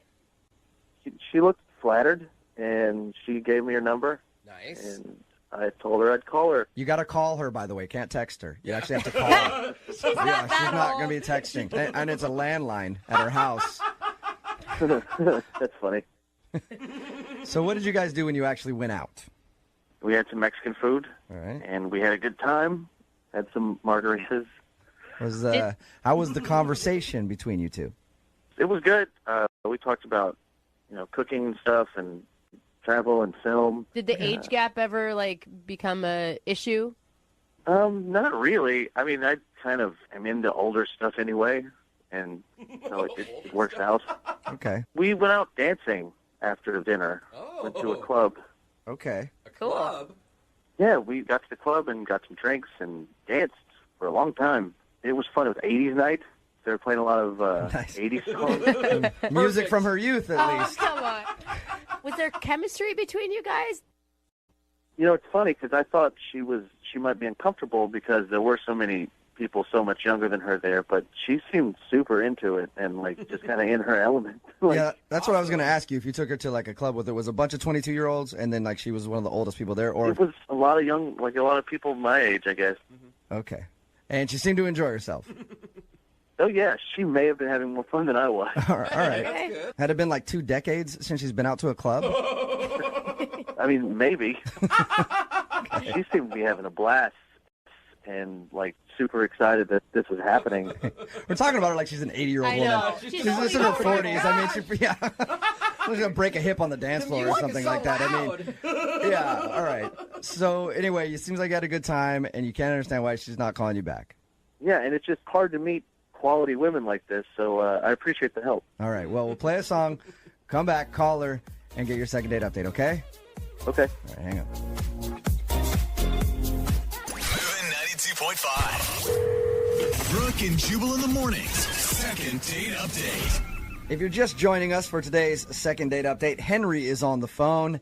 She looked flattered, and she gave me her number. Nice. And I told her I'd call her. You got to call her, by the way. Can't text her. You actually have to call her. She's not going to be texting. And it's a landline at her house. That's funny. So what did you guys do when you actually went out? We had some Mexican food. All right. And we had a good time. Had some margaritas. How was the conversation between you two? It was good. We talked about, cooking and stuff, and travel and film. Did the age gap ever like become a issue? Not really. I mean, I kind of am into older stuff anyway, and so it works out. Okay. We went out dancing after dinner. Went to a club. Okay. Cool. Yeah, we got to the club and got some drinks and danced for a long time. It was fun. It was 80s night. They were playing a lot of 80s songs. Music from her youth, at least. Come on. Was there chemistry between you guys? You know, it's funny because I thought she might be uncomfortable because there were so many people so much younger than her there, but she seemed super into it and like just kind of in her element. Yeah, that's what I was going to ask you. If you took her to like a club with it was a bunch of 22-year-olds and then like she was one of the oldest people there, or it was a lot of young, like a lot of people my age, I guess. Okay, and she seemed to enjoy herself. Oh yeah, she may have been having more fun than I was. All right. Had it been like 2 decades since she's been out to a club? I mean, maybe. She seemed to be having a blast and like super excited that this was happening. We're talking about her like she's an 80-year-old woman. know. She's in her 40s. I mean, she's gonna break a hip on the dance floor or something like that. I mean, yeah. All right. So anyway, it seems like you had a good time, and you can't understand why she's not calling you back. Yeah, and it's just hard to meet quality women like this, so I appreciate the help. All right. Well, we'll play a song, come back, call her, and get your second date update. Okay? Okay. All right. Hang on. Moving 92.5. Brooke and Jubal in the mornings. Second date update. If you're just joining us for today's second date update, Henry is on the phone.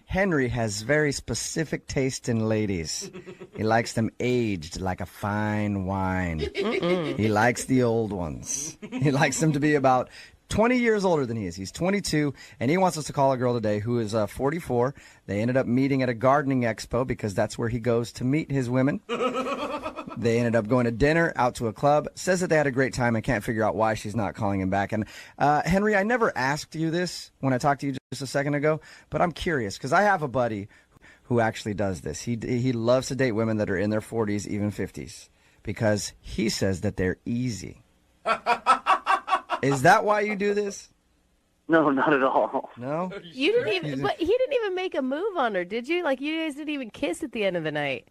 Henry has very specific taste in ladies. He likes them aged like a fine wine. He likes the old ones. He likes them to be about 20 years older than he is. He's 22, and he wants us to call a girl today who is 44. They ended up meeting at a gardening expo because that's where he goes to meet his women. They ended up going to dinner, out to a club, says that they had a great time and can't figure out why she's not calling him back. And Henry, I never asked you this when I talked to you just a second ago, but I'm curious because I have a buddy who actually does this. He loves to date women that are in their 40s, even 50s, because he says that they're easy. Is that why you do this? No, not at all. No? You didn't even, but he didn't even make a move on her, did you? Like, you guys didn't even kiss at the end of the night.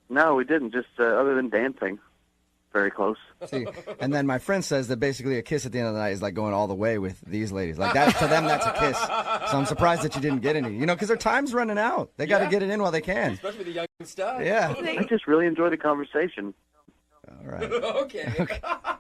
No, we didn't, just other than dancing. Very close. See, and then my friend says that basically a kiss at the end of the night is like going all the way with these ladies. Like, that, to them, that's a kiss. So I'm surprised that you didn't get any. You know, because their time's running out. They got to get it in while they can. Especially with the young stuff. Yeah. I just really enjoy the conversation. All right. Okay.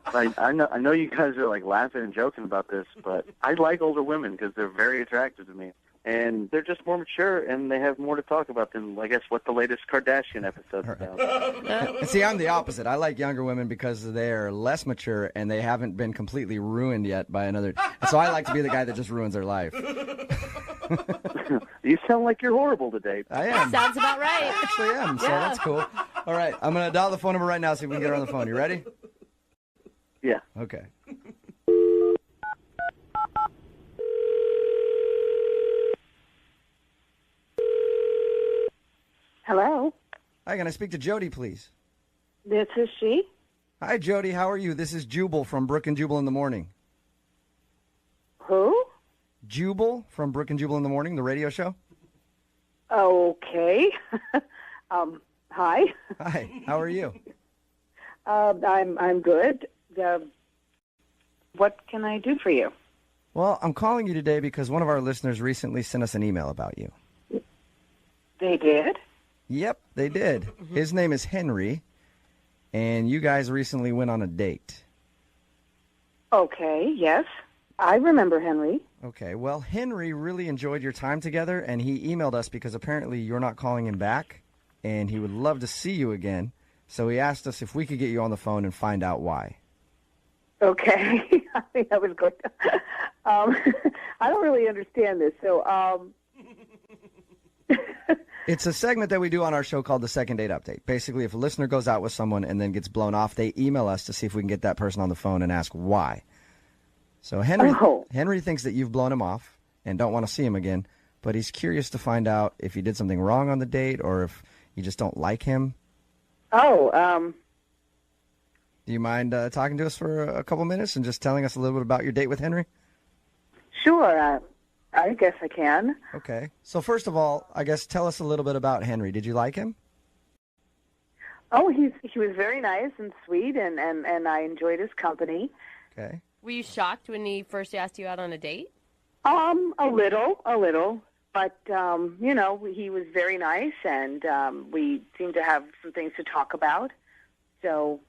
I know you guys are like laughing and joking about this, but I like older women because they're very attractive to me. And they're just more mature, and they have more to talk about than, I guess, what the latest Kardashian episode's about. See, I'm the opposite. I like younger women because they're less mature and they haven't been completely ruined yet by another. So I like to be the guy that just ruins their life. You sound like you're horrible to date. I am. Sounds about right. I actually am, so that's cool. All right, I'm going to dial the phone number right now, see if we can get her on the phone. You ready? Yeah. Okay. Hello, Hi, can I speak to Jody, please? this is she. Hi, Jody. How are you? This is Jubal from Brooke and Jubal in the Morning. Who? Jubal from Brooke and Jubal in the Morning, the radio show. Okay. Hi. Hi. How are you? I'm good. What can I do for you? Well, I'm calling you today because one of our listeners recently sent us an email about you. They did? Yep, they did. His name is Henry, and you guys recently went on a date. Okay, yes. I remember Henry. Okay, well, Henry really enjoyed your time together, and he emailed us because apparently you're not calling him back, and he would love to see you again. So he asked us if we could get you on the phone and find out why. Okay. I think that was good. I don't really understand this, so... It's a segment that we do on our show called the Second Date Update. Basically, if a listener goes out with someone and then gets blown off, they email us to see if we can get that person on the phone and ask why. So Henry thinks that you've blown him off and don't want to see him again, but he's curious to find out if you did something wrong on the date or if you just don't like him. Oh, Do you mind talking to us for a couple minutes and just telling us a little bit about your date with Henry? sure. I guess I can. Okay. So first of all, I guess tell us a little bit about Henry. Did you like him? Oh, he was very nice and sweet, and I enjoyed his company. Okay. Were you shocked when he first asked you out on a date? A little, but he was very nice, and we seemed to have some things to talk about. So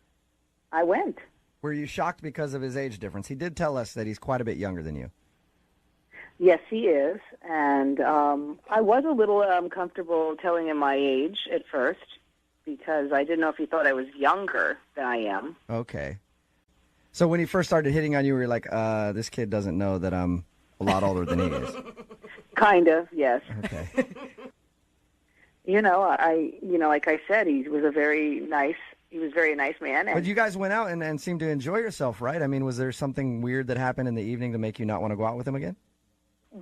I went. Were you shocked because of his age difference? He did tell us that he's quite a bit younger than you. Yes, he is, and I was a little uncomfortable telling him my age at first because I didn't know if he thought I was younger than I am. Okay. So when he first started hitting on you, we were like, this kid doesn't know that I'm a lot older than he is. Kind of, yes. Okay. Like I said, he was a very nice man. And But you guys went out and seemed to enjoy yourself, right? I mean, was there something weird that happened in the evening to make you not want to go out with him again?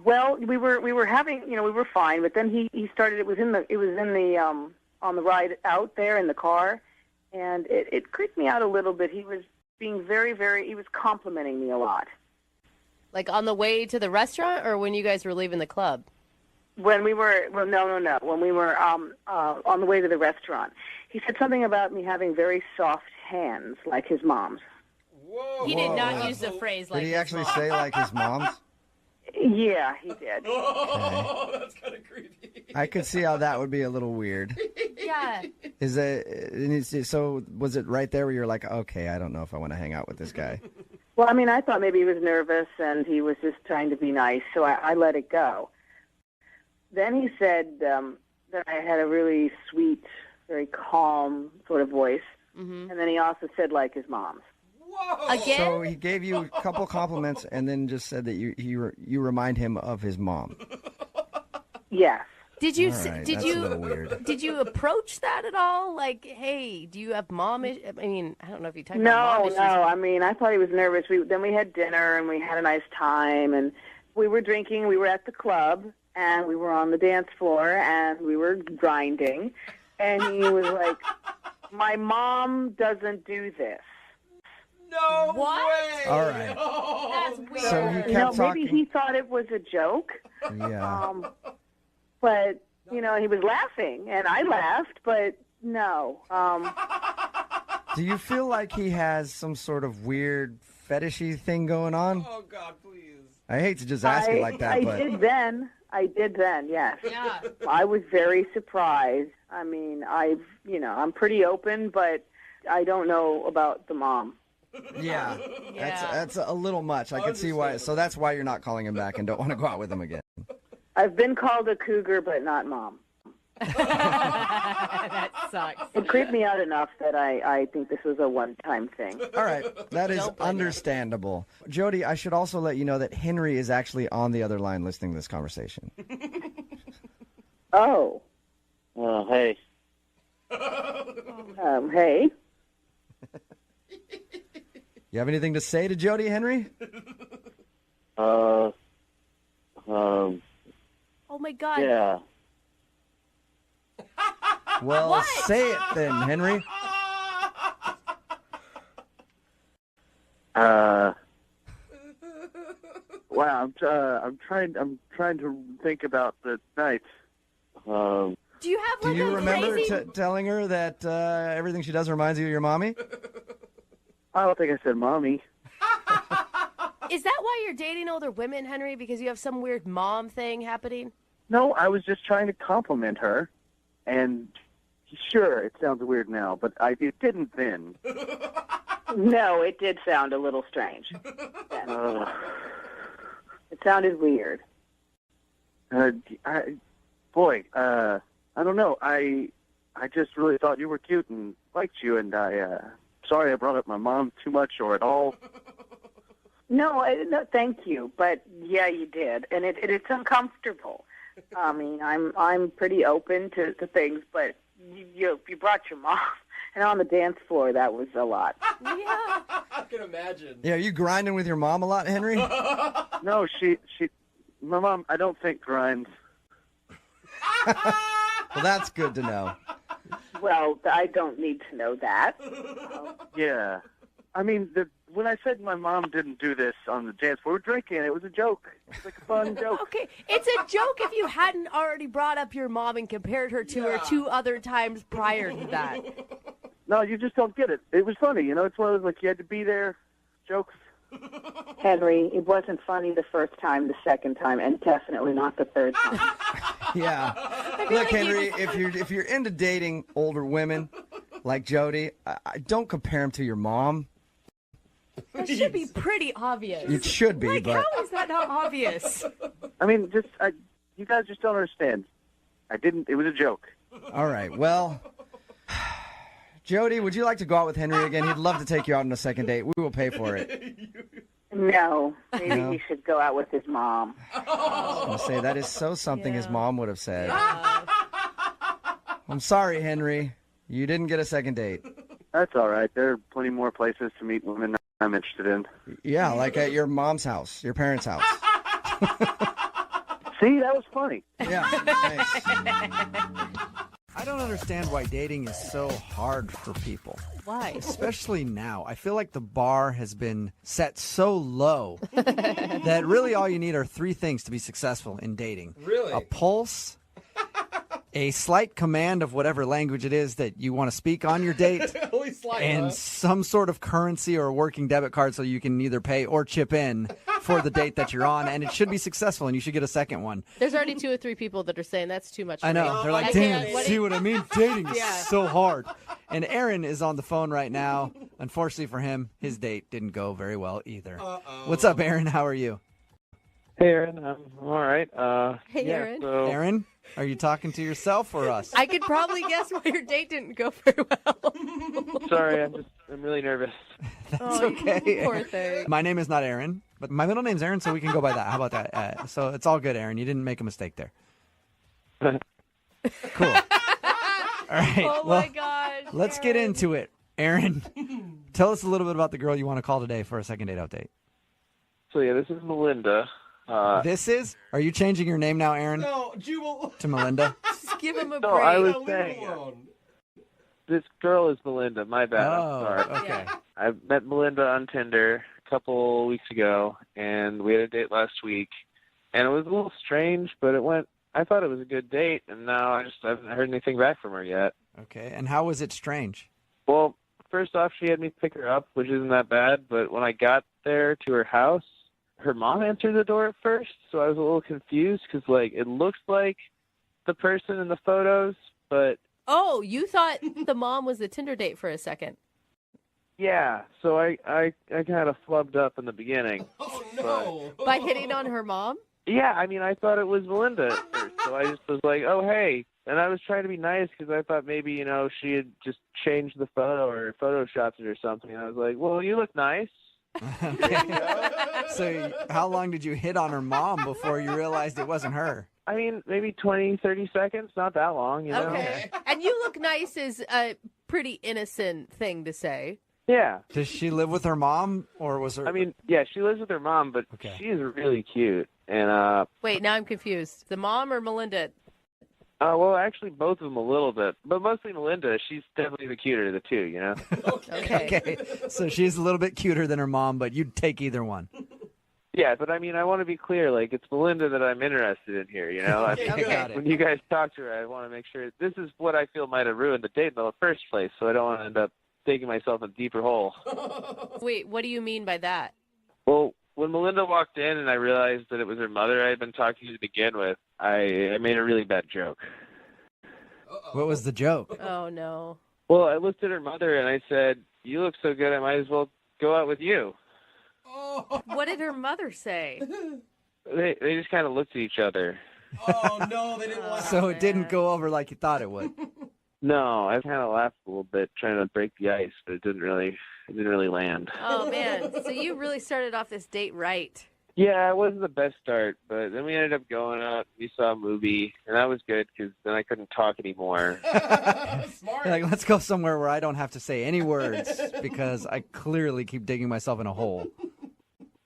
well, we were having, we were fine, but then he started. It was in the on the ride out there in the car, and it creeped me out a little bit. He was being he was complimenting me a lot. Like on the way to the restaurant, or when you guys were leaving the club? When we were, no. When we were on the way to the restaurant, he said something about me having very soft hands, like his mom's. Whoa! He did not use the phrase like. Did he actually say like his mom's? Yeah, he did. Oh, that's kind of creepy. I could see how that would be a little weird. Yeah. So was it right there where you're like, okay, I don't know if I want to hang out with this guy? Well, I mean, I thought maybe he was nervous and he was just trying to be nice, so I let it go. Then he said that I had a really sweet, very calm sort of voice, and then he also said like his mom's. Whoa! Again? So he gave you a couple compliments and then just said that you remind him of his mom. Yes. Did you All right, did that's you a little weird. did you approach that at all? Like, hey, do you have mom? I mean, I don't know if you talked about No. mom issues. I mean, I thought he was nervous. Then we had dinner and we had a nice time, and we were drinking. We were at the club and we were on the dance floor and we were grinding, and he was like, "My mom doesn't do this." No What? way! All right. That's weird. So he kept talking. Maybe he thought it was a joke. Yeah. But, he was laughing, and I laughed, but no. Do you feel like he has some sort of weird fetishy thing going on? Oh, God, please. I hate to just ask you like that, I but did then, yes. Yeah. I was very surprised. I mean, I'm pretty open, but I don't know about the mom. yeah, Yeah. that's a little much. I can see why. So that's why you're not calling him back and don't want to go out with him again. I've been called a cougar, but not mom. That sucks. It creeped me out enough that I think this was a one-time thing. All right, that is Don't blame him. understandable. Jody, I should also let you know that Henry is actually on the other line listening to this conversation. Oh. Hey. Hey. You have anything to say to Jody, Henry? Oh my God. Yeah. Well, What? say it then, Henry. Wow, I'm trying to think about the night. Do you have Do like you a remember crazy? telling her that everything she does reminds you of your mommy? I don't think I said mommy. Is that why you're dating older women, Henry? Because you have some weird mom thing happening? No, I was just trying to compliment her, and sure, it sounds weird now, but it didn't then. No, it did sound a little strange. It sounded weird. I don't know. I just really thought you were cute and liked you, and sorry I brought up my mom too much or at all. No, thank you. But yeah, you did, and it's uncomfortable. I mean, I'm pretty open to things, but you brought your mom, and on the dance floor, that was a lot. Yeah. I can imagine. Yeah, are you grinding with your mom a lot, Henry? No, my mom, I don't think grinds. Well, that's good to know. Well, I don't need to know that. Yeah. I mean, when I said my mom didn't do this on the dance floor, we were drinking. It was a joke. It was like a fun joke. Okay, it's a joke if you hadn't already brought up your mom and compared her to her 2 other times prior to that. No, you just don't get it. It was funny. It's one of those, like, you had to be there. Jokes. Henry, it wasn't funny the first time, the second time, and definitely not the third time. Yeah. Look, Henry, if you're into dating older women like Jody, I don't compare them to your mom. That should be pretty obvious. It should be, like, but how is that not obvious? I mean, you guys just don't understand. It was a joke. all right. Well, Jody, would you like to go out with Henry again? He'd love to take you out on a second date. We will pay for it. No, maybe No? he should go out with his mom. I was going to say, that is so something his mom would have said. I'm sorry, Henry. You didn't get a second date. That's all right. There are plenty more places to meet women I'm interested in. Yeah, like at your mom's house, your parents' house. See, that was funny. Yeah, thanks. I don't understand why dating is so hard for people. Why? Especially now. I feel like the bar has been set so low that really all you need are 3 things to be successful in dating. Really? A pulse, a slight command of whatever language it is that you want to speak on your date, Only slight, and huh? some sort of currency or a working debit card so you can either pay or chip in for the date that you're on, and it should be successful, and you should get a second one. There's already 2 or 3 people that are saying that's too much for I know. me. They're like, I damn, can't- see what I mean? Dating is Yeah. so hard. And Aaron is on the phone right now. Unfortunately for him, his date didn't go very well either. What's up, Aaron? How are you? Hey, Aaron. I'm all right. Hey, yeah, Aaron. So, Aaron, are you talking to yourself or us? I could probably guess why your date didn't go very well. sorry, I'm really nervous. That's okay. Poor thing. My name is not Aaron, but my middle name's Aaron, so we can go by that. How about that? So it's all good, Aaron. You didn't make a mistake there. Cool. All right. Oh, well, my gosh. let's get into it. Aaron, tell us a little bit about the girl you want to call today for a second date update. So yeah, this is Melinda. This is? Are you changing your name now, Aaron, No, Jubal. to Melinda? Just give him a No, break. I was Leave saying him alone. this girl is Melinda. My bad. Oh, I'm sorry. okay. I met Melinda on Tinder a couple weeks ago, and we had a date last week, and it was a little strange, but it went. I thought it was a good date, and now I haven't heard anything back from her yet. Okay. And how was it strange? Well, first off, she had me pick her up, which isn't that bad, but when I got there to her house, her mom answered the door at first, so I was a little confused because, like, it looks like the person in the photos, but Oh, you thought the mom was the Tinder date for a second. yeah, so I kind of flubbed up in the beginning. Oh, no. By hitting on her mom? Yeah, I mean, I thought it was Melinda at first, so I just was like, oh, hey. And I was trying to be nice because I thought maybe, she had just changed the photo or photoshopped it or something. And I was like, well, you look nice. So how long did you hit on her mom before you realized it wasn't her? I mean, maybe 20, 30 seconds, not that long, Okay. And you look nice is a pretty innocent thing to say. Yeah. Does she live with her mom, or was her... I mean, yeah, she lives with her mom, but she's really cute. And, Wait, now I'm confused. The mom or Melinda? well, actually, both of them a little bit, but mostly Melinda. She's definitely the cuter of the two, Okay. So she's a little bit cuter than her mom, but you'd take either one. Yeah, but I mean, I want to be clear. Like, it's Melinda that I'm interested in here, I mean, Got it. when you guys talk to her, I want to make sure this is what I feel might have ruined the date in the first place, so I don't want to end up digging myself a deeper hole. Wait, what do you mean by that? Well, when Melinda walked in and I realized that it was her mother I had been talking to begin with, I made a really bad joke. What was the joke? Oh, no. Well, I looked at her mother and I said, you look so good, I might as well go out with you. What did her mother say? They just kind of looked at each other. Oh, no, they didn't want So it didn't go over like you thought it would. No, I kind of laughed a little bit trying to break the ice, but it didn't really land. Oh, man. So you really started off this date right. Yeah, it wasn't the best start, but then we ended up going out. We saw a movie, and that was good because then I couldn't talk anymore. You're like, let's go somewhere where I don't have to say any words because I clearly keep digging myself in a hole.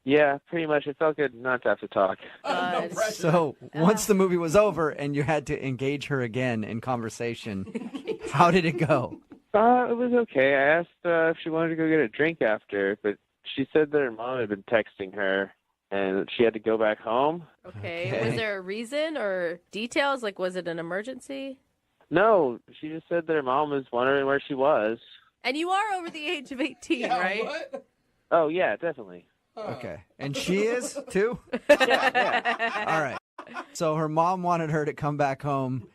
Yeah, pretty much. It felt good not to have to talk. So once the movie was over and you had to engage her again in conversation, how did it go? It was okay. I asked if she wanted to go get a drink after, but she said that her mom had been texting her and she had to go back home. Okay. Was there a reason or details? Like, was it an emergency? No, she just said that her mom was wondering where she was. And you are over the age of 18, right? What? Oh, yeah, definitely. Okay. And she is, too? Yeah. All right. So her mom wanted her to come back home.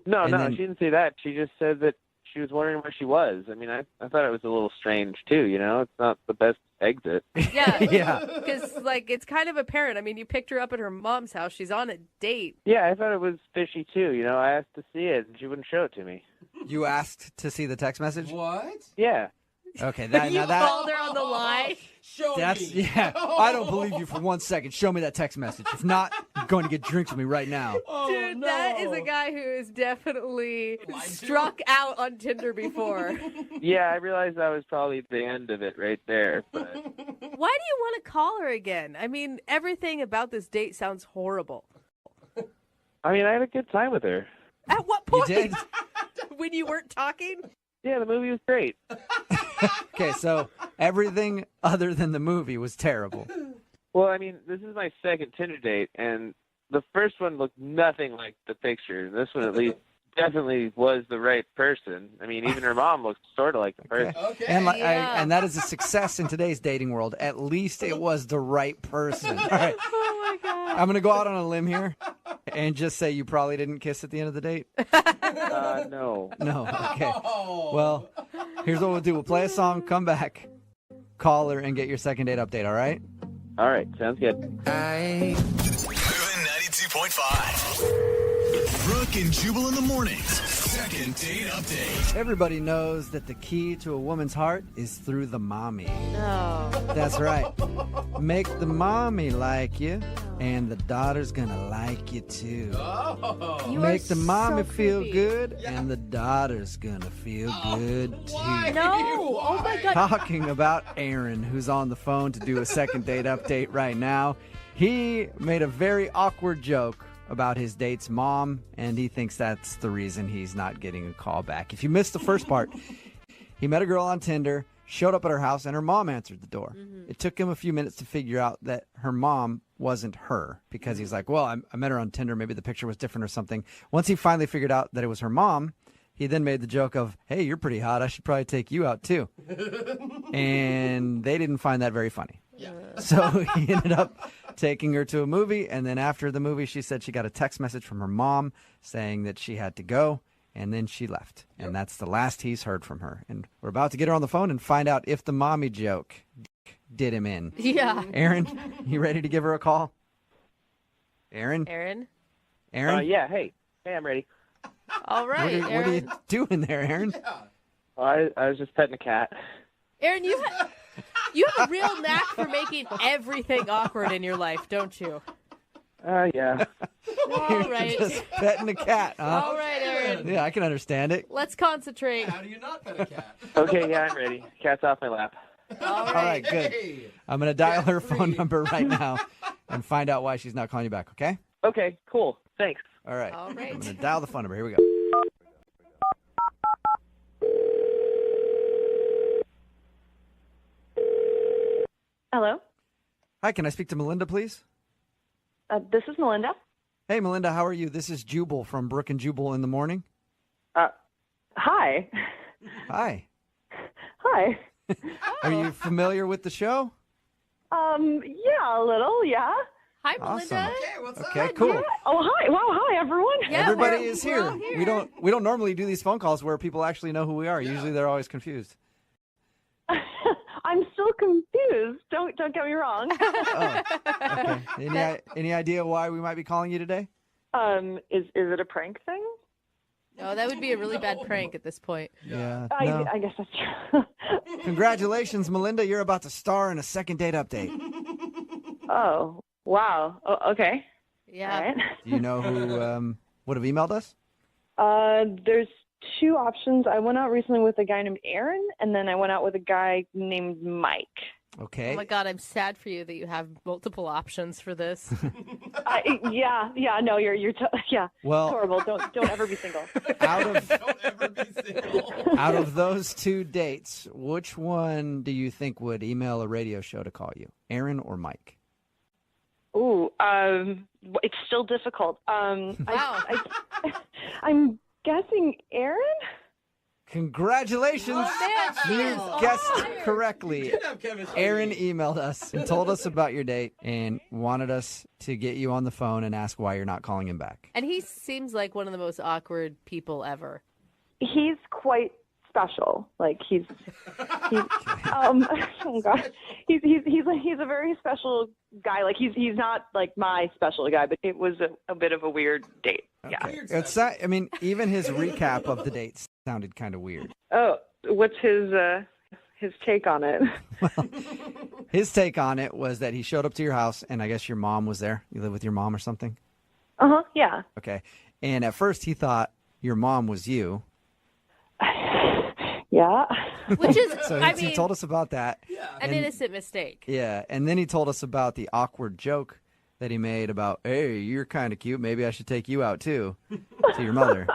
No, And then- she didn't say that. She just said that she was wondering where she was. I mean, I thought it was a little strange, too, you know? It's not the best exit. Yeah. Yeah. Because, like, it's kind of apparent. I mean, you picked her up at her mom's house. She's on a date. Yeah, I thought it was fishy, too. You know, I asked to see it, and she wouldn't show it to me. You asked to see the text message? What? Yeah. Okay. You called her on the line? Show That's me. yeah. I don't believe you for 1 second. Show me that text message. If not, I'm going to get drinks with me right now. Dude, no. that is a guy who is definitely struck out on Tinder before. Yeah, I realized that was probably the end of it right there. But Why do you want to call her again? I mean, everything about this date sounds horrible. I mean, I had a good time with her. At what point? You did? When you weren't talking? Yeah, the movie was great. Okay, so everything other than the movie was terrible. Well, I mean, this is my second Tinder date, and the first one looked nothing like the picture. This one, at least, definitely was the right person. I mean, even her mom looked sort of like the person. Okay. And Yeah. and that is a success in today's dating world. At least it was the right person. All right. Oh, my God. I'm going to go out on a limb here and just say you probably didn't kiss at the end of the date. No. No. Okay. Well, here's what we'll do. We'll play a song, come back, call her, and get your second date update, all right? All right, sounds good. Moving 92.5. Brooke and Jubal in the mornings. Second date update. Everybody knows that the key to a woman's heart is through the mommy. No. That's right. Make the mommy like you, and the daughter's gonna like you too. Oh. You Make are the mommy so feel creepy. good, and the daughter's gonna feel good too. Why? No. Oh, my God. Talking about Aaron, who's on the phone to do a second date update right now. He made a very awkward joke about his date's mom, and he thinks that's the reason he's not getting a call back. If you missed the first part, he met a girl on Tinder, showed up at her house, and her mom answered the door. It took him a few minutes to figure out that her mom wasn't her, because he's like, well, I met her on Tinder. Maybe the picture was different or something. Once he finally figured out that it was her mom, he then made the joke of, hey, you're pretty hot. I should probably take you out too. And they didn't find that very funny. So he ended up taking her to a movie, and then after the movie, she said she got a text message from her mom saying that she had to go, and then she left. And that's the last he's heard from her. And we're about to get her on the phone and find out if the mommy joke did him in. Yeah. Aaron, you ready to give her a call? Aaron? Aaron? Aaron? Yeah, hey, I'm ready. All right, What are Aaron. you doing there, Aaron? I was just petting a cat. Aaron, you have a real knack for making everything awkward in your life, don't you? Yeah. All right. Just petting a cat, huh? All right, Aaron. Yeah, I can understand it. Let's concentrate. How do you not pet a cat? Okay, yeah, I'm ready. Cat's off my lap. All All right, good. Hey. I'm going to dial her phone number right now and find out why she's not calling you back, okay? Okay, cool. Thanks. All right. All right. I'm going to dial the phone number. Here we go. Hello? Hi, can I speak to Melinda, please? This is Melinda. Hey, Melinda, how are you? This is Jubal from Brooke and Jubal in the Morning. Hi. Hi. Hi. Are you familiar with the show? Yeah, a little, yeah. Hi, Awesome. Melinda. Okay, what's Okay, up? cool. Oh, hi. Wow, hi, everyone. Yeah, Everybody we're- is we're here. all here. We don't normally do these phone calls where people actually know who we are. Usually they're always confused. I'm still confused. Don't get me wrong. Oh, okay. Any idea why we might be calling you today? Is it a prank thing? No, that would be a really bad prank at this point. Yeah. No. I guess that's true. Congratulations, Melinda. You're about to star in a second date update. Oh, wow. Oh, okay. Yeah. All right. Do you know who would have emailed us? There's two options. I went out recently with a guy named Aaron, and then I went out with a guy named Mike. Okay. Oh my God, I'm sad for you that you have multiple options for this. No, you're Well- it's horrible. Don't ever be single. Out of those two dates, which one do you think would email a radio show to call you, Aaron or Mike? Ooh, it's still difficult. Wow. I'm guessing Aaron. Congratulations! You guessed correctly. Aaron emailed us and told us about your date and wanted us to get you on the phone and ask why you're not calling him back. And he seems like one of the most awkward people ever. He's quite special. Like he's oh God, he's a very special guy. Like he's not like my special guy, but it was a bit of a weird date. Okay. I mean, even his recap of the dates sounded kind of weird. Oh, what's his take on it? His take on it was that he showed up to your house, and I guess your mom was there. You live with your mom or something? Yeah. Okay. And at first he thought your mom was you. Yeah. Which is, So I he mean, told us about that. an innocent mistake. Yeah, and then he told us about the awkward joke that he made about, hey, you're kind of cute. Maybe I should take you out, too, to your mother.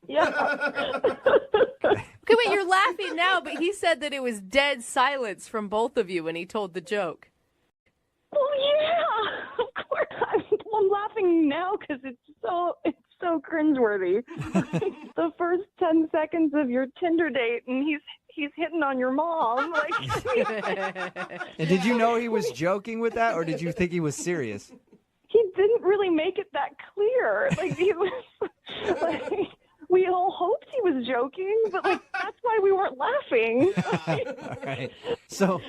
Okay, wait, you're laughing now, but he said that it was dead silence from both of you when he told the joke. Oh yeah, of course. I'm laughing now because it's so cringeworthy. The first 10 seconds of your Tinder date, and he's hitting on your mom. And did you know he was joking with that, or did you think he was serious? He didn't really make it that clear. Like he was like, we all hoped he was joking, but like that's why we weren't laughing. All right. So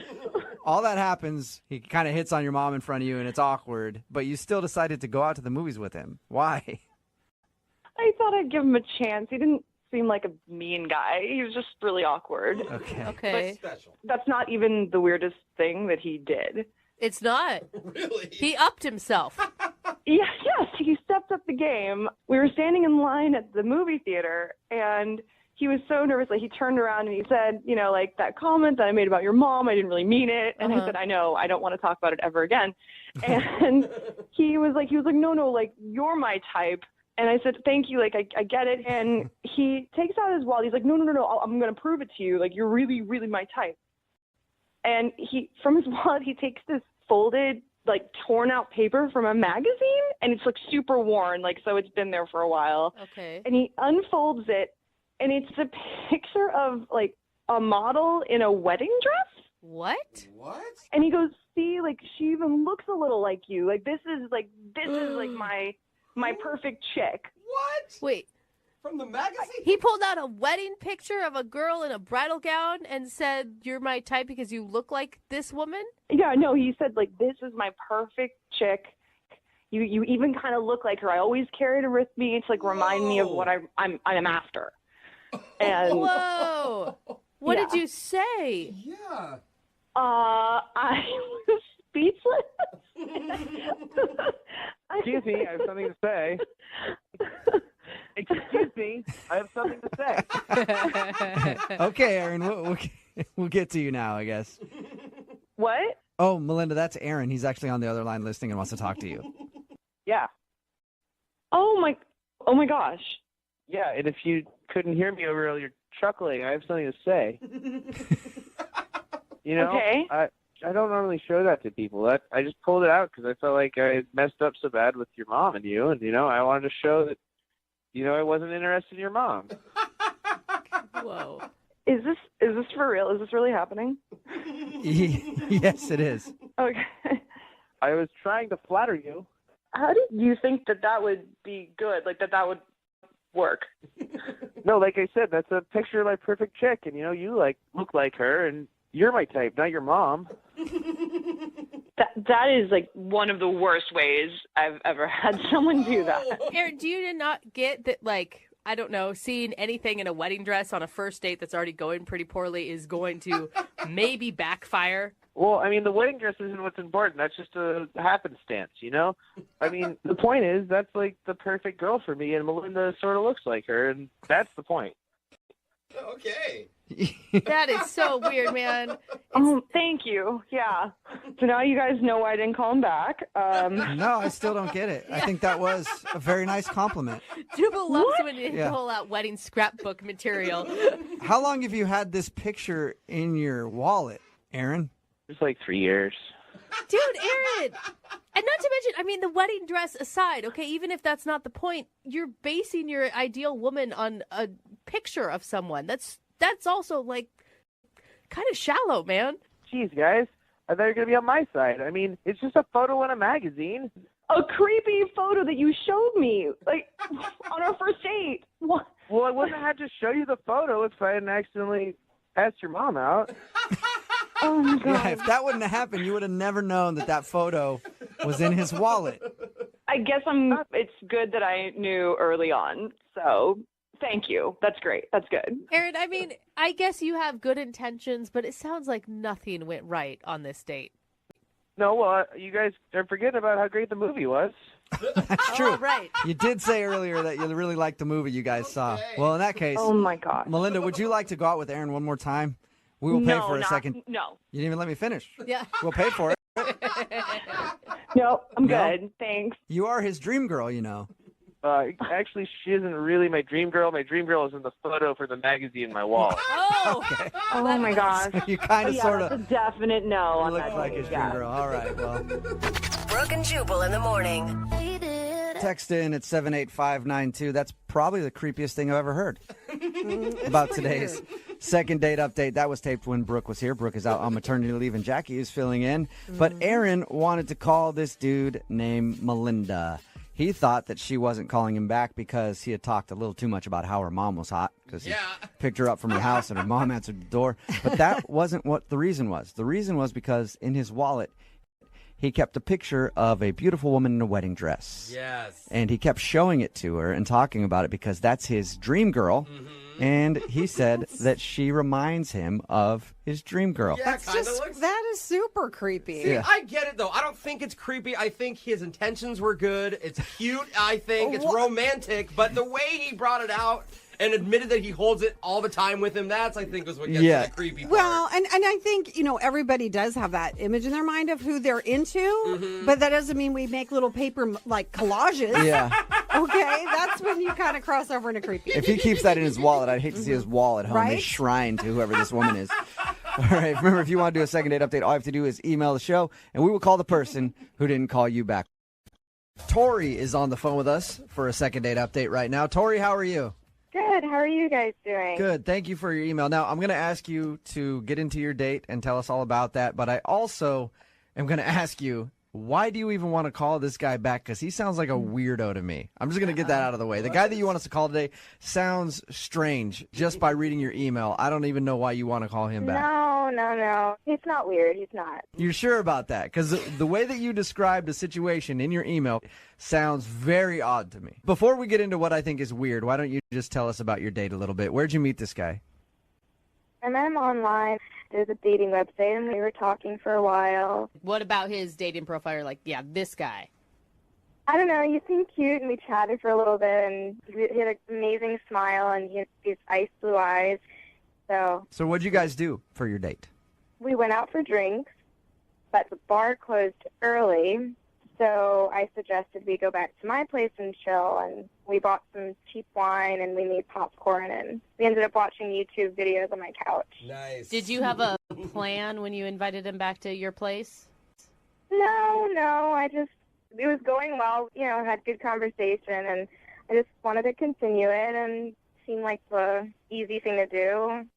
all that happens, he kind of hits on your mom in front of you, and it's awkward, but you still decided to go out to the movies with him. Why? I thought I'd give him a chance. He didn't seem like a mean guy. He was just really awkward. Okay. But that's not even the weirdest thing that he did. It's not. Really? He upped himself. Yes, he stepped up the game. We were standing in line at the movie theater, and he was so nervous. Like, he turned around and he said, you know, like, that comment that I made about your mom, I didn't really mean it. And I said, I know, I don't want to talk about it ever again. And he was like, no, like, you're my type. And I said, thank you, like, I get it. And he takes out his wallet. He's like, no, I'm going to prove it to you. Like, you're really, really my type. And from his wallet, he takes this folded, like, torn out paper from a magazine, and it's like super worn, like, so it's been there for a while. Okay. And he unfolds it, and it's a picture of like a model in a wedding dress. What? And he goes, see, like, she even looks a little like you. Like, this is like my perfect chick. What? Wait. From the magazine? He pulled out a wedding picture of a girl in a bridal gown and said, you're my type because you look like this woman? Yeah, no, he said, like, this is my perfect chick. You even kind of look like her. I always carried her with me to, like, remind me of what I'm after. And whoa. What did you say? Yeah. I was speechless. Excuse me, I have something to say. Excuse me, I have something to say. Okay, Aaron, we'll get to you now, I guess. What? Oh, Melinda, that's Aaron. He's actually on the other line listening and wants to talk to you. Yeah. Oh my gosh. Yeah, and if you couldn't hear me over your chuckling, I have something to say. You know, okay. I don't normally show that to people. I just pulled it out because I felt like I messed up so bad with your mom and you, and, you know, I wanted to show that, you know, I wasn't interested in your mom. Whoa. Is this for real? Is this really happening? Yes, it is. Okay. I was trying to flatter you. How did you think that would be good? Like, that would work? No, like I said, that's a picture of my perfect chick, and, you know, you look like her, and you're my type, not your mom. That is, like, one of the worst ways I've ever had someone do that. Aaron, do you not get that, like, I don't know, seeing anything in a wedding dress on a first date that's already going pretty poorly is going to maybe backfire? Well, I mean, the wedding dress isn't what's important. That's just a happenstance, you know? I mean, the point is, that's, like, the perfect girl for me, and Melinda sort of looks like her, and that's the point. Okay. That is so weird, man. Oh, thank you. Yeah. So now you guys know why I didn't call him back. No, I still don't get it. I think that was a very nice compliment. Jubal loves when you Yeah. pull out wedding scrapbook material. How long have you had this picture in your wallet, Aaron? It's like 3 years. Dude, Aaron! And not to mention, I mean, the wedding dress aside, okay, even if that's not the point, you're basing your ideal woman on a picture of someone. That's also, like, kind of shallow, man. Jeez, guys. I thought you were going to be on my side. I mean, it's just a photo in a magazine. A creepy photo that you showed me, like, on our first date. What? Well, I wouldn't have had to show you the photo if I hadn't accidentally asked your mom out. Oh, my God. Yeah, if that wouldn't have happened, you would have never known that photo was in his wallet. I guess it's good that I knew early on, so thank you. That's great. That's good. Aaron, I mean, I guess you have good intentions, but it sounds like nothing went right on this date. No, well, you guys are forgetting about how great the movie was. That's true. Oh, right. You did say earlier that you really liked the movie you guys saw. Well, in that case, Oh, my God. Melinda, would you like to go out with Aaron one more time? We will pay for a second. No. You didn't even let me finish. Yeah. We'll pay for it. No, I'm No? good. Thanks. You are his dream girl, you know. Actually, she isn't really my dream girl. My dream girl is in the photo for the magazine in my wall. Oh! Okay. Oh, my gosh. You kind of Yeah, sort that's of a definite no on look that like date, his dream yeah. girl. All right, well. Brooke and Jubal in the morning. Text in at 78592. That's probably the creepiest thing I've ever heard about today's second date update. That was taped when Brooke was here. Brooke is out on maternity leave and Jackie is filling in. But Aaron wanted to call this dude named Melinda. He thought that she wasn't calling him back because he had talked a little too much about how her mom was hot because he picked her up from her house and her mom answered the door. But that wasn't what the reason was. The reason was because in his wallet, he kept a picture of a beautiful woman in a wedding dress. Yes. And he kept showing it to her and talking about it because that's his dream girl. And he said that she reminds him of his dream girl. Yeah, That is super creepy. See, I get it, though. I don't think it's creepy. I think his intentions were good. It's cute, I think. It's romantic. But the way he brought it out and admitted that he holds it all the time with him, that's, I think, was what gets to the creepy part. Well, and I think, everybody does have that image in their mind of who they're into, but that doesn't mean we make little paper, collages. Yeah. Okay, that's when you kind of cross over into creepy. If he keeps that in his wallet, I'd hate to see his wall at home, Right? his shrine to whoever this woman is. All right, remember, if you want to do a second date update, all you have to do is email the show, and we will call the person who didn't call you back. Tori is on the phone with us for a second date update right now. Tori, how are you? Good. How are you guys doing? Good. Thank you for your email. Now, I'm going to ask you to get into your date and tell us all about that, but I also am going to ask you, why do you even want to call this guy back? Because he sounds like a weirdo to me. I'm just going to get that out of the way. The guy that you want us to call today sounds strange just by reading your email. I don't even know why you want to call him back. No. He's not weird. He's not. You're sure about that? Because the way that you described the situation in your email sounds very odd to me. Before we get into what I think is weird, why don't you just tell us about your date a little bit? Where'd you meet this guy? I met him online. There's a dating website, and we were talking for a while. What about his dating profile? You're like, yeah, this guy. I don't know. He seemed cute, and we chatted for a little bit, and he had an amazing smile, and he had these ice blue eyes. So what'd you guys do for your date? We went out for drinks, but the bar closed early, so I suggested we go back to my place and chill, and we bought some cheap wine, and we made popcorn, and we ended up watching YouTube videos on my couch. Nice. Did you have a plan when you invited him back to your place? No, it was going well, had good conversation, and I just wanted to continue it, and it seemed like the easy thing to do.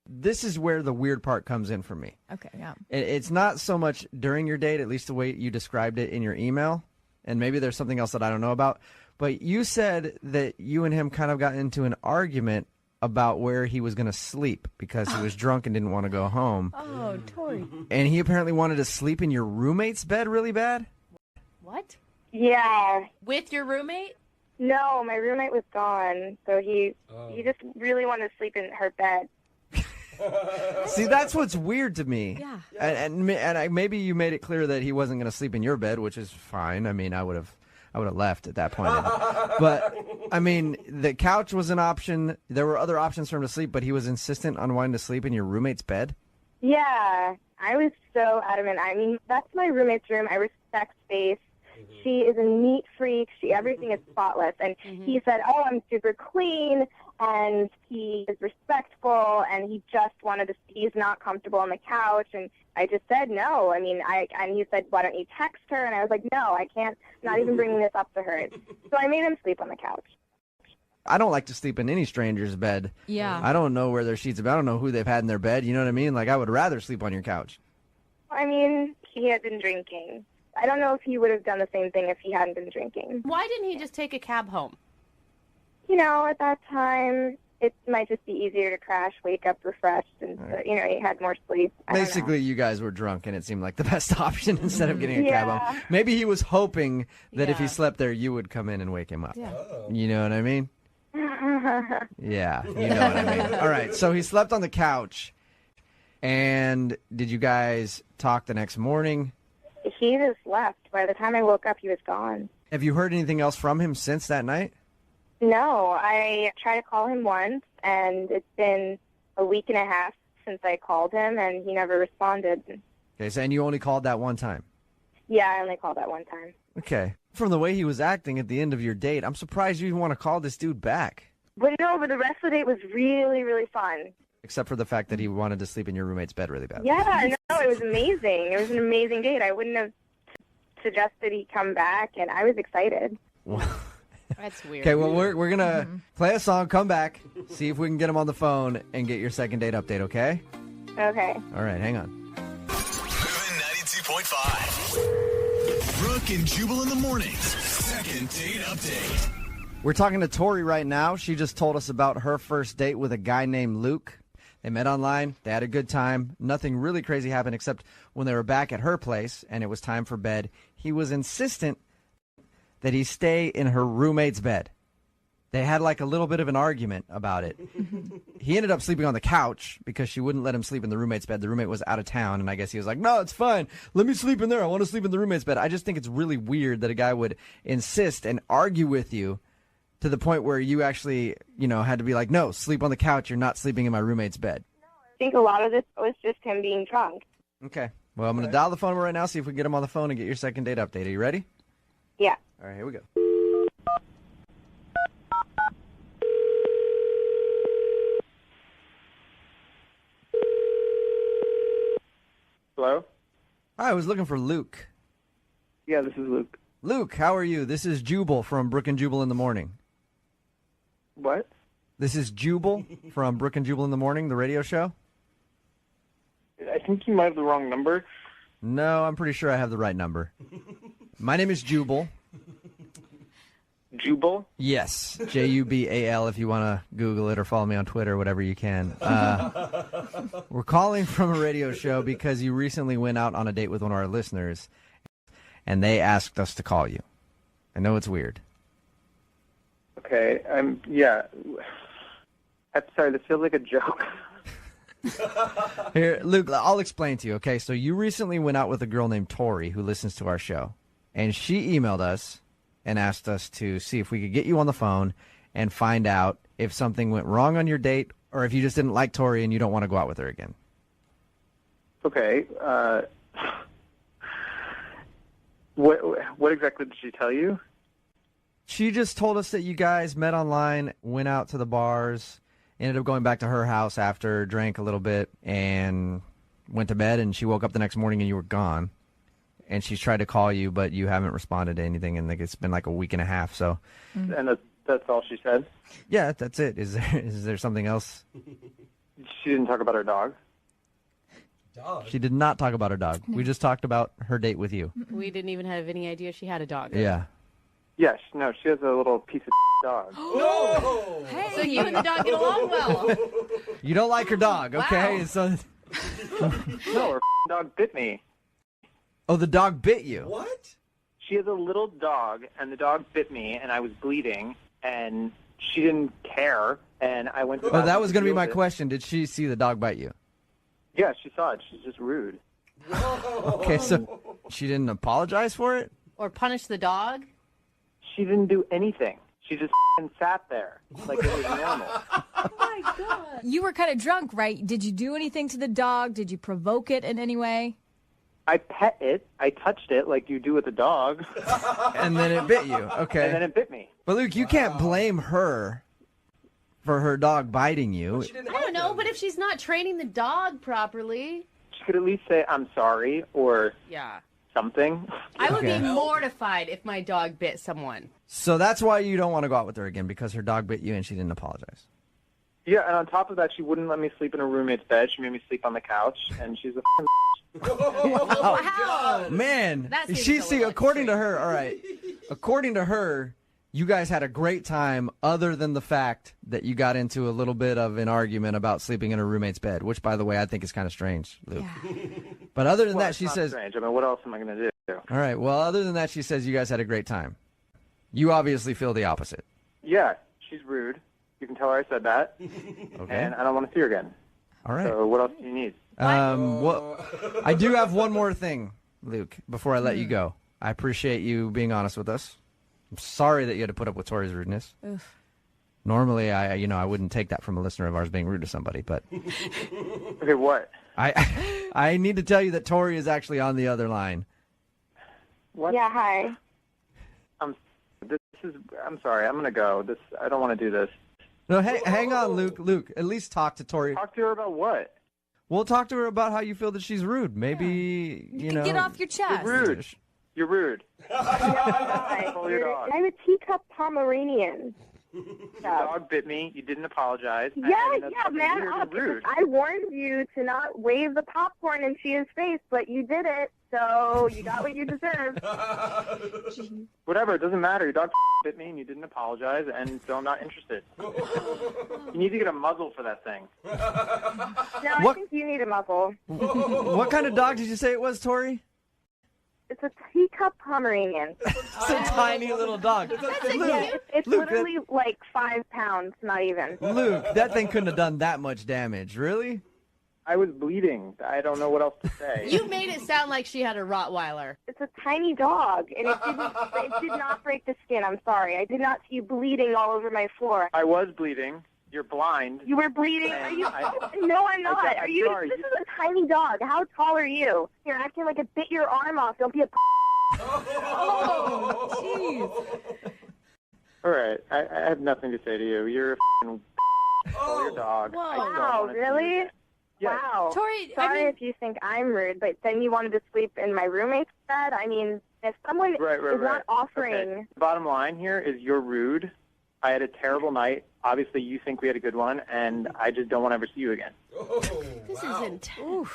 This is where the weird part comes in for me. Okay, yeah. It's not so much during your date, at least the way you described it in your email, and maybe there's something else that I don't know about, but you said that you and him kind of got into an argument about where he was going to sleep because he was drunk and didn't want to go home. Oh, Tori. And he apparently wanted to sleep in your roommate's bed really bad? What? Yeah. With your roommate? No, my roommate was gone, so he just really wanted to sleep in her bed. See, that's what's weird to me. Yeah. And maybe you made it clear that he wasn't going to sleep in your bed, which is fine. I mean, I would have left at that point. But I mean, the couch was an option. There were other options for him to sleep, but he was insistent on wanting to sleep in your roommate's bed? Yeah, I was so adamant. I mean, that's my roommate's room. I respect space. She is a neat freak. Everything is spotless. And he said, oh, I'm super clean, and he is respectful, and he just wanted to, he's not comfortable on the couch. And I just said no. I mean, and he said, why don't you text her? And I was like, no, I can't, not even bringing this up to her. So I made him sleep on the couch. I don't like to sleep in any stranger's bed. Yeah. I don't know where their sheets are. I don't know who they've had in their bed. You know what I mean? Like, I would rather sleep on your couch. I mean, he had been drinking. I don't know if he would have done the same thing if he hadn't been drinking. Why didn't he just take a cab home? You know, at that time, it might just be easier to crash, wake up refreshed, and, you know, he had more sleep. I don't know. Basically, you guys were drunk, and it seemed like the best option instead of getting a cab Yeah. home. Maybe he was hoping that if he slept there, you would come in and wake him up. Yeah. You know what I mean? Yeah, you know what I mean. All right, so he slept on the couch, and did you guys talk the next morning? He just left. By the time I woke up, he was gone. Have you heard anything else from him since that night? No, I tried to call him once, and it's been a week and a half since I called him, and he never responded. Okay, so and you only called that one time? Yeah, I only called that one time. Okay. From the way he was acting at the end of your date, I'm surprised you want to call this dude back. But no, but the rest of the date was really, really fun. Except for the fact that he wanted to sleep in your roommate's bed really bad. Yeah, no, it was amazing. It was an amazing date. I wouldn't have suggested he come back, and I was excited. That's weird. Okay, well, we're going to play a song, come back, see if we can get him on the phone, and get your second date update, okay? Okay. All right, hang on. Moving 92.5. Brooke and Jubal in the mornings. Second date update. We're talking to Tori right now. She just told us about her first date with a guy named Luke. They met online. They had a good time. Nothing really crazy happened except when they were back at her place and it was time for bed, he was insistent that he stay in her roommate's bed. They had like a little bit of an argument about it. He ended up sleeping on the couch because she wouldn't let him sleep in the roommate's bed. The roommate was out of town, and I guess he was like, no, it's fine. Let me sleep in there. I want to sleep in the roommate's bed. I just think it's really weird that a guy would insist and argue with you to the point where you actually, you know, had to be like, no, sleep on the couch. You're not sleeping in my roommate's bed. I think a lot of this was just him being drunk. Okay. Well, I'm going to dial the phone right now, see if we can get him on the phone and get your second date update. Are you ready? Yeah. All right, here we go. Hello? Hi, I was looking for Luke. Yeah, this is Luke. Luke, how are you? This is Jubal from Brooke and Jubal in the Morning. What? This is Jubal from Brooke and Jubal in the Morning, the radio show. I think you might have the wrong number. No, I'm pretty sure I have the right number. My name is Jubal. Jubal? Yes, Jubal if you want to Google it or follow me on Twitter, whatever you can. We're calling from a radio show because you recently went out on a date with one of our listeners, and they asked us to call you. I know it's weird. Okay, yeah. I'm sorry, this feels like a joke. Here, Luke, I'll explain to you, okay? So you recently went out with a girl named Tori who listens to our show, and she emailed us and asked us to see if we could get you on the phone and find out if something went wrong on your date or if you just didn't like Tori and you don't want to go out with her again. Okay, what exactly did she tell you? She just told us that you guys met online, went out to the bars, ended up going back to her house after, drank a little bit, and went to bed, and she woke up the next morning and you were gone. And she's tried to call you, but you haven't responded to anything, and it's been like a week and a half. So, And that's all she said? yeah, that's it. Is there something else? She didn't talk about her dog? She did not talk about her dog. We just talked about her date with you. We didn't even have any idea she had a dog. Yeah. Yes, no, she has a little piece of dog. No! Hey. So you and the dog get along well. You don't like her dog, okay? Wow. So, No, her dog bit me. oh, the dog bit you. What? She has a little dog, and the dog bit me, and I was bleeding, and she didn't care, and I went to the Oh, that was going to be deal my with it. question. Did she see the dog bite you? Yeah, she saw it. She's just rude. Okay, so she didn't apologize for it? Or punish the dog. She didn't do anything. She just sat there like it was normal. You were kind of drunk, right? Did you do anything to the dog? Did you provoke it in any way? I pet it. I touched it like you do with a dog. And then it bit you. Okay. And then it bit me. But Luke, you can't blame her for her dog biting you. I don't know, but if she's not training the dog properly. She could at least say, I'm sorry, or Yeah. something. I would Okay. be mortified if my dog bit someone. So that's why you don't want to go out with her again, because her dog bit you and she didn't apologize. Yeah, and on top of that, she wouldn't let me sleep in her roommate's bed. She made me sleep on the couch, and she's a Oh, man. That seems She a see, little according to her, all right. According to her, you guys had a great time other than the fact that you got into a little bit of an argument about sleeping in her roommate's bed, which, by the way, I think is kind of strange, Luke. But other than Well, that, it's she not says... strange. I mean, what else am I going to do? All right, well, other than that, she says you guys had a great time. You obviously feel the opposite. Yeah, she's rude. You can tell her I said that. Okay. And I don't want to see her again. All right. So what else do you need? Well, I do have one more thing, Luke, before I let you go. I appreciate you being honest with us. I'm sorry that you had to put up with Tori's rudeness. Oof. Normally, I wouldn't take that from a listener of ours being rude to somebody, but Okay, what? I need to tell you that Tori is actually on the other line. What? Yeah, hi. I'm sorry. I'm going to go. I don't want to do this. No, hang on, Luke. Luke, at least talk to Tori. Talk to her about what? We'll talk to her about how you feel that she's rude. Maybe, you know. Get off your chest. You're rude. You're rude. Pull your dog. I'm a teacup Pomeranian. Your dog bit me. You didn't apologize. Yeah, That's yeah, fucking man. weird and rude. I warned you to not wave the popcorn in Shia's face, but you did it, so you got what you deserved. Whatever. It doesn't matter. Your dog bit me and you didn't apologize, and so I'm not interested. You need to get a muzzle for that thing. No, I What- think you need a muzzle. What kind of dog did you say it was, Tori? It's a teacup Pomeranian. It's a tiny little dog. Yeah, it's Luke, literally like 5 pounds, not even. Luke, that thing couldn't have done that much damage. Really? I was bleeding. I don't know what else to say. You made it sound like she had a Rottweiler. It's a tiny dog, and it did not break the skin. I'm sorry. I did not see you bleeding all over my floor. I was bleeding. You're blind. You were bleeding? Are you? No, I'm not. I'm Are you? sorry. This is a tiny dog. How tall are you? You're acting like it bit your arm off. Don't be a. Oh, jeez. All right. I have nothing to say to you. You're a f***ing your dog. Whoa. I don't Wow, wanna see you really? again. Yes. Wow. Tori, Sorry if you think I'm rude, but then you wanted to sleep in my roommate's bed. I mean, if someone Right. is not offering. Okay. The bottom line here is you're rude. I had a terrible night. Obviously, you think we had a good one, and I just don't want to ever see you again. This is intense.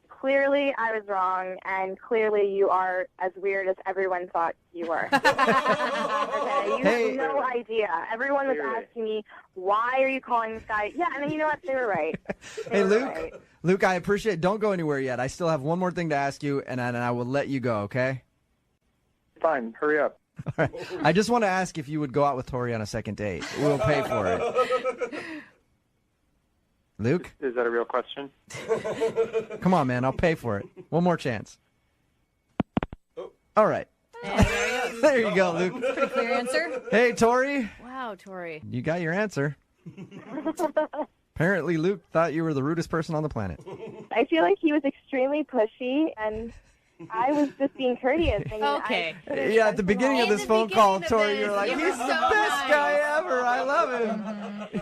Clearly, I was wrong, and clearly you are as weird as everyone thought you were. Okay, you Hey. have no idea. Everyone was Clearly. asking me, why are you calling this guy? Yeah, and then you know what? They were right. They Hey, were Luke. right. Luke, I appreciate. Don't go anywhere yet. I still have one more thing to ask you, and I will let you go. Okay? Fine. Hurry up. All right. I just want to ask if you would go out with Tori on a second date. We'll pay for it. Luke, Is that a real question? come on, man. I'll pay for it. One more chance. All right. There you go, Luke. Pretty clear answer. Hey, Tori. Wow, Tori. You got your answer. Apparently, Luke thought you were the rudest person on the planet. I feel like he was extremely pushy, and I was just being courteous. And Okay. Yeah, at the beginning of this phone call, Tori, you're like, you he's were the so best nice. guy ever. I love him.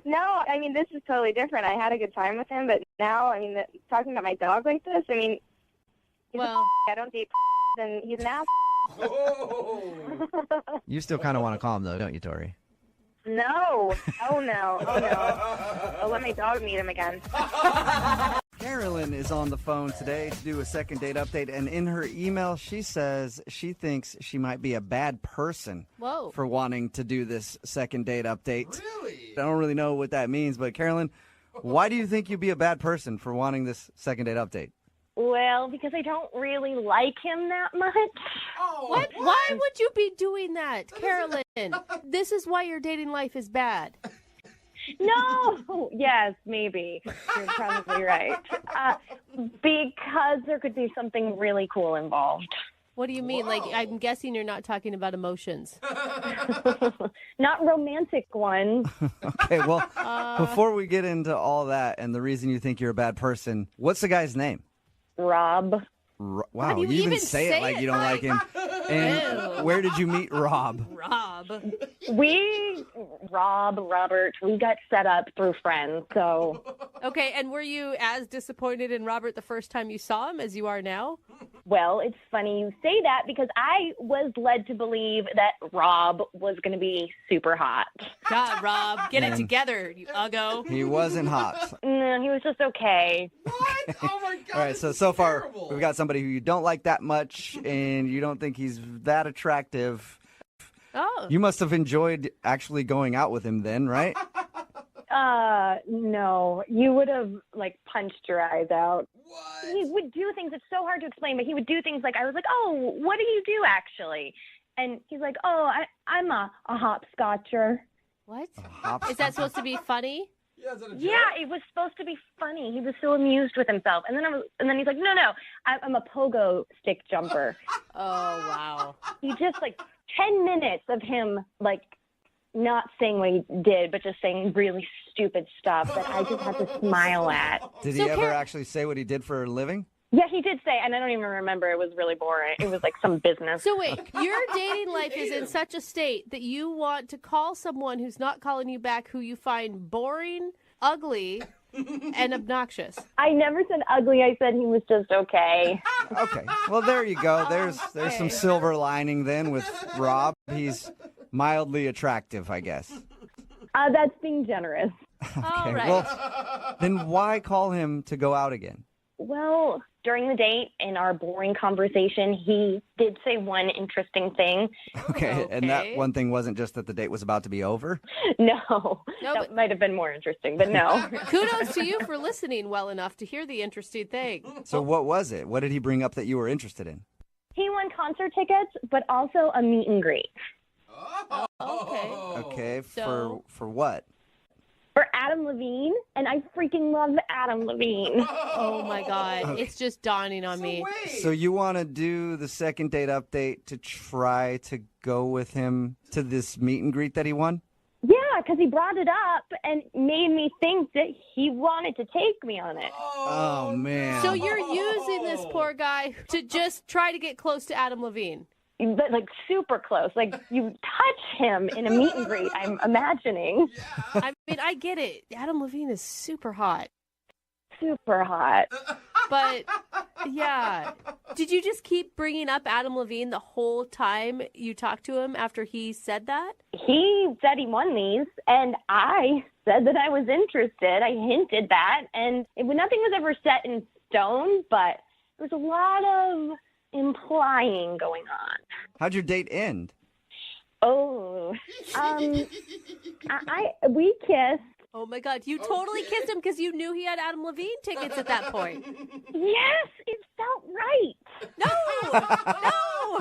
No, I mean, this is totally different. I had a good time with him, but now, I mean, talking about my dog like this, I mean, he's I don't date and he's an ass. You still kind of want to call him, though, don't you, Tori? No. Oh, no. Oh, no. I'll let my dog meet him again. Carolyn is on the phone today to do a second date update, and in her email, she says she thinks she might be a bad person Whoa. for wanting to do this second date update. Really? I don't really know what that means, but Carolyn, why do you think you'd be a bad person for wanting this second date update? Well, because I don't really like him that much. What? Why would you be doing that, Carolyn? This is why your dating life is bad. No. Yes, maybe. You're probably right. Because there could be something really cool involved. What do you mean? Like, I'm guessing you're not talking about emotions. Not romantic ones. Okay, well, before we get into all that and the reason you think you're a bad person, what's the guy's name? Rob. Wow, you even say it like you don't like him. And where did you meet Rob? Robert, we got set up through friends, so. Okay, and were you as disappointed in Robert the first time you saw him as you are now? Well, it's funny you say that because I was led to believe that Rob was going to be super hot. God, Rob, get it together, you uggo. He wasn't hot. No, he was just okay. What? Oh my God. All right, so far we've got somebody who you don't like that much and you don't think he's that attractive. Oh. You must have enjoyed actually going out with him then, right? No. You would have, punched your eyes out. What? He would do things, it's so hard to explain, but he would do things I was like, oh, what do you do, actually? And he's like, oh, I'm a hopscotcher. What? Is that supposed to be funny? Yeah, it was supposed to be funny. He was so amused with himself. And then he's like, no, I'm a pogo stick jumper. Oh, wow. He just, 10 minutes of him, not saying what he did, but just saying really stupid stuff that I just had to smile at. Did he ever actually say what he did for a living? Yeah, he did say, and I don't even remember. It was really boring. It was some business. So wait, your dating life is in such a state that you want to call someone who's not calling you back who you find boring, ugly, and obnoxious. I never said ugly. I said he was just okay. Okay. Well, there you go. There's some silver lining then with Rob. He's mildly attractive, I guess. That's being generous. Okay. Right. Well, then why call him to go out again? Well, during the date, in our boring conversation, he did say one interesting thing. Okay, and that one thing wasn't just that the date was about to be over? No, that might have been more interesting, but no. Kudos to you for listening well enough to hear the interesting thing. So what was it? What did he bring up that you were interested in? He won concert tickets, but also a meet and greet. Okay, for what? For Adam Levine, and I freaking love Adam Levine. Oh my God, it's just dawning on me. So you want to do the second date update to try to go with him to this meet and greet that he won? Yeah, because he brought it up and made me think that he wanted to take me on it. Oh, man. So you're using this poor guy to just try to get close to Adam Levine. But super close. You touch him in a meet and greet, I'm imagining. I mean, I get it. Adam Levine is super hot. Super hot. But, yeah. Did you just keep bringing up Adam Levine the whole time you talked to him after he said that? He said he won these, and I said that I was interested. I hinted that, and nothing was ever set in stone, but there was a lot of implying going on. How'd your date end? Oh, we kissed. Oh my God, you totally kissed him because you knew he had Adam Levine tickets at that point. Yes, it felt right. No.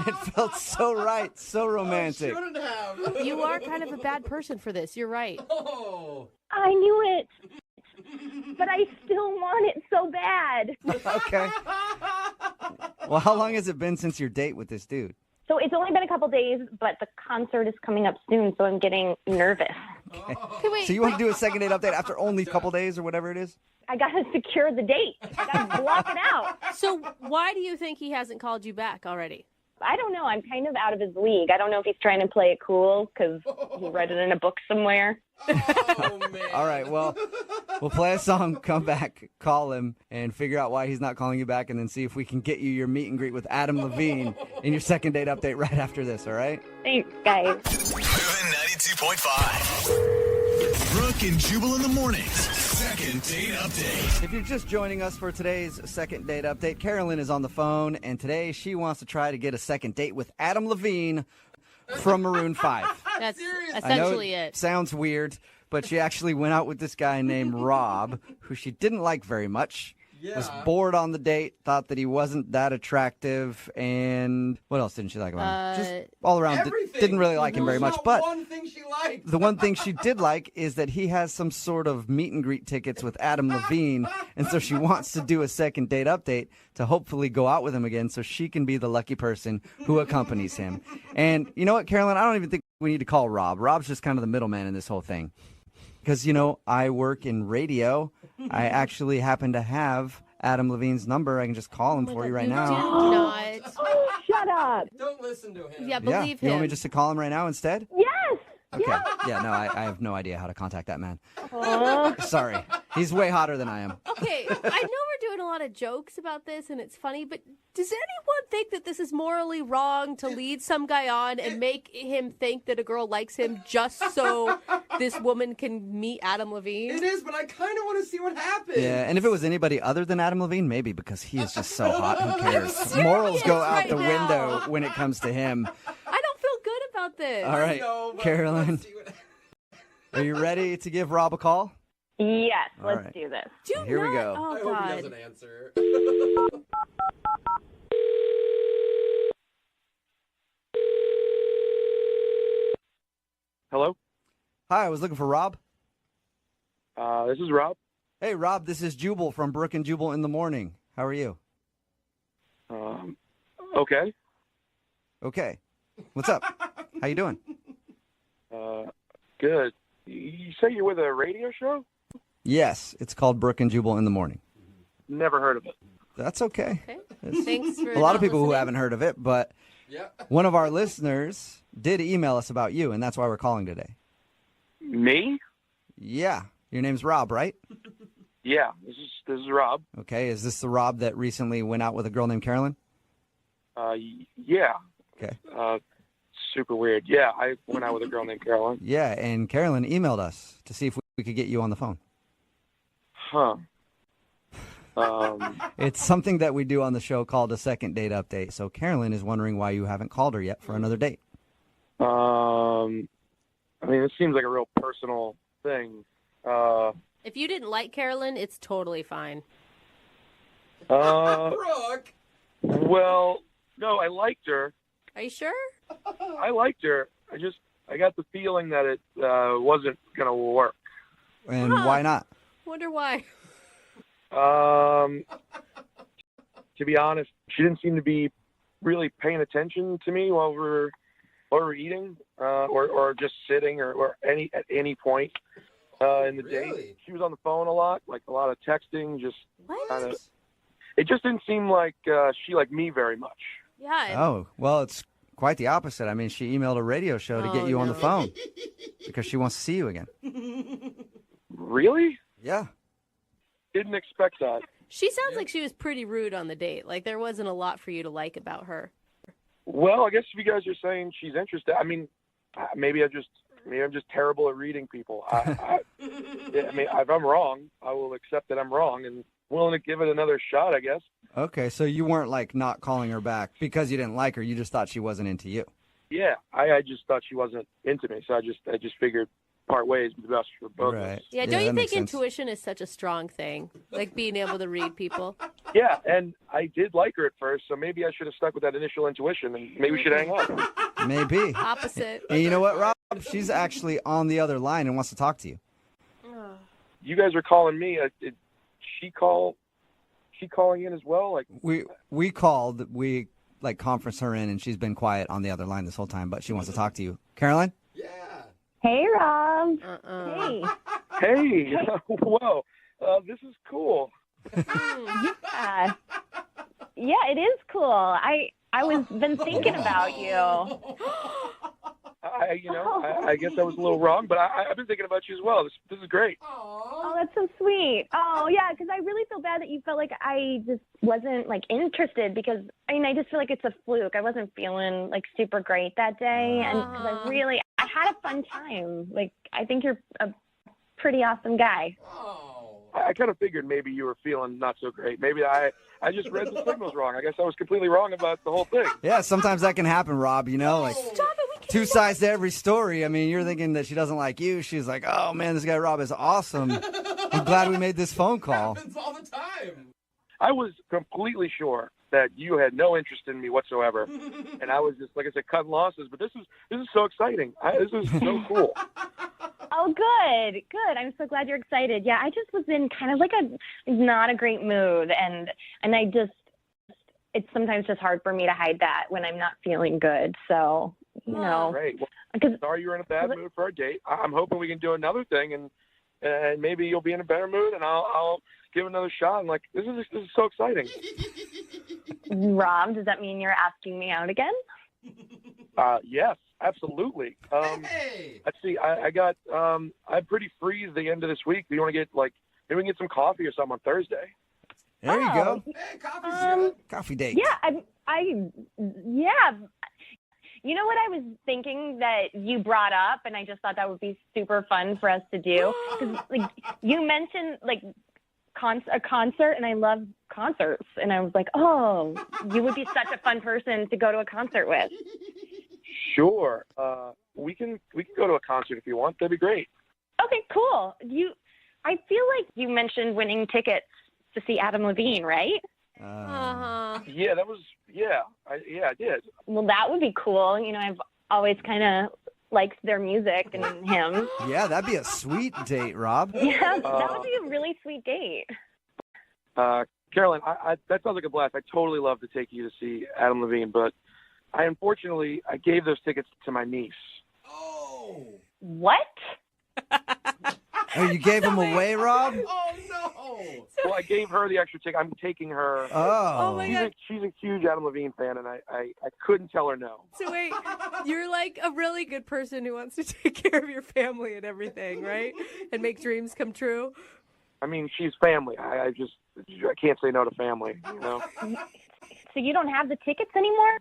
It felt so right, so romantic. Shouldn't have. You are kind of a bad person for this. You're right. I knew it, but I still want it so bad. Okay. Well, how long has it been since your date with this dude? So it's only been a couple days, but the concert is coming up soon, so I'm getting nervous. Okay. So you want to do a second date update after only a couple days or whatever it is? I got to secure the date. I got to block it out. So why do you think he hasn't called you back already? I don't know. I'm kind of out of his league. I don't know if he's trying to play it cool because he read it in a book somewhere. Oh, man. All right, well, we'll play a song, come back, call him, and figure out why he's not calling you back, and then see if we can get you your meet and greet with Adam Levine in your second date update right after this, all right? Thanks, guys. Moving 92.5. Brooke and Jubal in the mornings. Second date update. If you're just joining us for today's second date update, Carolyn is on the phone, and today she wants to try to get a second date with Adam Levine from Maroon 5. That's essentially I know it. Sounds weird, but she actually went out with this guy named Rob, who she didn't like very much. was bored on the date, thought that he wasn't that attractive, and what else didn't she like about him? Just all around, didn't really like him very much. But one thing she liked. the one thing she did like is that he has some sort of meet and greet tickets with Adam Levine, and so she wants to do a second date update to hopefully go out with him again so she can be the lucky person who accompanies him. And you know what, Carolyn? I don't even think we need to call Rob. Rob's just kind of the middleman in this whole thing. Because, you know, I work in radio. I actually happen to have Adam Levine's number. I can just call him for you right now. Do not. Oh, shut up. Don't listen to him. Yeah, believe him. You want me just to call him right now instead? Yes. Okay. Yeah, no, I have no idea how to contact that man. Oh. Sorry. He's way hotter than I am. Okay, I know we're doing a lot of jokes about this and it's funny, but does anyone think that this is morally wrong to lead some guy on and make him think that a girl likes him just so this woman can meet Adam Levine? It is, but I kind of want to see what happens. Yeah, and if it was anybody other than Adam Levine, maybe, because he is just so hot. Who cares? Morals go out the window when it comes to him. I don't feel good about this. All right, Carolyn, are you ready to give Rob a call? Yes, All let's right. do this. Here we go. Oh, I hope God. he doesn't answer. Hello? Hi, I was looking for Rob. This is Rob. Hey, Rob, this is Jubal from Brooke and Jubal in the Morning. How are you? Okay. Okay. What's up? How you doing? Good. You say you're with a radio show? Yes, it's called Brooke and Jubal in the Morning. Never heard of it. That's okay. Thanks for A lot of not people who listening. haven't heard of it, but one of our listeners did email us about you, and that's why we're calling today. Me? Yeah. Your name's Rob, right? Yeah, this is Rob. Okay. Is this the Rob that recently went out with a girl named Carolyn? Yeah. Okay. Super weird. Yeah, I went out with a girl named Caroline. Yeah, and Carolyn emailed us to see if we could get you on the phone. Huh. It's something that we do on the show called a second date update. So Carolyn is wondering why you haven't called her yet for another date. I mean, it seems like a real personal thing. If you didn't like Carolyn, it's totally fine. Brooke. Well, no, I liked her. Are you sure? I liked her. I got the feeling that it wasn't going to work. And why not? Wonder why. To be honest, she didn't seem to be really paying attention to me while we were eating, or just sitting, or at any point in the day. She was on the phone a lot, like a lot of texting, just kind of. It just didn't seem like she liked me very much. Yeah. Oh, well, it's quite the opposite. I mean, she emailed a radio show to get you on the phone because she wants to see you again. Really? Yeah. Didn't expect that. She sounds like she was pretty rude on the date. Like there wasn't a lot for you to like about her. Well, I guess if you guys are saying she's interested, I mean, maybe I'm just terrible at reading people. I mean, if I'm wrong, I will accept that I'm wrong and willing to give it another shot, I guess. Okay, so you weren't like not calling her back because you didn't like her. You just thought she wasn't into you. Yeah, I just thought she wasn't into me, so I just figured part ways would be best for both of us. Yeah, don't you think intuition is such a strong thing? Like being able to read people? Yeah, and I did like her at first, so maybe I should have stuck with that initial intuition, and maybe we should hang out. Maybe. Opposite. And you know what, Rob? She's actually on the other line and wants to talk to you. You guys are calling me. Did she calling in as well? Like we called, we like conferenced her in, and she's been quiet on the other line this whole time, but she wants to talk to you. Caroline? Hey, Rob. Hey. Hey. Whoa. This is cool. Yeah. Yeah, it is cool. I was been thinking about you. I guess I was a little wrong, but I've been thinking about you as well. This is great. Oh, that's so sweet. Oh, yeah, because I really feel bad that you felt like I just wasn't, like, interested because, I mean, I just feel like it's a fluke. I wasn't feeling, like, super great that day, and because I had a fun time. Like, I think you're a pretty awesome guy. I kind of figured maybe you were feeling not so great. Maybe I just read the signals wrong. I guess I was completely wrong about the whole thing. Yeah, sometimes that can happen, Rob, you know, like two sides to every story. I mean, you're thinking that she doesn't like you. She's like, oh, man, this guy Rob is awesome. I'm glad we made this phone call. Happens all the time. I was completely sure that you had no interest in me whatsoever, and I was just, like I said, cutting losses. But this is so exciting. This is so cool. Oh, good. I'm so glad you're excited. Yeah, I just was in kind of like not a great mood, and I just, it's sometimes just hard for me to hide that when I'm not feeling good. So, you know. Great. Well, sorry you're in a bad mood for our date. I'm hoping we can do another thing, and maybe you'll be in a better mood, and I'll give another shot. And like, this is so exciting. Rob, does that mean you're asking me out again? Yes, absolutely. Let's see. I'm pretty free at the end of this week. Do you want to get maybe we can get some coffee or something on Thursday? There you go. Hey, coffee's Coffee date. Yeah, yeah. You know what I was thinking that you brought up, and I just thought that would be super fun for us to do? Because you mentioned a concert, and I love concerts, and I was like, oh, you would be such a fun person to go to a concert with. Sure. We can go to a concert if you want. That'd be great. Okay, cool. I feel like you mentioned winning tickets to see Adam Levine, right? Yeah, I did. Well, that would be cool. You know, I've always kind of liked their music and him. Yeah, that'd be a sweet date, Rob. Yeah, that would be a really sweet date. Carolyn, that sounds like a blast. I totally love to take you to see Adam Levine, but I gave those tickets to my niece. Oh. What? Oh, you gave them away, Rob? Oh, no. Well, I gave her the extra ticket. I'm taking her. Oh. my God. She's a huge Adam Levine fan, and I couldn't tell her no. So wait, you're like a really good person who wants to take care of your family and everything, right? And make dreams come true. I mean, she's family. I can't say no to family, you know? So you don't have the tickets anymore?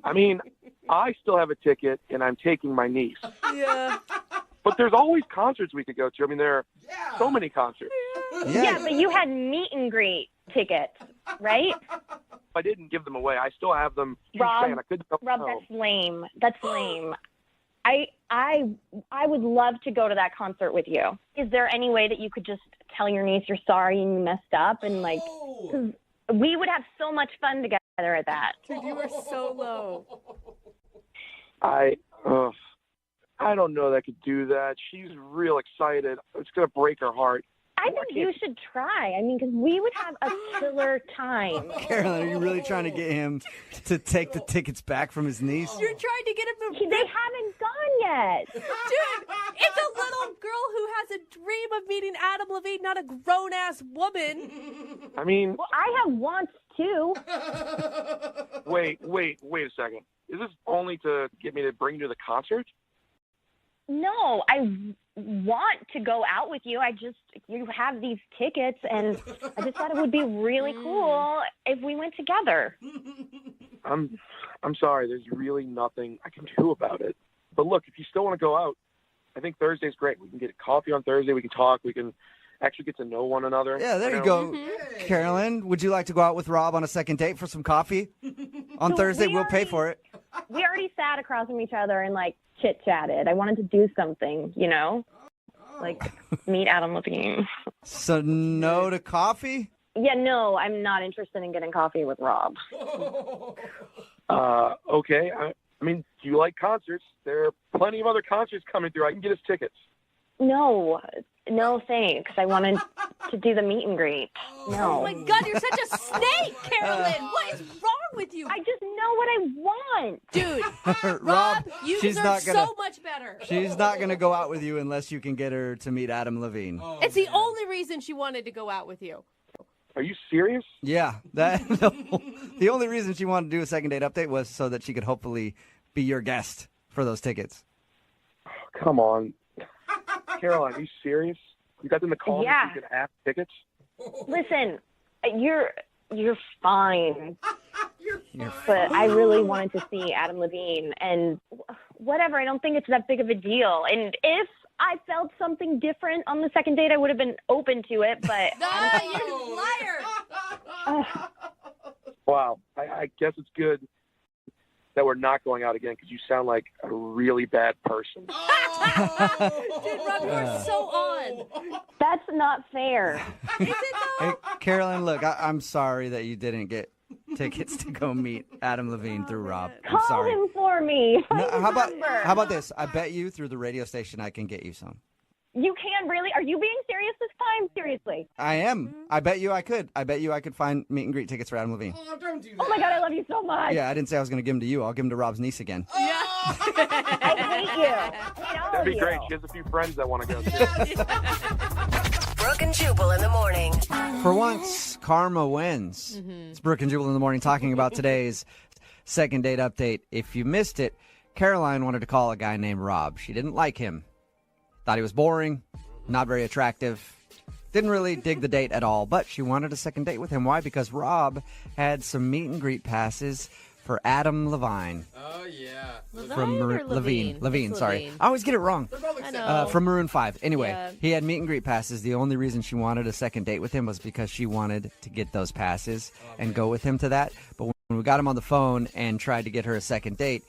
I mean, I still have a ticket, and I'm taking my niece. Yeah. But there's always concerts we could go to. I mean, there are so many concerts. Yeah, but you had meet and greet tickets, right? I didn't give them away. I still have them. Rob, I couldn't go Rob, home. that's lame. That's lame. I would love to go to that concert with you. Is there any way that you could just tell your niece you're sorry and you messed up, and 'cause we would have so much fun together at that. Dude, you are so low. I don't know that I could do that. She's real excited. It's going to break her heart. I think you should try. I mean, because we would have a killer time. Carolyn, are you really trying to get him to take the tickets back from his niece? You're trying to get him to... They haven't gone yet. Dude, it's a little girl who has a dream of meeting Adam Levine, not a grown-ass woman. I mean... Well, I have wants, too. Wait a second. Is this only to get me to bring you to the concert? No, I want to go out with you. You have these tickets, and I just thought it would be really cool if we went together. I'm sorry. There's really nothing I can do about it. But look, if you still want to go out, I think Thursday's great. We can get coffee on Thursday. We can talk. We can actually get to know one another. Yeah, there you go. Mm-hmm. Carolyn, would you like to go out with Rob on a second date for some coffee? On Thursday, we'll pay for it. We already sat across from each other and, chit-chatted. I wanted to do something, you know? Meet Adam Levine. So no to coffee? Yeah, no, I'm not interested in getting coffee with Rob. Okay. I mean, do you like concerts? There are plenty of other concerts coming through. I can get us tickets. No, thanks. I wanted to do the meet and greet. No. Oh my God, you're such a snake, Carolyn. What is wrong with you? I just know what I want. Dude, Rob, you she's deserve not gonna, so much better. She's not going to go out with you unless you can get her to meet Adam Levine. It's the only reason she wanted to go out with you. Are you serious? Yeah. The only reason she wanted to do a second date update was so that she could hopefully be your guest for those tickets. Come on. Caroline, are you serious? You got them to call me so you could have tickets? Listen, you're fine. But I really wanted to see Adam Levine, and whatever, I don't think it's that big of a deal. And if I felt something different on the second date, I would have been open to it, but... You liar! Wow, I guess it's good that we're not going out again because you sound like a really bad person. Dude, Rob, you are so on. That's not fair. Is it though? Hey, Caroline, look, I'm sorry that you didn't get tickets to go meet Adam Levine through Rob. I'm Call sorry. him for me. No, Find his how number. about this? I bet you through the radio station I can get you some. You can really? Are you being serious this time? Seriously? I am. I bet you I could. I bet you I could find meet and greet tickets for Adam Levine. Oh, don't do that. Oh my God, I love you so much. Yeah, I didn't say I was going to give them to you. I'll give them to Rob's niece again. I hate you. I hate all That'd be of great. you. She has a few friends that want to go too. Brooke and Jubal in the morning. For once, karma wins. It's Brooke and Jubal in the morning talking about today's second date update. If you missed it, Caroline wanted to call a guy named Rob. She didn't like him. Thought he was boring, not very attractive. Didn't really dig the date at all, but she wanted a second date with him. Why? Because Rob had some meet and greet passes for Adam Levine. Oh, yeah. From Levine? Levine, It's sorry. Levine. I always get it wrong. I know. From Maroon 5. Anyway, Yeah. he had meet and greet passes. The only reason she wanted a second date with him was because she wanted to get those passes and go with him to that. But when we got him on the phone and tried to get her a second date,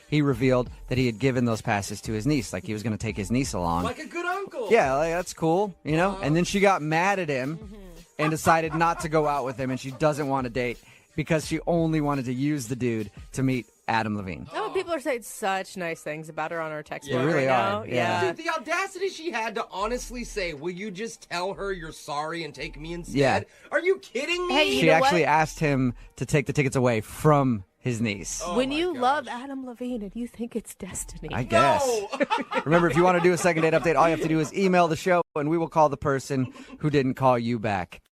he revealed that he had given those passes to his niece. Like he was going to take his niece along. Like a good uncle. Yeah, like, that's cool, you know? And then she got mad at him and decided not to go out with him, and she doesn't want to date because she only wanted to use the dude to meet Adam Levine. Oh, people are saying such nice things about her on our text They board really right are, now. yeah. Dude, the audacity she had to honestly say, will you just tell her you're sorry and take me instead? Yeah. Are you kidding me? Hey, you She know actually what? asked him to take the tickets away from his niece. When you love Adam Levine and you think it's destiny. I guess. Remember, if you want to do a second date update, all you have to do is email the show, and we will call the person who didn't call you back.